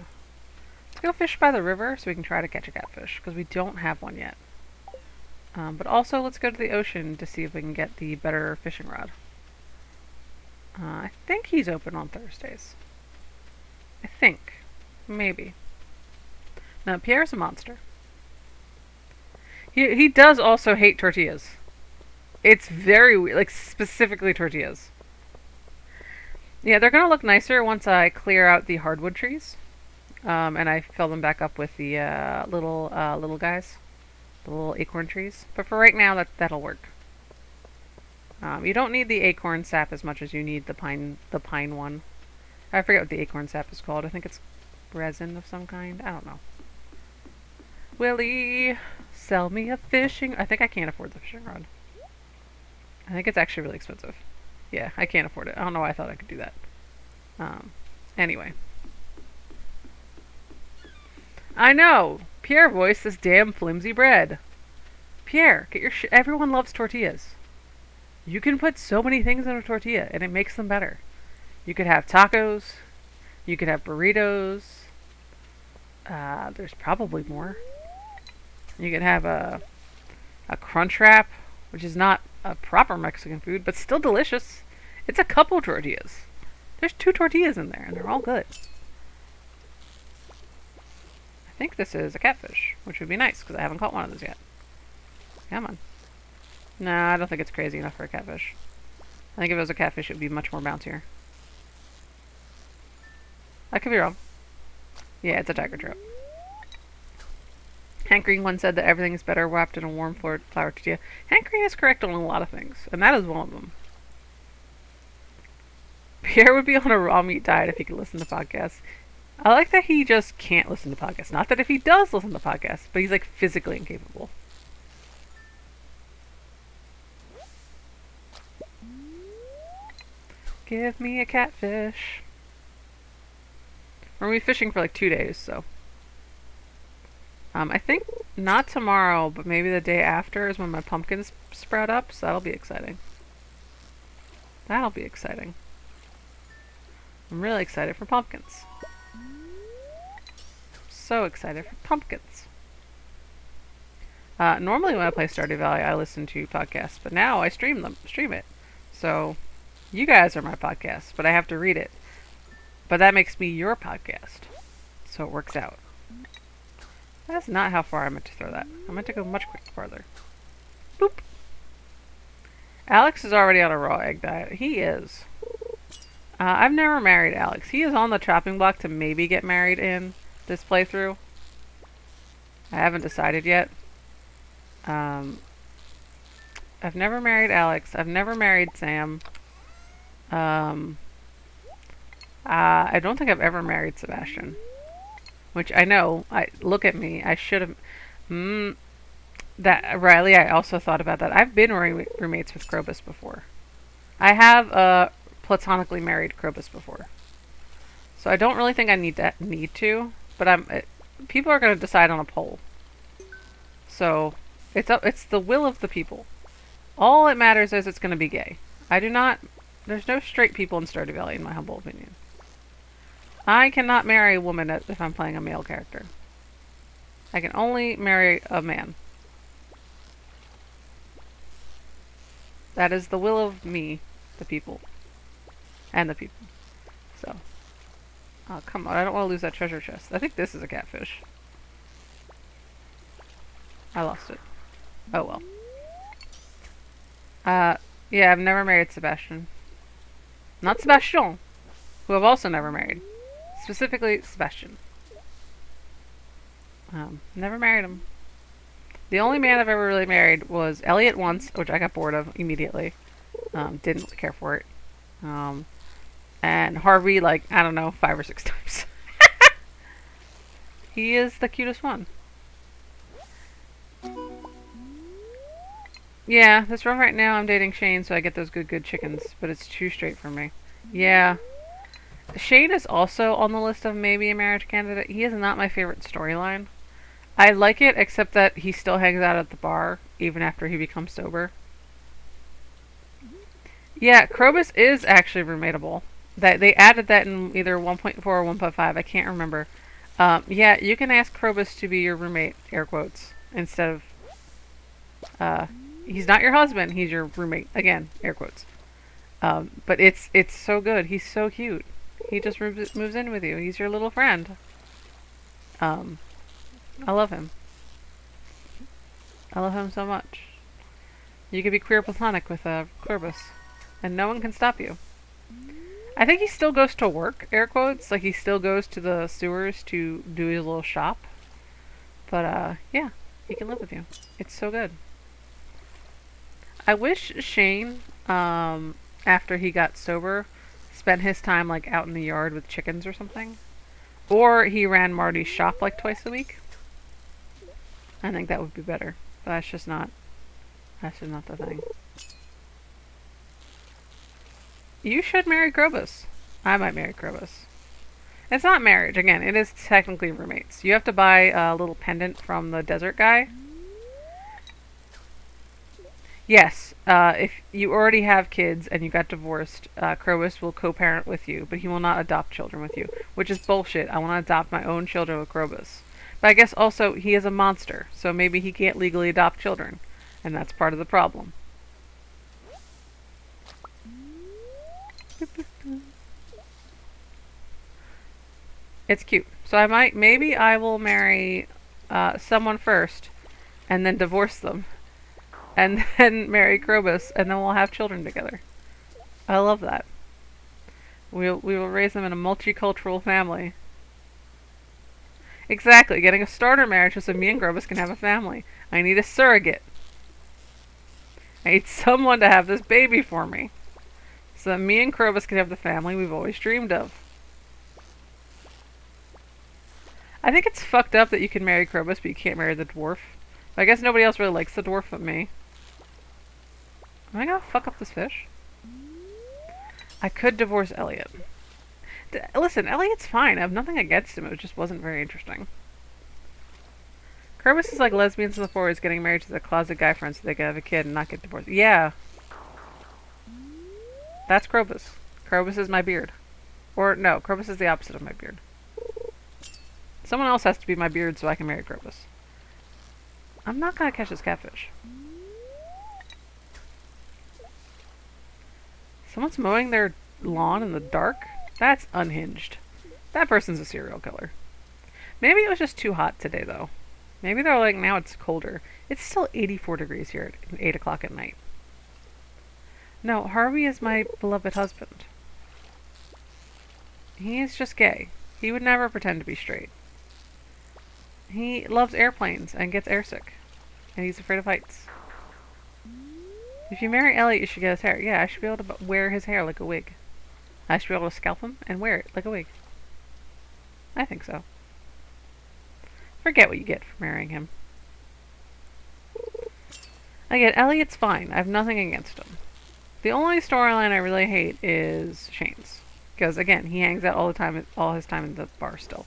go fish by the river so we can try to catch a catfish. Because we don't have one yet. But also, let's go to the ocean to see if we can get the better fishing rod. I think he's open on Thursdays. I think. Maybe. No, Pierre's a monster. He does also hate tortillas. It's very weird. Like, specifically tortillas. Yeah, they're going to look nicer once I clear out the hardwood trees. And I fill them back up with the little guys. The little acorn trees. But for right now, that'll work. You don't need the acorn sap as much as you need the pine one. I forget what the acorn sap is called. I think it's resin of some kind. I don't know. Willie, sell me a fishing... I think I can't afford the fishing rod. I think it's actually really expensive. Yeah, I can't afford it. I don't know why I thought I could do that. Anyway. I know! Pierre voiced this damn flimsy bread. Pierre, get your shit... Everyone loves tortillas. You can put so many things in a tortilla, and it makes them better. You could have tacos. You could have burritos. There's probably more. You could have a crunch wrap, which is not a proper Mexican food, but still delicious. It's a couple tortillas. There's 2 tortillas in there, and they're all good. I think this is a catfish, which would be nice, because I haven't caught one of those yet. Come on. Nah, I don't think it's crazy enough for a catfish. I think if it was a catfish, it would be much more bouncier. I could be wrong. Yeah, it's a tiger trout. Hank Green once said that everything is better wrapped in a warm flour tortilla. Hank Green is correct on a lot of things, and that is one of them. Pierre would be on a raw meat diet if he could listen to podcasts. I like that he just can't listen to podcasts. Not that if he does listen to podcasts, but he's like physically incapable. Give me a catfish. We're going to be fishing for like 2 days, so. I think not tomorrow, but maybe the day after is when my pumpkins sprout up, so that'll be exciting. That'll be exciting. I'm really excited for pumpkins. So excited for pumpkins. Normally when I play Stardew Valley, I listen to podcasts, but now I stream it. So, you guys are my podcast, but I have to read it. But that makes me your podcast. So it works out. That's not how far I meant to throw that. I meant to go much farther. Boop. Alex is already on a raw egg diet. He is. I've never married Alex. He is on the chopping block to maybe get married in this playthrough. I haven't decided yet. I've never married Alex. I've never married Sam. I don't think I've ever married Sebastian. Which I know, look at me, I should have, that, Riley, I also thought about that. I've been roommates with Krobus before. I have, platonically married Krobus before. So I don't really think I need to, but people are going to decide on a poll. So it's the will of the people. All it matters is it's going to be gay. There's no straight people in Stardew Valley in my humble opinion. I cannot marry a woman if I'm playing a male character. I can only marry a man. That is the will of me, the people. And the people. So. Oh, come on. I don't want to lose that treasure chest. I think this is a catfish. I lost it. Oh well. Yeah, I've never married Sebastian. Not Sebastian, who I've also never married. Specifically, Sebastian. Never married him. The only man I've ever really married was Elliot once, which I got bored of immediately. Didn't care for it. And Harvey, like, I don't know, 5 or 6 times. He is the cutest one. Yeah, this run right now I'm dating Shane, so I get those good chickens, but it's too straight for me. Yeah. Shane is also on the list of maybe a marriage candidate. He is not my favorite storyline. I like it, except that he still hangs out at the bar, even after he becomes sober. Yeah, Krobus is actually roommateable. They added that in either 1.4 or 1.5, I can't remember. Yeah, you can ask Krobus to be your roommate, air quotes, instead of... he's not your husband, he's your roommate. Again, air quotes. But it's so good. He's so cute. He just moves in with you. He's your little friend. I love him. I love him so much. You could be queer platonic with Krobus, and no one can stop you. I think he still goes to work, air quotes. Like, he still goes to the sewers to do his little shop. But, yeah, he can live with you. It's so good. I wish Shane, after he got sober, spent his time, like, out in the yard with chickens or something. Or he ran Marty's shop, like, twice a week. I think that would be better. But that's just not the thing. You should marry Krobus. I might marry Krobus. It's not marriage. Again, it is technically roommates. You have to buy a little pendant from the desert guy. Yes, if you already have kids and you got divorced, Krobus will co-parent with you, but he will not adopt children with you, which is bullshit. I want to adopt my own children with Krobus. But I guess also he is a monster, so maybe he can't legally adopt children, and that's part of the problem. It's cute. So maybe I will marry someone first, and then divorce them, and then marry Krobus, and then we'll have children together. I love that. We will raise them in a multicultural family. Exactly, getting a starter marriage so me and Krobus can have a family. I need a surrogate. I need someone to have this baby for me, so that me and Krobus can have the family we've always dreamed of. I think it's fucked up that you can marry Krobus, but you can't marry the dwarf. I guess nobody else really likes the dwarf but me. Am I gonna fuck up this fish? I could divorce Elliot. Listen, Elliot's fine. I have nothing against him. It just wasn't very interesting. Krobus is like lesbians in the forest getting married to their closet guy friends so they can have a kid and not get divorced. Yeah. That's Krobus. Krobus is my beard. Or, no, Krobus is the opposite of my beard. Someone else has to be my beard so I can marry Krobus. I'm not gonna catch this catfish. Someone's mowing their lawn in the dark? That's unhinged. That person's a serial killer. Maybe it was just too hot today, though. Maybe they're like, now it's colder. It's still 84 degrees here at 8 o'clock at night. No, Harvey is my beloved husband. He is just gay. He would never pretend to be straight. He loves airplanes and gets airsick. And he's afraid of heights. If you marry Elliot, you should get his hair. Yeah, I should be able to wear his hair like a wig. I should be able to scalp him and wear it like a wig. I think so. Forget what you get for marrying him. Again, Elliot's fine. I have nothing against him. The only storyline I really hate is Shane's. Because again, he hangs out all the time, all his time in the bar still.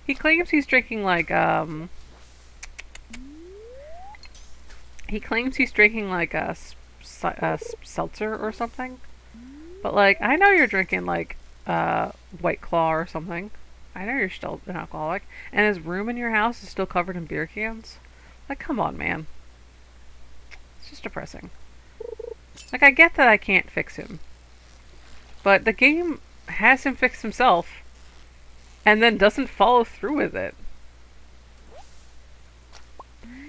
He claims he's drinking like he claims he's drinking like a seltzer or something. But like, I know you're drinking like White Claw or something. I know you're still an alcoholic, and his room in your house is still covered in beer cans. Like, come on, man. It's just depressing. Like, I get that I can't fix him, but the game has him fix himself, and then doesn't follow through with it.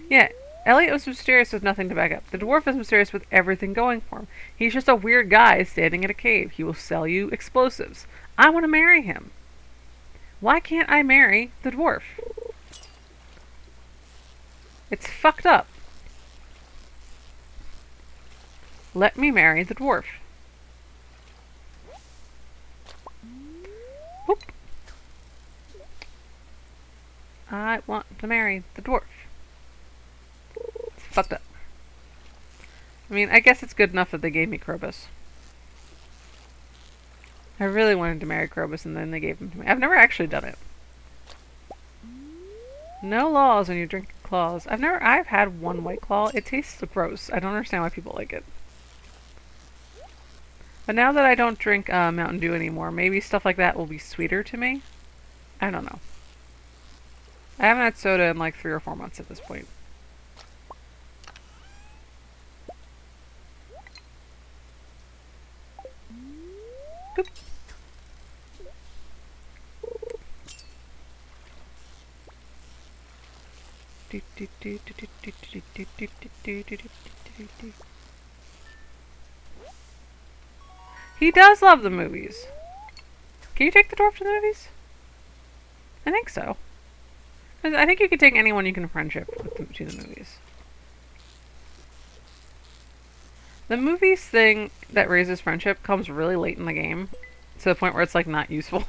Yeah, Elliot was mysterious with nothing to back up. The dwarf is mysterious with everything going for him. He's just a weird guy standing in a cave. He will sell you explosives. I want to marry him. Why can't I marry the dwarf? It's fucked up. Let me marry the dwarf. Whoop. I want to marry the dwarf. It's fucked up. I mean, I guess it's good enough that they gave me Krobus. I really wanted to marry Krobus, and then they gave him to me. I've never actually done it. No laws when you drink claws. I've had one White Claw. It tastes gross. I don't understand why people like it. But now that I don't drink Mountain Dew anymore, maybe stuff like that will be sweeter to me. I don't know. I haven't had soda in like 3 or 4 months at this point. Boop. He does love the movies. Can you take the dwarf to the movies? I think so. I think you can take anyone you can friendship with to the movies. The movies thing that raises friendship comes really late in the game, to the point where it's like not useful.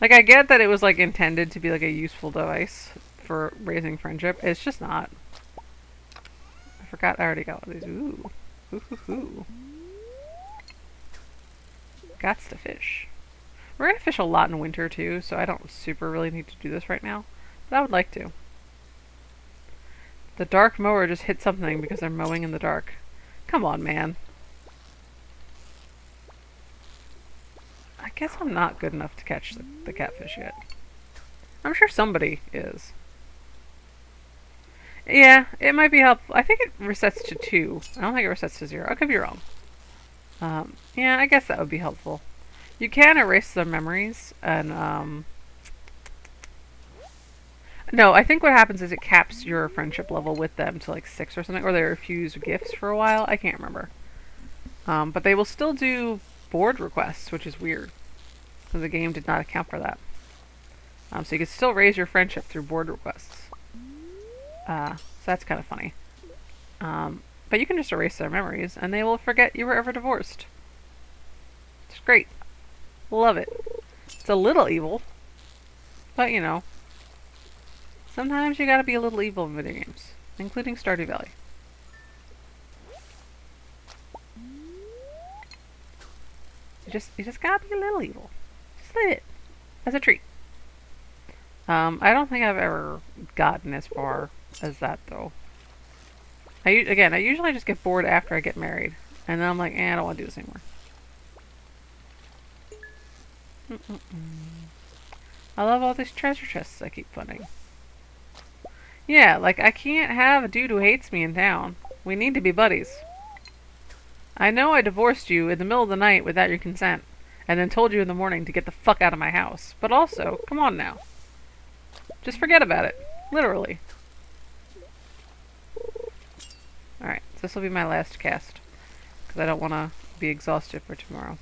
Like, I get that it was like intended to be like a useful device for raising friendship. It's just not. I forgot I already got one of these. Ooh. Ooh, ooh, ooh. Gots to fish. We're gonna fish a lot in winter too, so I don't super really need to do this right now. But I would like to. The dark mower just hit something because they're mowing in the dark. Come on, man. I guess I'm not good enough to catch the catfish yet. I'm sure somebody is. Yeah, it might be helpful. I think it resets to 2. I don't think it resets to 0. I could be wrong. Yeah, I guess that would be helpful. You can erase their memories, and, no, I think what happens is it caps your friendship level with them to like 6 or something, or they refuse gifts for a while. I can't remember. But they will still do board requests, which is weird. So the game did not account for that. So you can still raise your friendship through board requests. So that's kind of funny. But you can just erase their memories, and they will forget you were ever divorced. It's great. Love it. It's a little evil. But, you know. Sometimes you gotta be a little evil in video games. Including Stardew Valley. You just gotta be a little evil. Just a little bit. As a treat. I don't think I've ever gotten as far as that, though. I usually just get bored after I get married. And then I'm like, I don't want to do this anymore. I love all these treasure chests I keep finding. Yeah, like, I can't have a dude who hates me in town. We need to be buddies. I know I divorced you in the middle of the night without your consent, and then told you in the morning to get the fuck out of my house. But also, come on now. Just forget about it. Literally. Alright, so this will be my last cast. Because I don't want to be exhausted for tomorrow.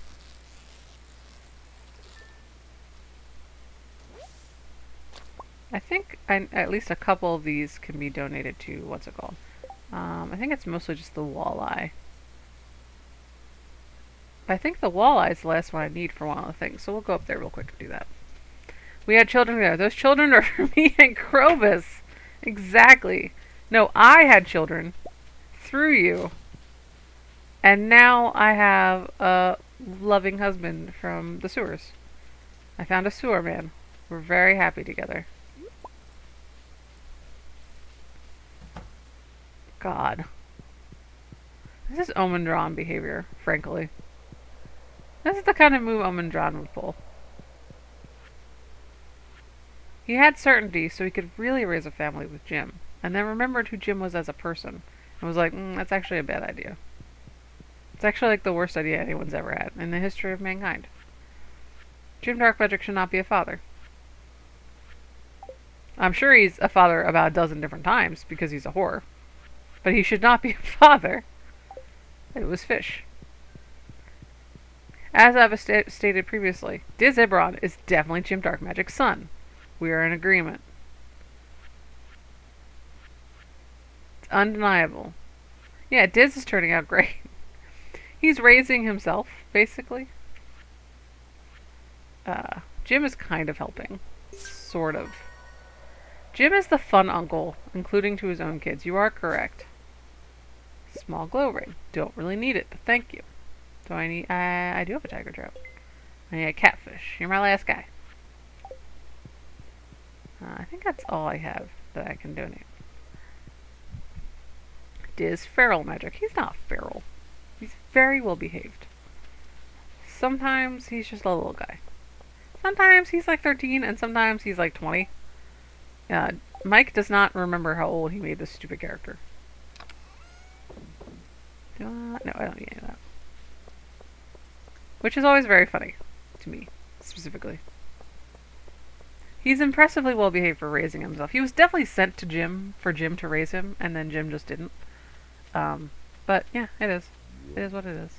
I think at least a couple of these can be donated to, what's it called? I think it's mostly just the walleye. I think the walleye is the last one I need for one of the things, so we'll go up there real quick and do that. We had children there. Those children are for me and Krobus. Exactly. No, I had children through you. And now I have loving husband from the sewers. I found a sewer man. We're very happy together. God. This is Omendron behavior, frankly. This is the kind of move Omendron would pull. He had certainty, so he could really raise a family with Jim, and then remembered who Jim was as a person, and was like, that's actually a bad idea. It's actually like the worst idea anyone's ever had in the history of mankind. Jim Darkmagic should not be a father. I'm sure he's a father about a dozen different times, because he's a whore. But he should not be a father. It was fish. As I've stated previously, Diz Ibron is definitely Jim Darkmagic's son. We are in agreement. It's undeniable. Yeah, Diz is turning out great. He's raising himself, basically. Jim is kind of helping. Sort of. Jim is the fun uncle, including to his own kids. You are correct. Small glow ring. Don't really need it, but thank you. So I need... I do have a tiger trout. I need a catfish. You're my last guy. I think that's all I have that I can donate. Diz feral magic. He's not feral. He's very well behaved. Sometimes he's just a little guy. Sometimes he's like 13 and sometimes he's like 20. Mike does not remember how old he made this stupid character. No, I don't need any of that. Which is always very funny. To me, specifically. He's impressively well behaved for raising himself. He was definitely sent to Jim for Jim to raise him, and then Jim just didn't. But yeah, it is. It is what it is.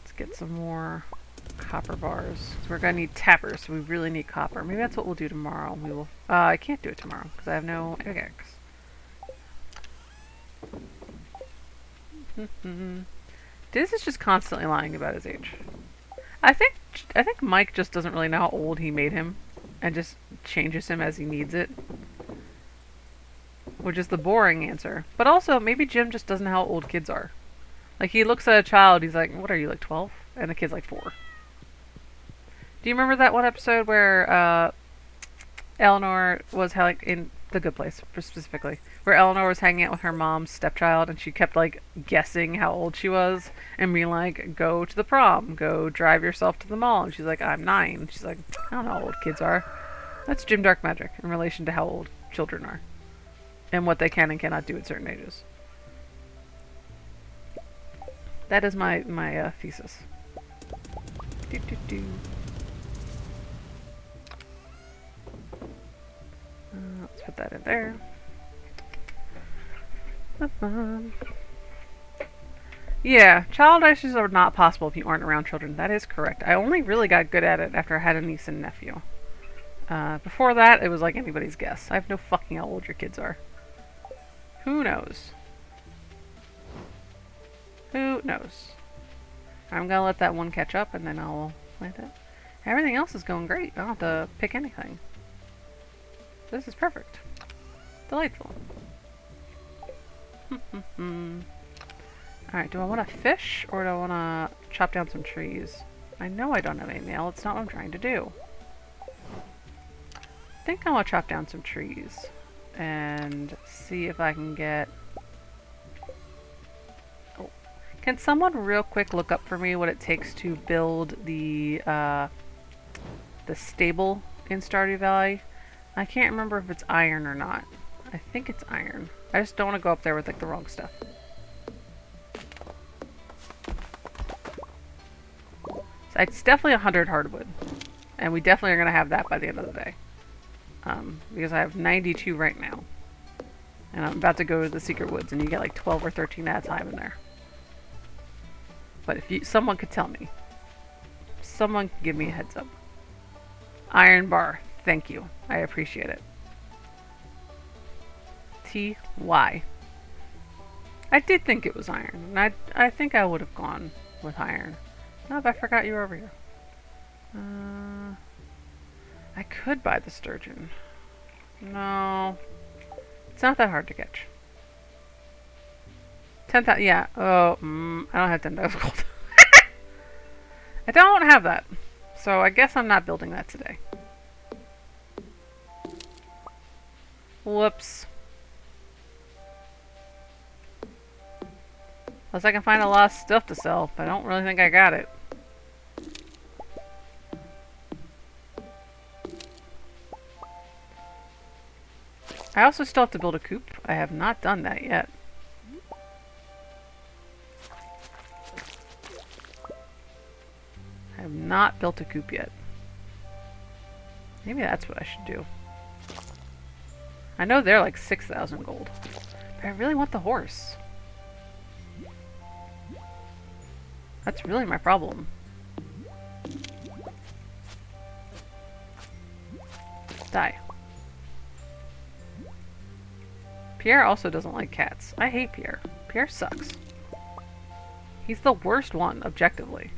Let's get some more copper bars. So we're gonna need tappers, so we really need copper. Maybe that's what we'll do tomorrow. We will. I can't do it tomorrow because I have no pickaxe. Diz is just constantly lying about his age. I think Mike just doesn't really know how old he made him, and just changes him as he needs it, which is the boring answer. But also, maybe Jim just doesn't know how old kids are. Like, he looks at a child, he's like, "What are you, like 12?" And the kid's like 4. Do you remember that one episode where Eleanor was like in The Good Place, specifically, where Eleanor was hanging out with her mom's stepchild, and she kept like guessing how old she was, and being like, "Go to the prom, go drive yourself to the mall," and she's like, "I'm 9." She's like, "I don't know how old kids are." That's Jim Darkmagic in relation to how old children are, and what they can and cannot do at certain ages. That is my thesis. Let's put that in there. Yeah, child issues are not possible if you aren't around children. That is correct. I only really got good at it after I had a niece and nephew. Before that, it was like anybody's guess. I have no fucking how old your kids are. Who knows? Who knows? I'm gonna let that one catch up, and then I'll plant it. Everything else is going great. I don't have to pick anything. This is perfect. Delightful. Alright, do I want to fish, or do I want to chop down some trees? I know I don't have any nail. It's not what I'm trying to do. I think I want to chop down some trees and see if I can get... Oh. Can someone real quick look up for me what it takes to build the stable in Stardew Valley? I can't remember if it's iron or not. I think it's iron. I just don't want to go up there with like the wrong stuff. So it's definitely 100 hardwood. And we definitely are going to have that by the end of the day. Because I have 92 right now. And I'm about to go to the secret woods and you get like 12 or 13 at a time in there. But if someone could tell me. Someone could give me a heads up. Iron bar. Thank you. I appreciate it. T-Y. I did think it was iron. And I think I would have gone with iron. No, but I forgot you were over here. I could buy the sturgeon. No. It's not that hard to catch. 10,000, yeah. Oh, I don't have 10,000 gold. I don't have that. So I guess I'm not building that today. Whoops. Unless I can find a lot of stuff to sell, but I don't really think I got it. I also still have to build a coop. I have not done that yet. I have not built a coop yet. Maybe that's what I should do. I know they're like 6,000 gold. But I really want the horse. That's really my problem. Die. Pierre also doesn't like cats. I hate Pierre. Pierre sucks. He's the worst one, objectively.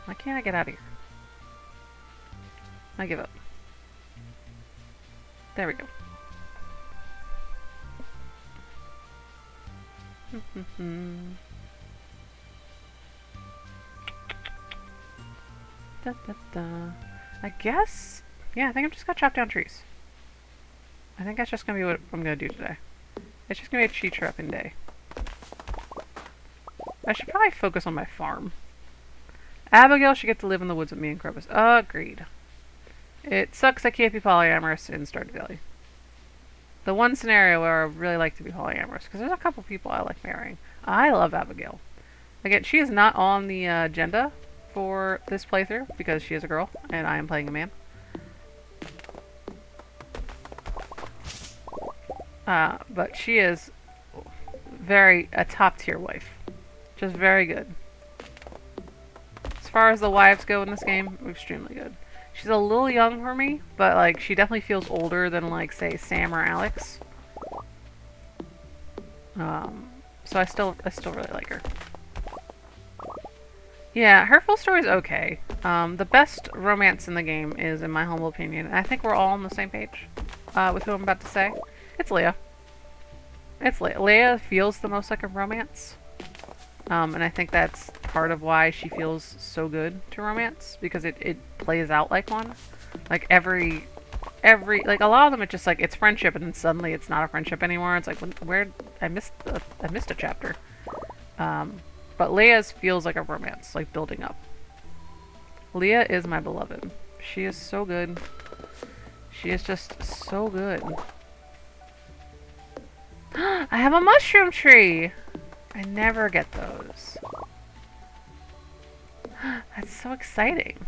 Why can't I get out of here? I give up. There we go. Da, da, da. I guess... Yeah, I think I'm just gonna chop down trees. I think that's just gonna be what I'm gonna do today. It's just gonna be a tree chopping day. I should probably focus on my farm. Abigail should get to live in the woods with me and Crocus. Agreed. It sucks I can't be polyamorous in Stardew Valley. The one scenario where I really like to be polyamorous, because there's a couple people I like marrying. I love Abigail. Again, she is not on the agenda for this playthrough, because she is a girl, and I am playing a man. But she is a top tier wife. Just very good. As far as the wives go in this game, extremely good. She's a little young for me, but like she definitely feels older than like say Sam or Alex. So I still really like her. Yeah, her full story is okay. The best romance in the game is, in my humble opinion, and I think we're all on the same page with who I'm about to say. It's Leah. It's Leah. Leah feels the most like a romance. And I think that's part of why she feels so good to romance, because it plays out like one. Like every like a lot of them it's just like it's friendship and then suddenly it's not a friendship anymore. It's like where I missed a chapter. But Leah's feels like a romance, like building up. Leah is my beloved. She is so good. She is just so good. I have a mushroom tree! I never get those. That's so exciting.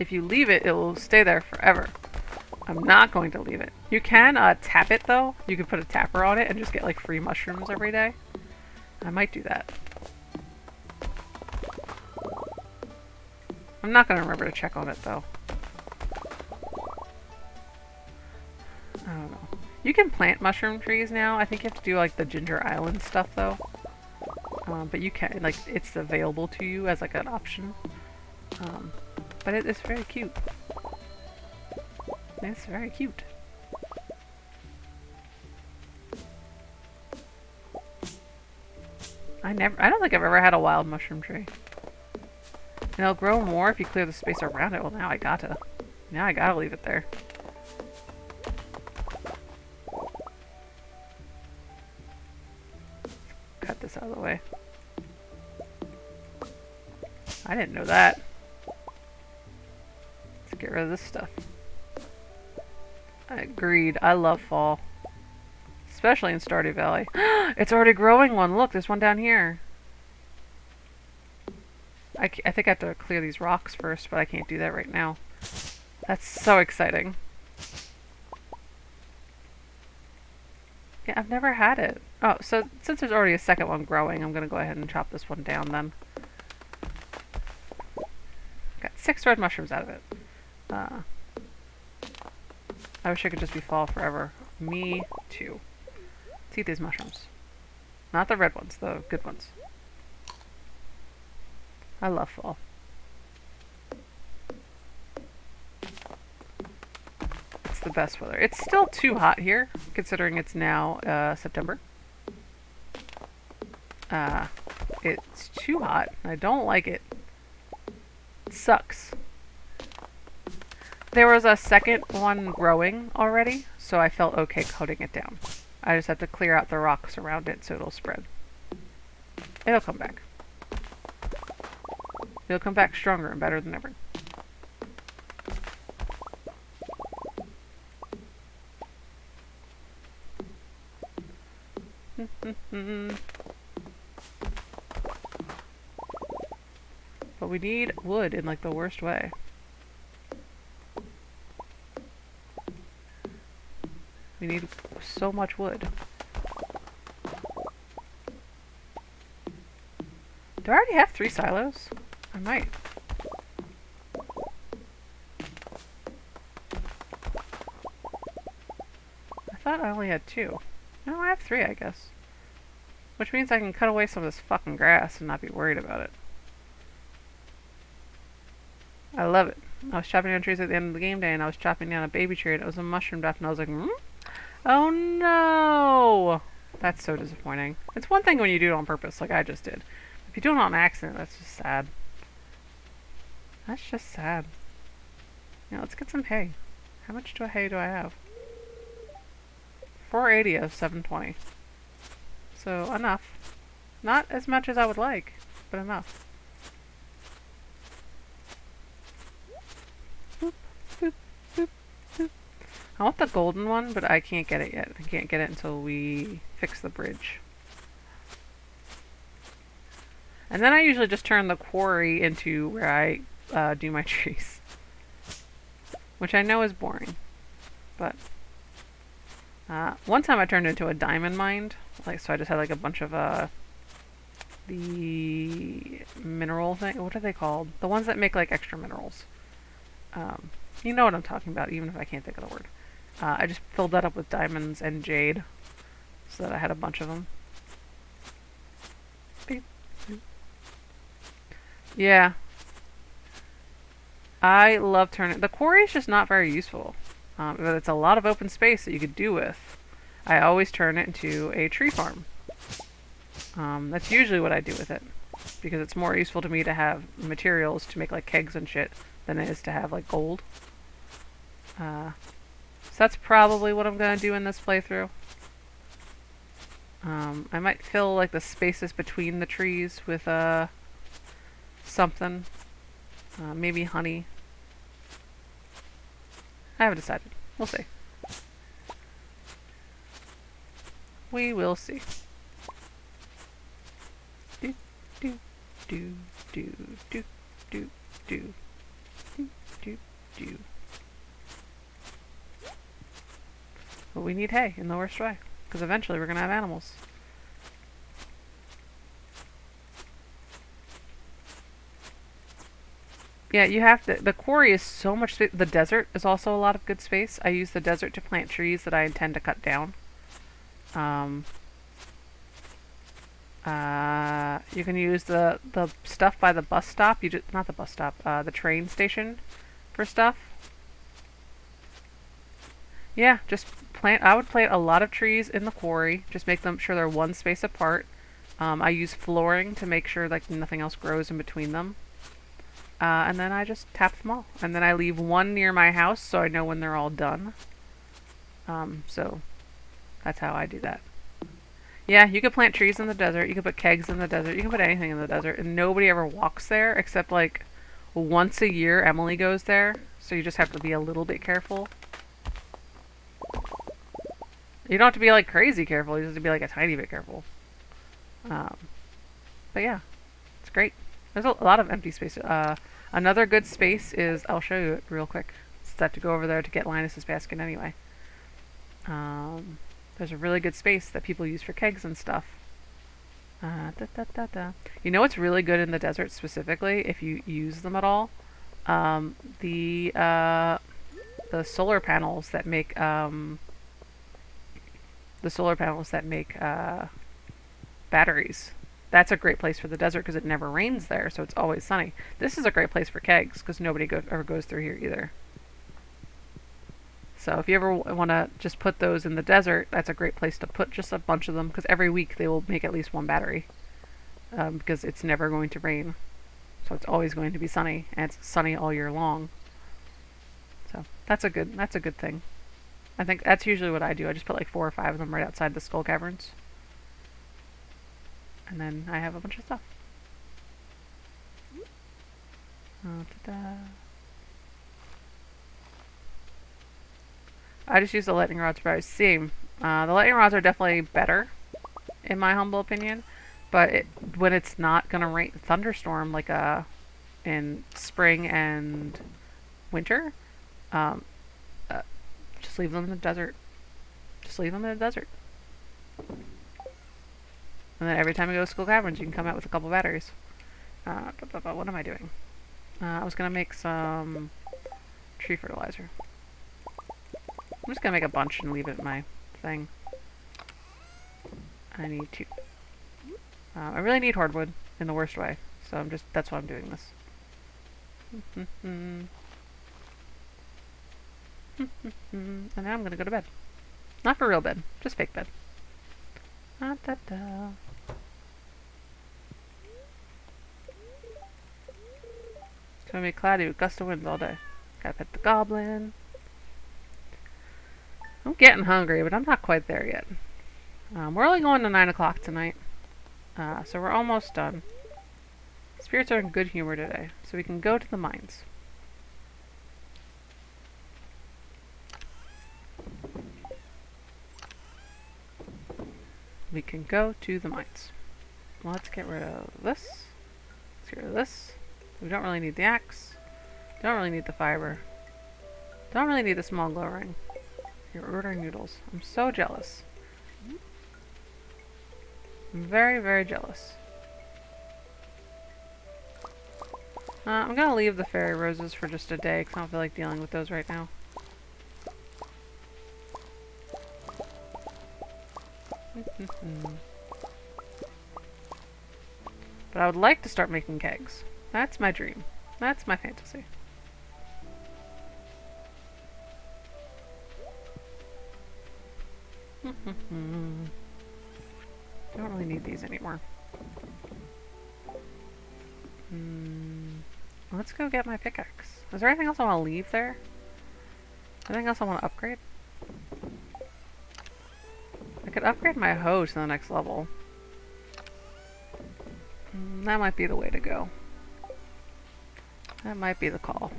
If you leave it, it will stay there forever. I'm not going to leave it. You can tap it though. You can put a tapper on it and just get like free mushrooms every day. I might do that. I'm not going to remember to check on it though. I don't know. You can plant mushroom trees now. I think you have to do like the Ginger Island stuff though. But you can, like, it's available to you as like an option. But it is very cute. It's very cute. I don't think I've ever had a wild mushroom tree. And it'll grow more if you clear the space around it. Well, now I gotta leave it there. Cut this out of the way. I didn't know that. Let's get rid of this stuff. Agreed. I love fall. Especially in Stardew Valley. It's already growing one. Look, there's one down here. I think I have to clear these rocks first, but I can't do that right now. That's so exciting. Yeah, I've never had it. Oh, so since there's already a second one growing, I'm going to go ahead and chop this one down then. Got 6 red mushrooms out of it. I wish I could just be fall forever. Me too. Let's eat these mushrooms. Not the red ones, the good ones. I love fall. the best weather. It's still too hot here, considering it's now September. It's too hot. I don't like it. It sucks. There was a second one growing already, so I felt okay cutting it down. I just have to clear out the rocks around it so it'll spread. It'll come back. It'll come back stronger and better than ever. But we need wood in like the worst way. We need so much wood. Do I already have 3 silos? I might. I thought I only had 2. No, I have 3, I guess. Which means I can cut away some of this fucking grass and not be worried about it. I love it. I was chopping down trees at the end of the game day, and I was chopping down a baby tree, and it was a mushroom duff, and I was like, oh no! That's so disappointing. It's one thing when you do it on purpose, like I just did. If you do it on accident, that's just sad. That's just sad. Yeah, let's get some hay. How much hay do I have? 480 of 720. So, enough. Not as much as I would like, but enough. Boop, boop, boop, boop. I want the golden one, but I can't get it yet. I can't get it until we fix the bridge. And then I usually just turn the quarry into where I do my trees. Which I know is boring. But one time I turned it into a diamond mine. Like, so I just had like a bunch of the mineral thing. What are they called? The ones that make like extra minerals. You know what I'm talking about, even if I can't think of the word. I just filled that up with diamonds and jade, so that I had a bunch of them. Beep. Yeah. I love turning... The quarry is just not very useful. But it's a lot of open space that you could do with. I always turn it into a tree farm. That's usually what I do with it. Because it's more useful to me to have materials to make like kegs and shit than it is to have like gold. So that's probably what I'm going to do in this playthrough. I might fill like the spaces between the trees with something. Maybe honey. I haven't decided. We'll see. We will see. Do, do, do, do, do, do, do, do, do, do. But we need hay in the worst way, because eventually we're going to have animals. Yeah, you have to... The quarry is so much space. The desert is also a lot of good space. I use the desert to plant trees that I intend to cut down. You can use the stuff by the bus stop. Not the bus stop. The train station for stuff. Yeah, just plant... I would plant a lot of trees in the quarry. Just make them sure they're one space apart. I use flooring to make sure like nothing else grows in between them. And then I just tap them all. And then I leave one near my house so I know when they're all done. So that's how I do that. Yeah, you could plant trees in the desert. You could put kegs in the desert. You can put anything in the desert. And nobody ever walks there except like once a year Emily goes there. So you just have to be a little bit careful. You don't have to be like crazy careful. You just have to be like a tiny bit careful. But yeah, it's great. There's a lot of empty space. Another good space is... I'll show you it real quick. Just have to go over there to get Linus's basket anyway. There's a really good space that people use for kegs and stuff. You know what's really good in the desert specifically, if you use them at all? The solar panels that make... batteries. That's a great place for the desert because it never rains there, so it's always sunny. This is a great place for kegs because nobody ever goes through here either. So if you ever want to just put those in the desert, that's a great place to put just a bunch of them, because every week they will make at least one battery, because it's never going to rain. So it's always going to be sunny, and it's sunny all year long. So that's a good thing. I think that's usually what I do. I just put like 4 or 5 of them right outside the skull caverns. And then I have a bunch of stuff. I just use the lightning rods, but I see. The lightning rods are definitely better, in my humble opinion. But when it's not gonna rain, thunderstorm like in spring and winter, um, just leave them in the desert. Just leave them in the desert. And then every time you go to Skull Caverns, you can come out with a couple batteries. What am I doing? I was gonna make some tree fertilizer. I'm just gonna make a bunch and leave it in my thing. I need 2. I really need hardwood in the worst way, so that's why I'm doing this. And now I'm gonna go to bed. Not for real bed, just fake bed. It's gonna be cloudy with gust of winds all day. Gotta pet the goblin. I'm getting hungry, but I'm not quite there yet. We're only going to 9 o'clock tonight. So we're almost done. Spirits are in good humor today, so we can go to the mines. We can go to the mines. Let's get rid of this. Let's get rid of this. We don't really need the axe. Don't really need the fiber. Don't really need the small glow ring. You're ordering noodles. I'm so jealous. I'm very, very jealous. I'm gonna leave the fairy roses for just a day because I don't feel like dealing with those right now. But I would like to start making kegs. That's my dream. That's my fantasy. I don't really need these anymore. Let's go get my pickaxe. Is there anything else I want to leave there? Anything else I want to upgrade? I could upgrade my hoe to the next level. That might be the way to go. That might be the call.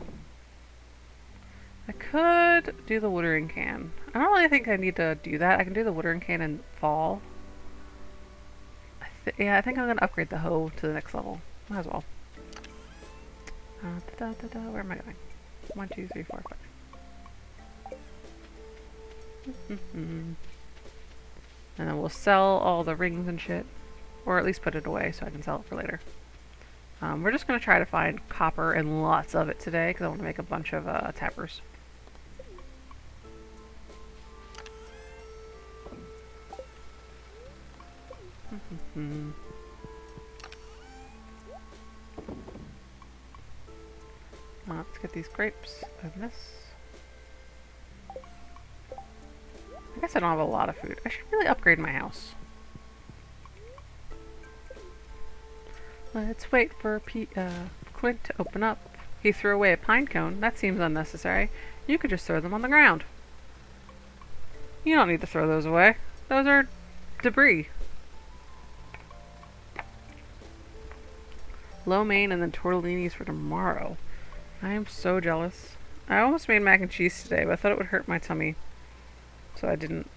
I could do the watering can. I don't really think I need to do that. I can do the watering can in fall. Yeah, I think I'm going to upgrade the hoe to the next level. Might as well. Where am I going? 1, 2, 3, 4, 5. And then we'll sell all the rings and shit. Or at least put it away so I can sell it for later. We're just going to try to find copper and lots of it today because I want to make a bunch of tappers. Let's get these grapes and this. I guess I don't have a lot of food. I should really upgrade my house. Let's wait for Clint to open up. He threw away a pine cone. That seems unnecessary. You could just throw them on the ground. You don't need to throw those away. Those are debris. Lo mein and then tortellinis for tomorrow. I am so jealous. I almost made mac and cheese today, but I thought it would hurt my tummy. So I didn't.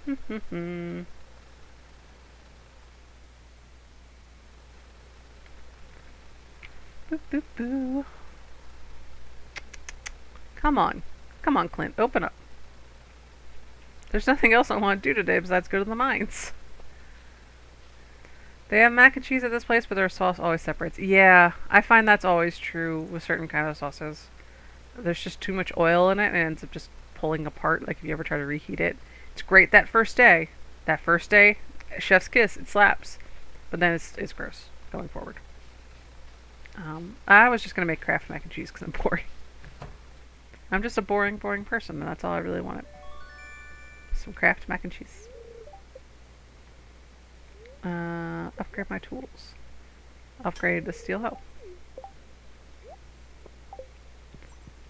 Boop, boop, boo. Come on. Come on, Clint. Open up. There's nothing else I want to do today besides go to the mines. They have mac and cheese at this place, but their sauce always separates. Yeah, I find that's always true with certain kind of sauces. There's just too much oil in it and it ends up just pulling apart, like if you ever try to reheat it. It's great that first day. That first day, chef's kiss, it slaps. But then it's gross going forward. I was just gonna make Kraft mac and cheese because I'm boring. I'm just a boring person, and that's all I really wanted. Some Kraft mac and cheese. Upgrade my tools. Upgrade the steel hoe.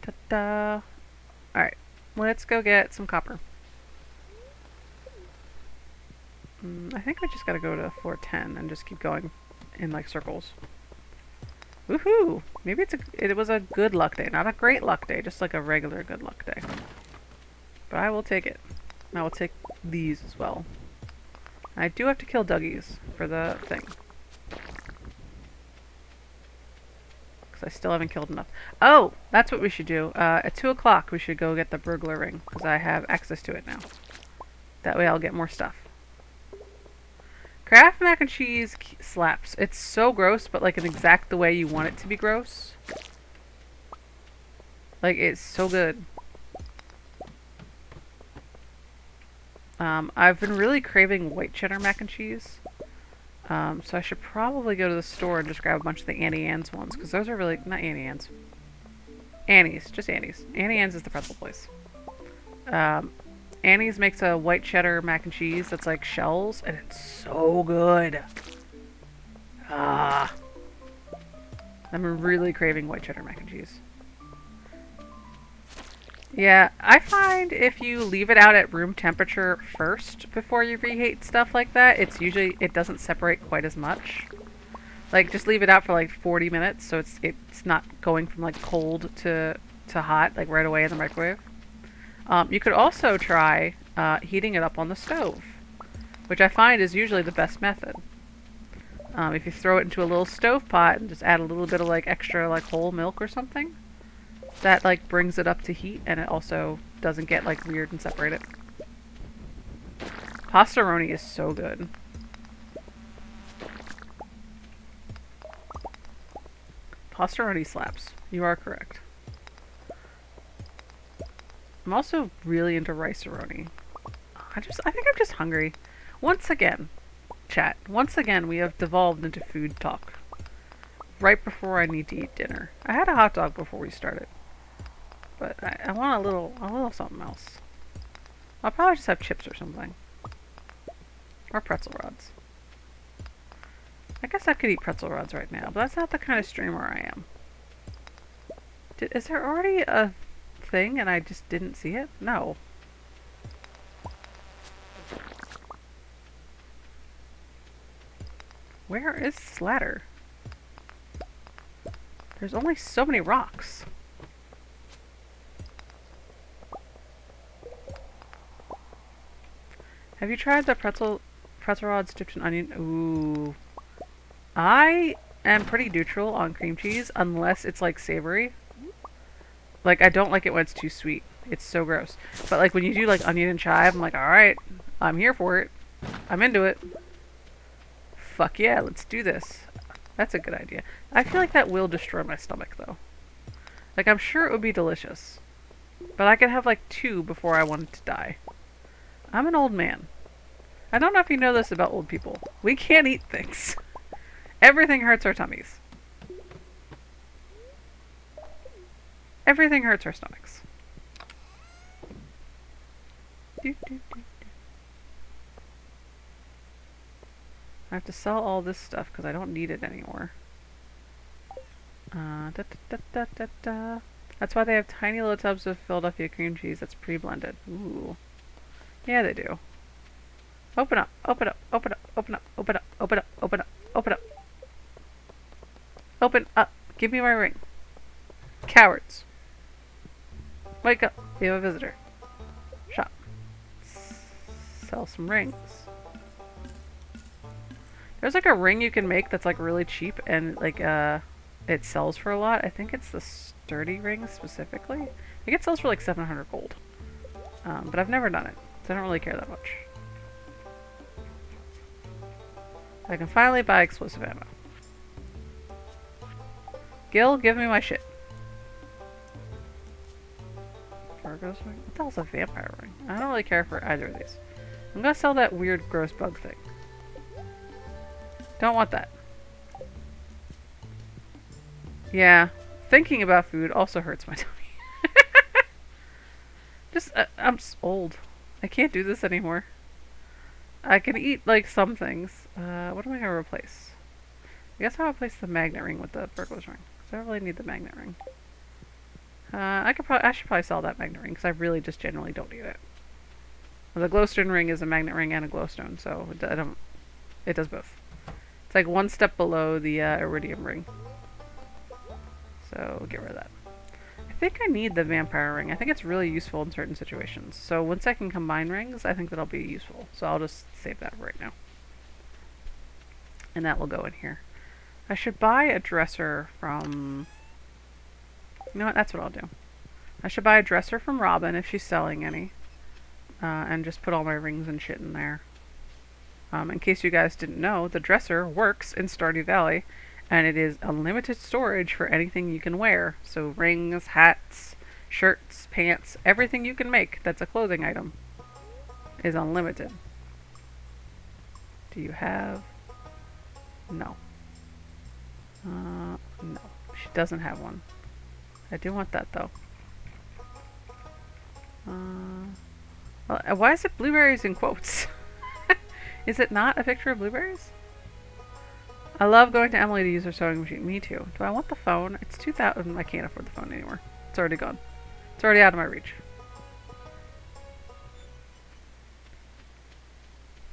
Ta-da! Alright, let's go get some copper. I think we just gotta go to 410 and just keep going in like circles. Woohoo! Maybe it was a good luck day, not a great luck day, just like a regular good luck day. But I will take it. I will take these as well. I do have to kill Dougies for the thing. Because I still haven't killed enough. Oh! That's what we should do. At 2 o'clock we should go get the burglar ring, because I have access to it now. That way I'll get more stuff. Kraft mac and cheese slaps. It's so gross, but like in exact the way you want it to be gross. Like, it's so good. I've been really craving white cheddar mac and cheese. So I should probably go to the store and just grab a bunch of the Auntie Anne's ones, because those are really... not Auntie Anne's. Annie's. Just Annie's. Auntie Anne's is the pretzel place. Annie's makes a white cheddar mac and cheese that's like shells, and it's so good. Ah. I'm really craving white cheddar mac and cheese. Yeah, I find if you leave it out at room temperature first before you reheat stuff like that, it doesn't separate quite as much. Like, just leave it out for like 40 minutes so it's not going from like cold to hot like right away in the microwave. You could also try heating it up on the stove, which I find is usually the best method. If you throw it into a little stove pot and just add a little bit of like extra like whole milk or something, that like brings it up to heat, and it also doesn't get like weird and separated. Pastaroni is so good. Pastaroni slaps. You are correct. I'm also really into rice-a-roni. I think I'm just hungry. Once again, chat. Once again, we have devolved into food talk. Right before I need to eat dinner. I had a hot dog before we started. But I want a little something else. I'll probably just have chips or something. Or pretzel rods. I guess I could eat pretzel rods right now, but that's not the kind of streamer I am. Is there already a thing and I just didn't see it? No. Where is this ladder? There's only so many rocks. Have you tried the pretzel rods dipped in onion? Ooh. I am pretty neutral on cream cheese unless it's like savory. Like, I don't like it when it's too sweet. It's so gross. But like when you do like onion and chive, I'm like, alright, I'm here for it. I'm into it. Fuck yeah, let's do this. That's a good idea. I feel like that will destroy my stomach though. Like, I'm sure it would be delicious. But I could have like 2 before I wanted to die. I'm an old man. I don't know if you know this about old people. We can't eat things. Everything hurts our tummies. Everything hurts our stomachs. I have to sell all this stuff because I don't need it anymore. That's why they have tiny little tubs of Philadelphia cream cheese that's pre-blended. Ooh. Yeah, they do. Open up, open up, open up, open up, open up, open up, open up, open up. Open up. Give me my ring. Cowards. Wake up. We have a visitor. Shop. Sell some rings. There's like a ring you can make that's like really cheap and like it sells for a lot. I think it's the sturdy ring specifically. I think it sells for like 700 gold. But I've never done it, so I don't really care that much. I can finally buy explosive ammo. Gil, give me my shit. Virgo's ring? What the hell's a vampire ring? I don't really care for either of these. I'm gonna sell that weird gross bug thing. Don't want that. Yeah, thinking about food also hurts my tummy. I'm old. I can't do this anymore. I can eat like some things. What am I gonna replace? I guess I'll replace the magnet ring with the burglar's ring. Because I don't really need the magnet ring. I should probably sell that magnet ring because I really just generally don't need it. Well, the glowstone ring is a magnet ring and a glowstone, so it does both. It's like one step below the iridium ring. So get rid of that. I think I need the vampire ring. I think it's really useful in certain situations. So once I can combine rings, I think that'll be useful. So I'll just save that right now. And that will go in here. I should buy a dresser from... You know what? That's what I'll do. I should buy a dresser from Robin if she's selling any. And just put all my rings and shit in there. In case you guys didn't know, the dresser works in Stardew Valley. And it is unlimited storage for anything you can wear. So rings, hats, shirts, pants, everything you can make that's a clothing item is unlimited. Do you have... No. No. She doesn't have one. I do want that though. Why is it blueberries in quotes? Is it not a picture of blueberries? I love going to Emily to use her sewing machine. Me too. Do I want the phone? It's 2,000. I can't afford the phone anymore. It's already gone. It's already out of my reach.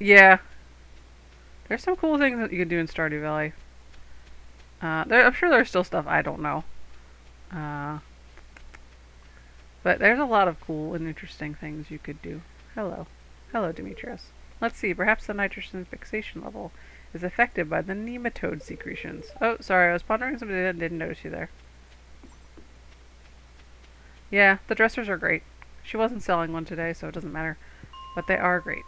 Yeah. There's some cool things that you can do in Stardew Valley. I'm sure there's still stuff I don't know. But there's a lot of cool and interesting things you could do. Hello. Hello, Demetrius. Let's see. Perhaps the nitrogen fixation level is affected by the nematode secretions. Oh, sorry. I was pondering something and didn't notice you there. Yeah, the dressers are great. She wasn't selling one today, so it doesn't matter. But they are great.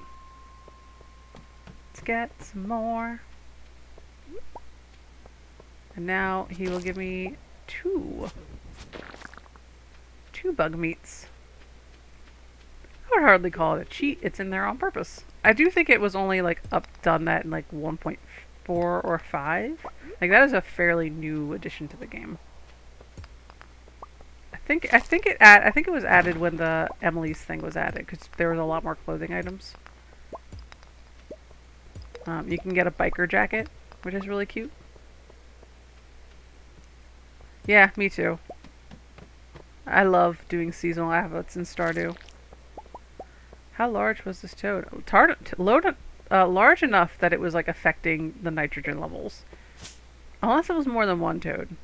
Let's get some more. And now he will give me two bug meats. I would hardly call it a cheat. It's in there on purpose. I do think it was only like done that in like 1.4 or 5. Like that is a fairly new addition to the game. I think it was added when the Emily's thing was added because there was a lot more clothing items. You can get a biker jacket, which is really cute. Yeah, me too. I love doing seasonal outfits in Stardew. How large was this toad? Large enough that it was like affecting the nitrogen levels. Unless it was more than one toad.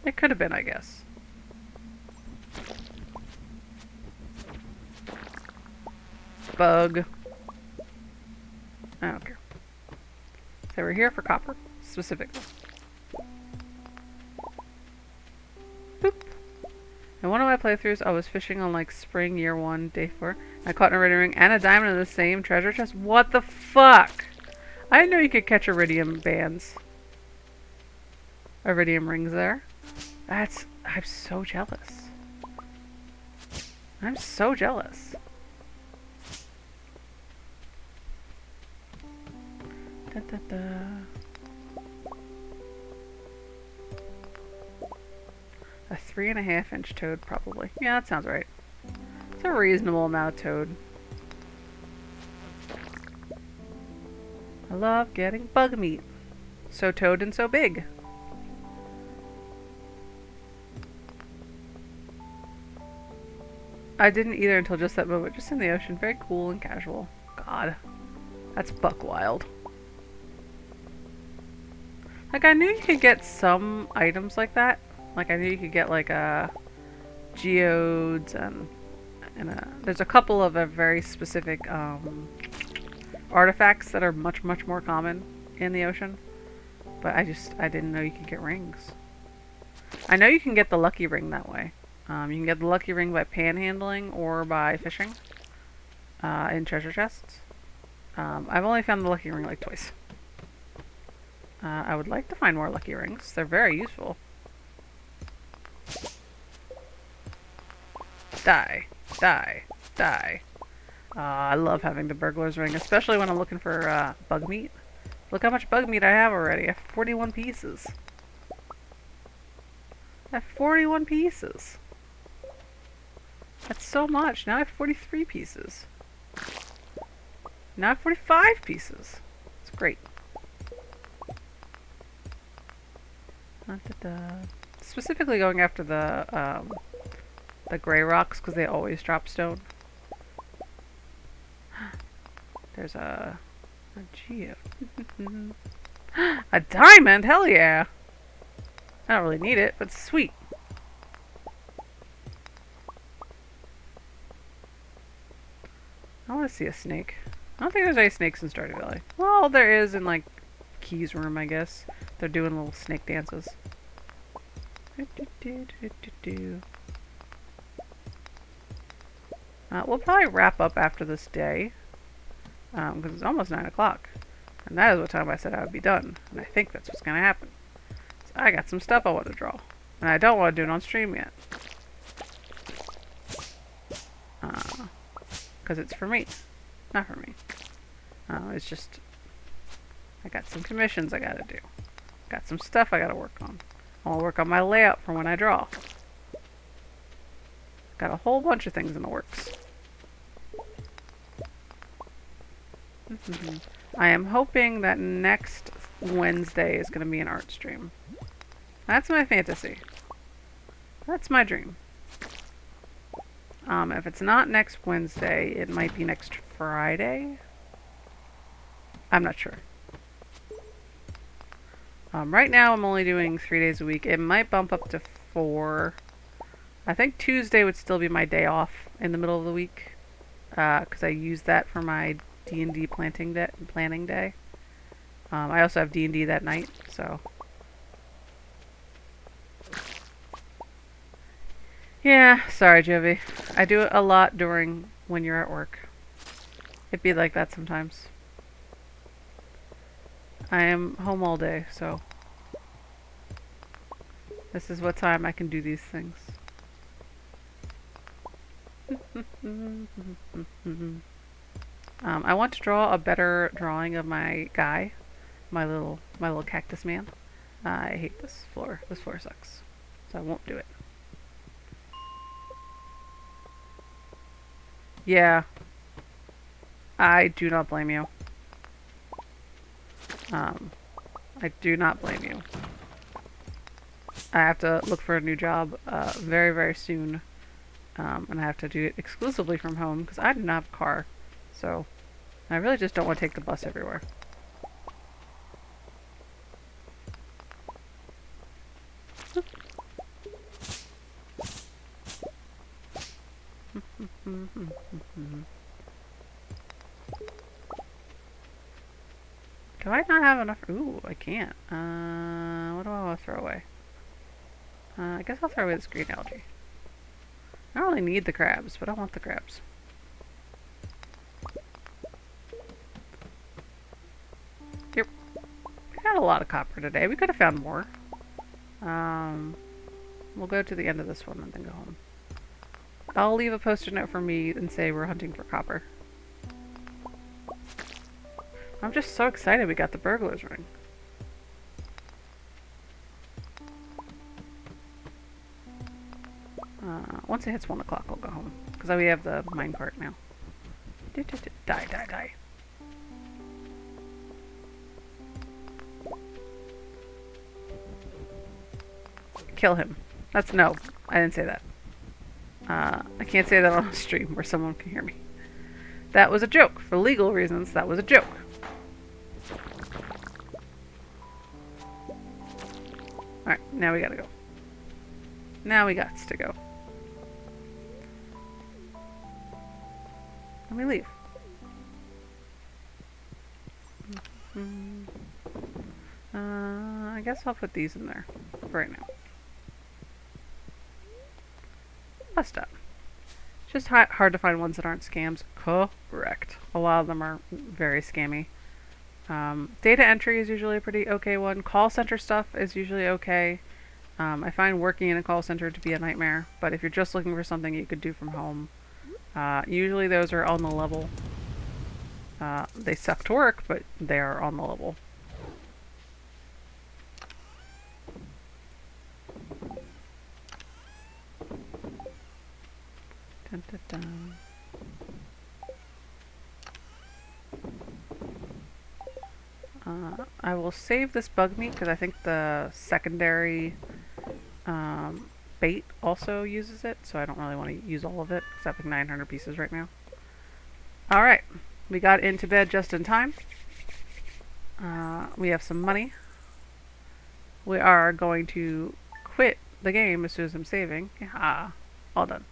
It could have been, I guess. Bug. I don't care. So we're here for copper, specifically. Boop. In one of my playthroughs, I was fishing on like spring year 1, day 4. I caught an iridium ring and a diamond in the same treasure chest. What the fuck? I didn't know you could catch iridium bands. Iridium rings there. I'm so jealous. I'm so jealous. Da, da, da. A 3.5-inch toad, probably. Yeah, that sounds right. It's a reasonable amount of toad. I love getting bug meat. So toad and so big. I didn't either until just that moment. Just in the ocean. Very cool and casual. God. That's buck wild. Like, I knew you could get some items like that. Like, I knew you could get, like, geodes and there's a couple of very specific, artifacts that are much, much more common in the ocean. But I didn't know you could get rings. I know you can get the lucky ring that way. You can get the lucky ring by panhandling or by fishing, in treasure chests. I've only found the lucky ring, like, twice. I would like to find more lucky rings. They're very useful. Die. Die. Die. I love having the burglar's ring, especially when I'm looking for bug meat. Look how much bug meat I have already. I have 41 pieces. I have 41 pieces. That's so much. Now I have 43 pieces. Now I have 45 pieces. It's great. Specifically going after the gray rocks because they always drop stone. There's a geo. A diamond? Hell yeah! I don't really need it, but it's sweet. I want to see a snake. I don't think there's any snakes in Stardew Valley. Well, there is in, like, Key's room, I guess. They're doing little snake dances. We'll probably wrap up after this day. Because it's almost 9 o'clock. And that is what time I said I would be done. And I think that's what's going to happen. So I got some stuff I want to draw. And I don't want to do it on stream yet. Because it's for me. Not for me. It's just... I got some commissions I got to do. Got some stuff I got to work on. I want to work on my layout for when I draw. Got a whole bunch of things in the works. I am hoping that next Wednesday is going to be an art stream. That's my fantasy. That's my dream. If it's not next Wednesday, it might be next Friday. I'm not sure. Right now I'm only doing 3 days a week. It might bump up to 4. I think Tuesday would still be my day off in the middle of the week. Because I use that for my D&D planning day. I also have D&D that night, so... Yeah, sorry, Jovi. I do it a lot during when you're at work. It'd be like that sometimes. I am home all day, so... This is what time I can do these things. I want to draw a better drawing of my guy, my little cactus man. I hate this floor. This floor sucks, so I won't do it. Yeah, I do not blame you. I do not blame you. I have to look for a new job very, very soon. And I have to do it exclusively from home because I do not have a car. So I really just don't want to take the bus everywhere. Do I not have enough? Ooh, I can't. What do I want to throw away? I guess I'll throw away this green algae. I don't really need the crabs, but I want the crabs. Yep. We got a lot of copper today. We could have found more. We'll go to the end of this one and then go home. I'll leave a post-it note for me and say we're hunting for copper. I'm just so excited we got the burglar's ring. Once it hits 1 o'clock, I'll go home. Because we have the minecart now. Die, die, die. Kill him. That's no. I didn't say that. I can't say that on a stream where someone can hear me. That was a joke. For legal reasons, that was a joke. Alright, now we gotta go. Now we got to go. Let me leave. I guess I'll put these in there for right now. Bus stop. It's just hard to find ones that aren't scams. Correct. A lot of them are very scammy. Data entry is usually a pretty okay one. Call center stuff is usually okay. I find working in a call center to be a nightmare, but if you're just looking for something you could do from home, usually those are on the level. They suck to work, but they are on the level. I will save this bug meat because I think the secondary bait also uses it, so I don't really want to use all of it because I have like 900 pieces right now. Alright, we got into bed just in time. We have some money. We are going to quit the game as soon as I'm saving. Yeah, all done.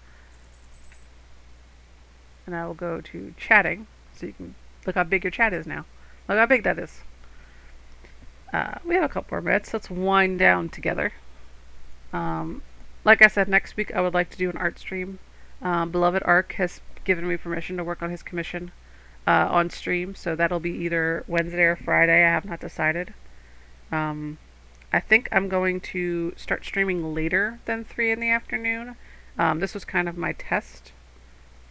And I will go to chatting so you can look how big your chat is now. Look how big that is. We have a couple more minutes. Let's wind down together. Like I said, next week I would like to do an art stream. Beloved Arc has given me permission to work on his commission on stream, so that'll be either Wednesday or Friday. I have not decided. I think I'm going to start streaming later than 3 in the afternoon. This was kind of my test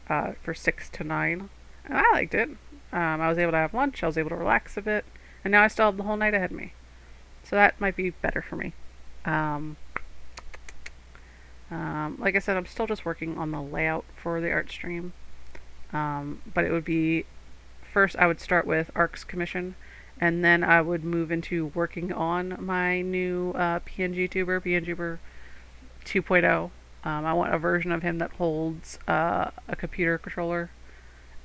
for 6 to 9, and I liked it. I was able to have lunch, I was able to relax a bit, and now I still have the whole night ahead of me. So that might be better for me. Like I said, I'm still just working on the layout for the art stream. But it would be, first I would start with Arc's commission, and then I would move into working on my new prinxeMu 2.0. I want a version of him that holds a computer controller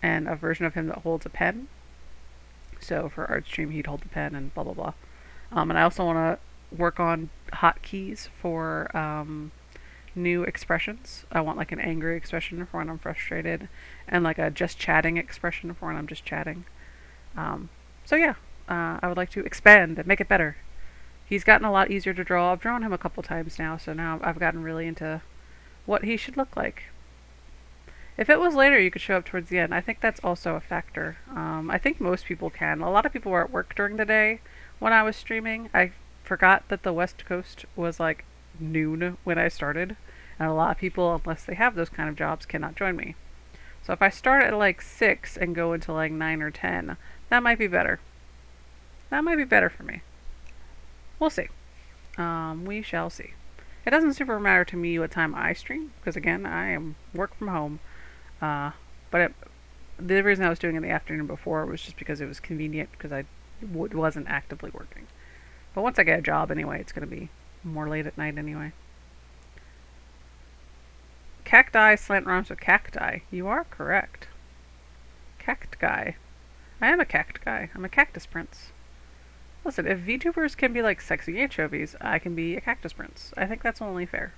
and a version of him that holds a pen. So for art stream he'd hold the pen and blah blah blah. And I also want to work on hotkeys for new expressions. I want like an angry expression for when I'm frustrated, and like a just chatting expression for when I'm just chatting. So yeah, I would like to expand and make it better. He's gotten a lot easier to draw. I've drawn him a couple times now, so now I've gotten really into what he should look like. If it was later, you could show up towards the end. I think that's also a factor. I think most people can. A lot of people were at work during the day when I was streaming. I forgot that the West Coast was like noon when I started, and a lot of people, unless they have those kind of jobs, cannot join me. So if I start at like 6 and go until like 9 or 10, that might be better. That might be better for me. We'll see. We shall see. It doesn't super matter to me what time I stream, because again, I am work from home. The reason I was doing it in the afternoon before was just because it was convenient, because I wasn't actively working. But once I get a job anyway, it's going to be more late at night anyway. Cacti slant rhymes with cacti. You are correct. Cacti. I am a cacti. I'm a cactus prince. Listen, if VTubers can be like sexy anchovies, I can be a cactus prince. I think that's only fair.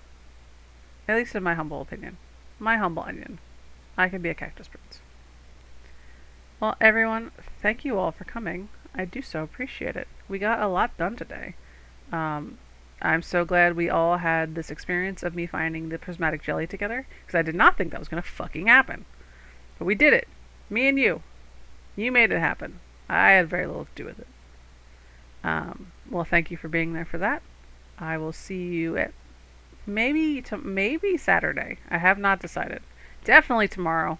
At least in my humble opinion. My humble opinion. I can be a cactus prince. Well, everyone, thank you all for coming. I do so appreciate it. We got a lot done today. I'm so glad we all had this experience of me finding the prismatic jelly together, because I did not think that was going to fucking happen. But we did it. Me and you. You made it happen. I had very little to do with it. Well, thank you for being there for that. I will see you at maybe Saturday. I have not decided. Definitely tomorrow,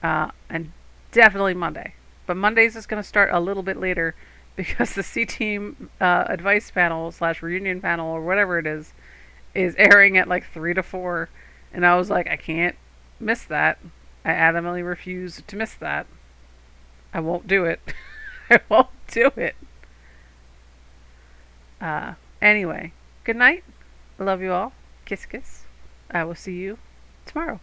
and definitely Monday. But Mondays is going to start a little bit later because the C-Team advice panel / reunion panel or whatever it is airing at like 3 to 4. And I was like, I can't miss that. I adamantly refuse to miss that. I won't do it. I won't do it. Anyway, good night. Love you all. Kiss, kiss. I will see you tomorrow.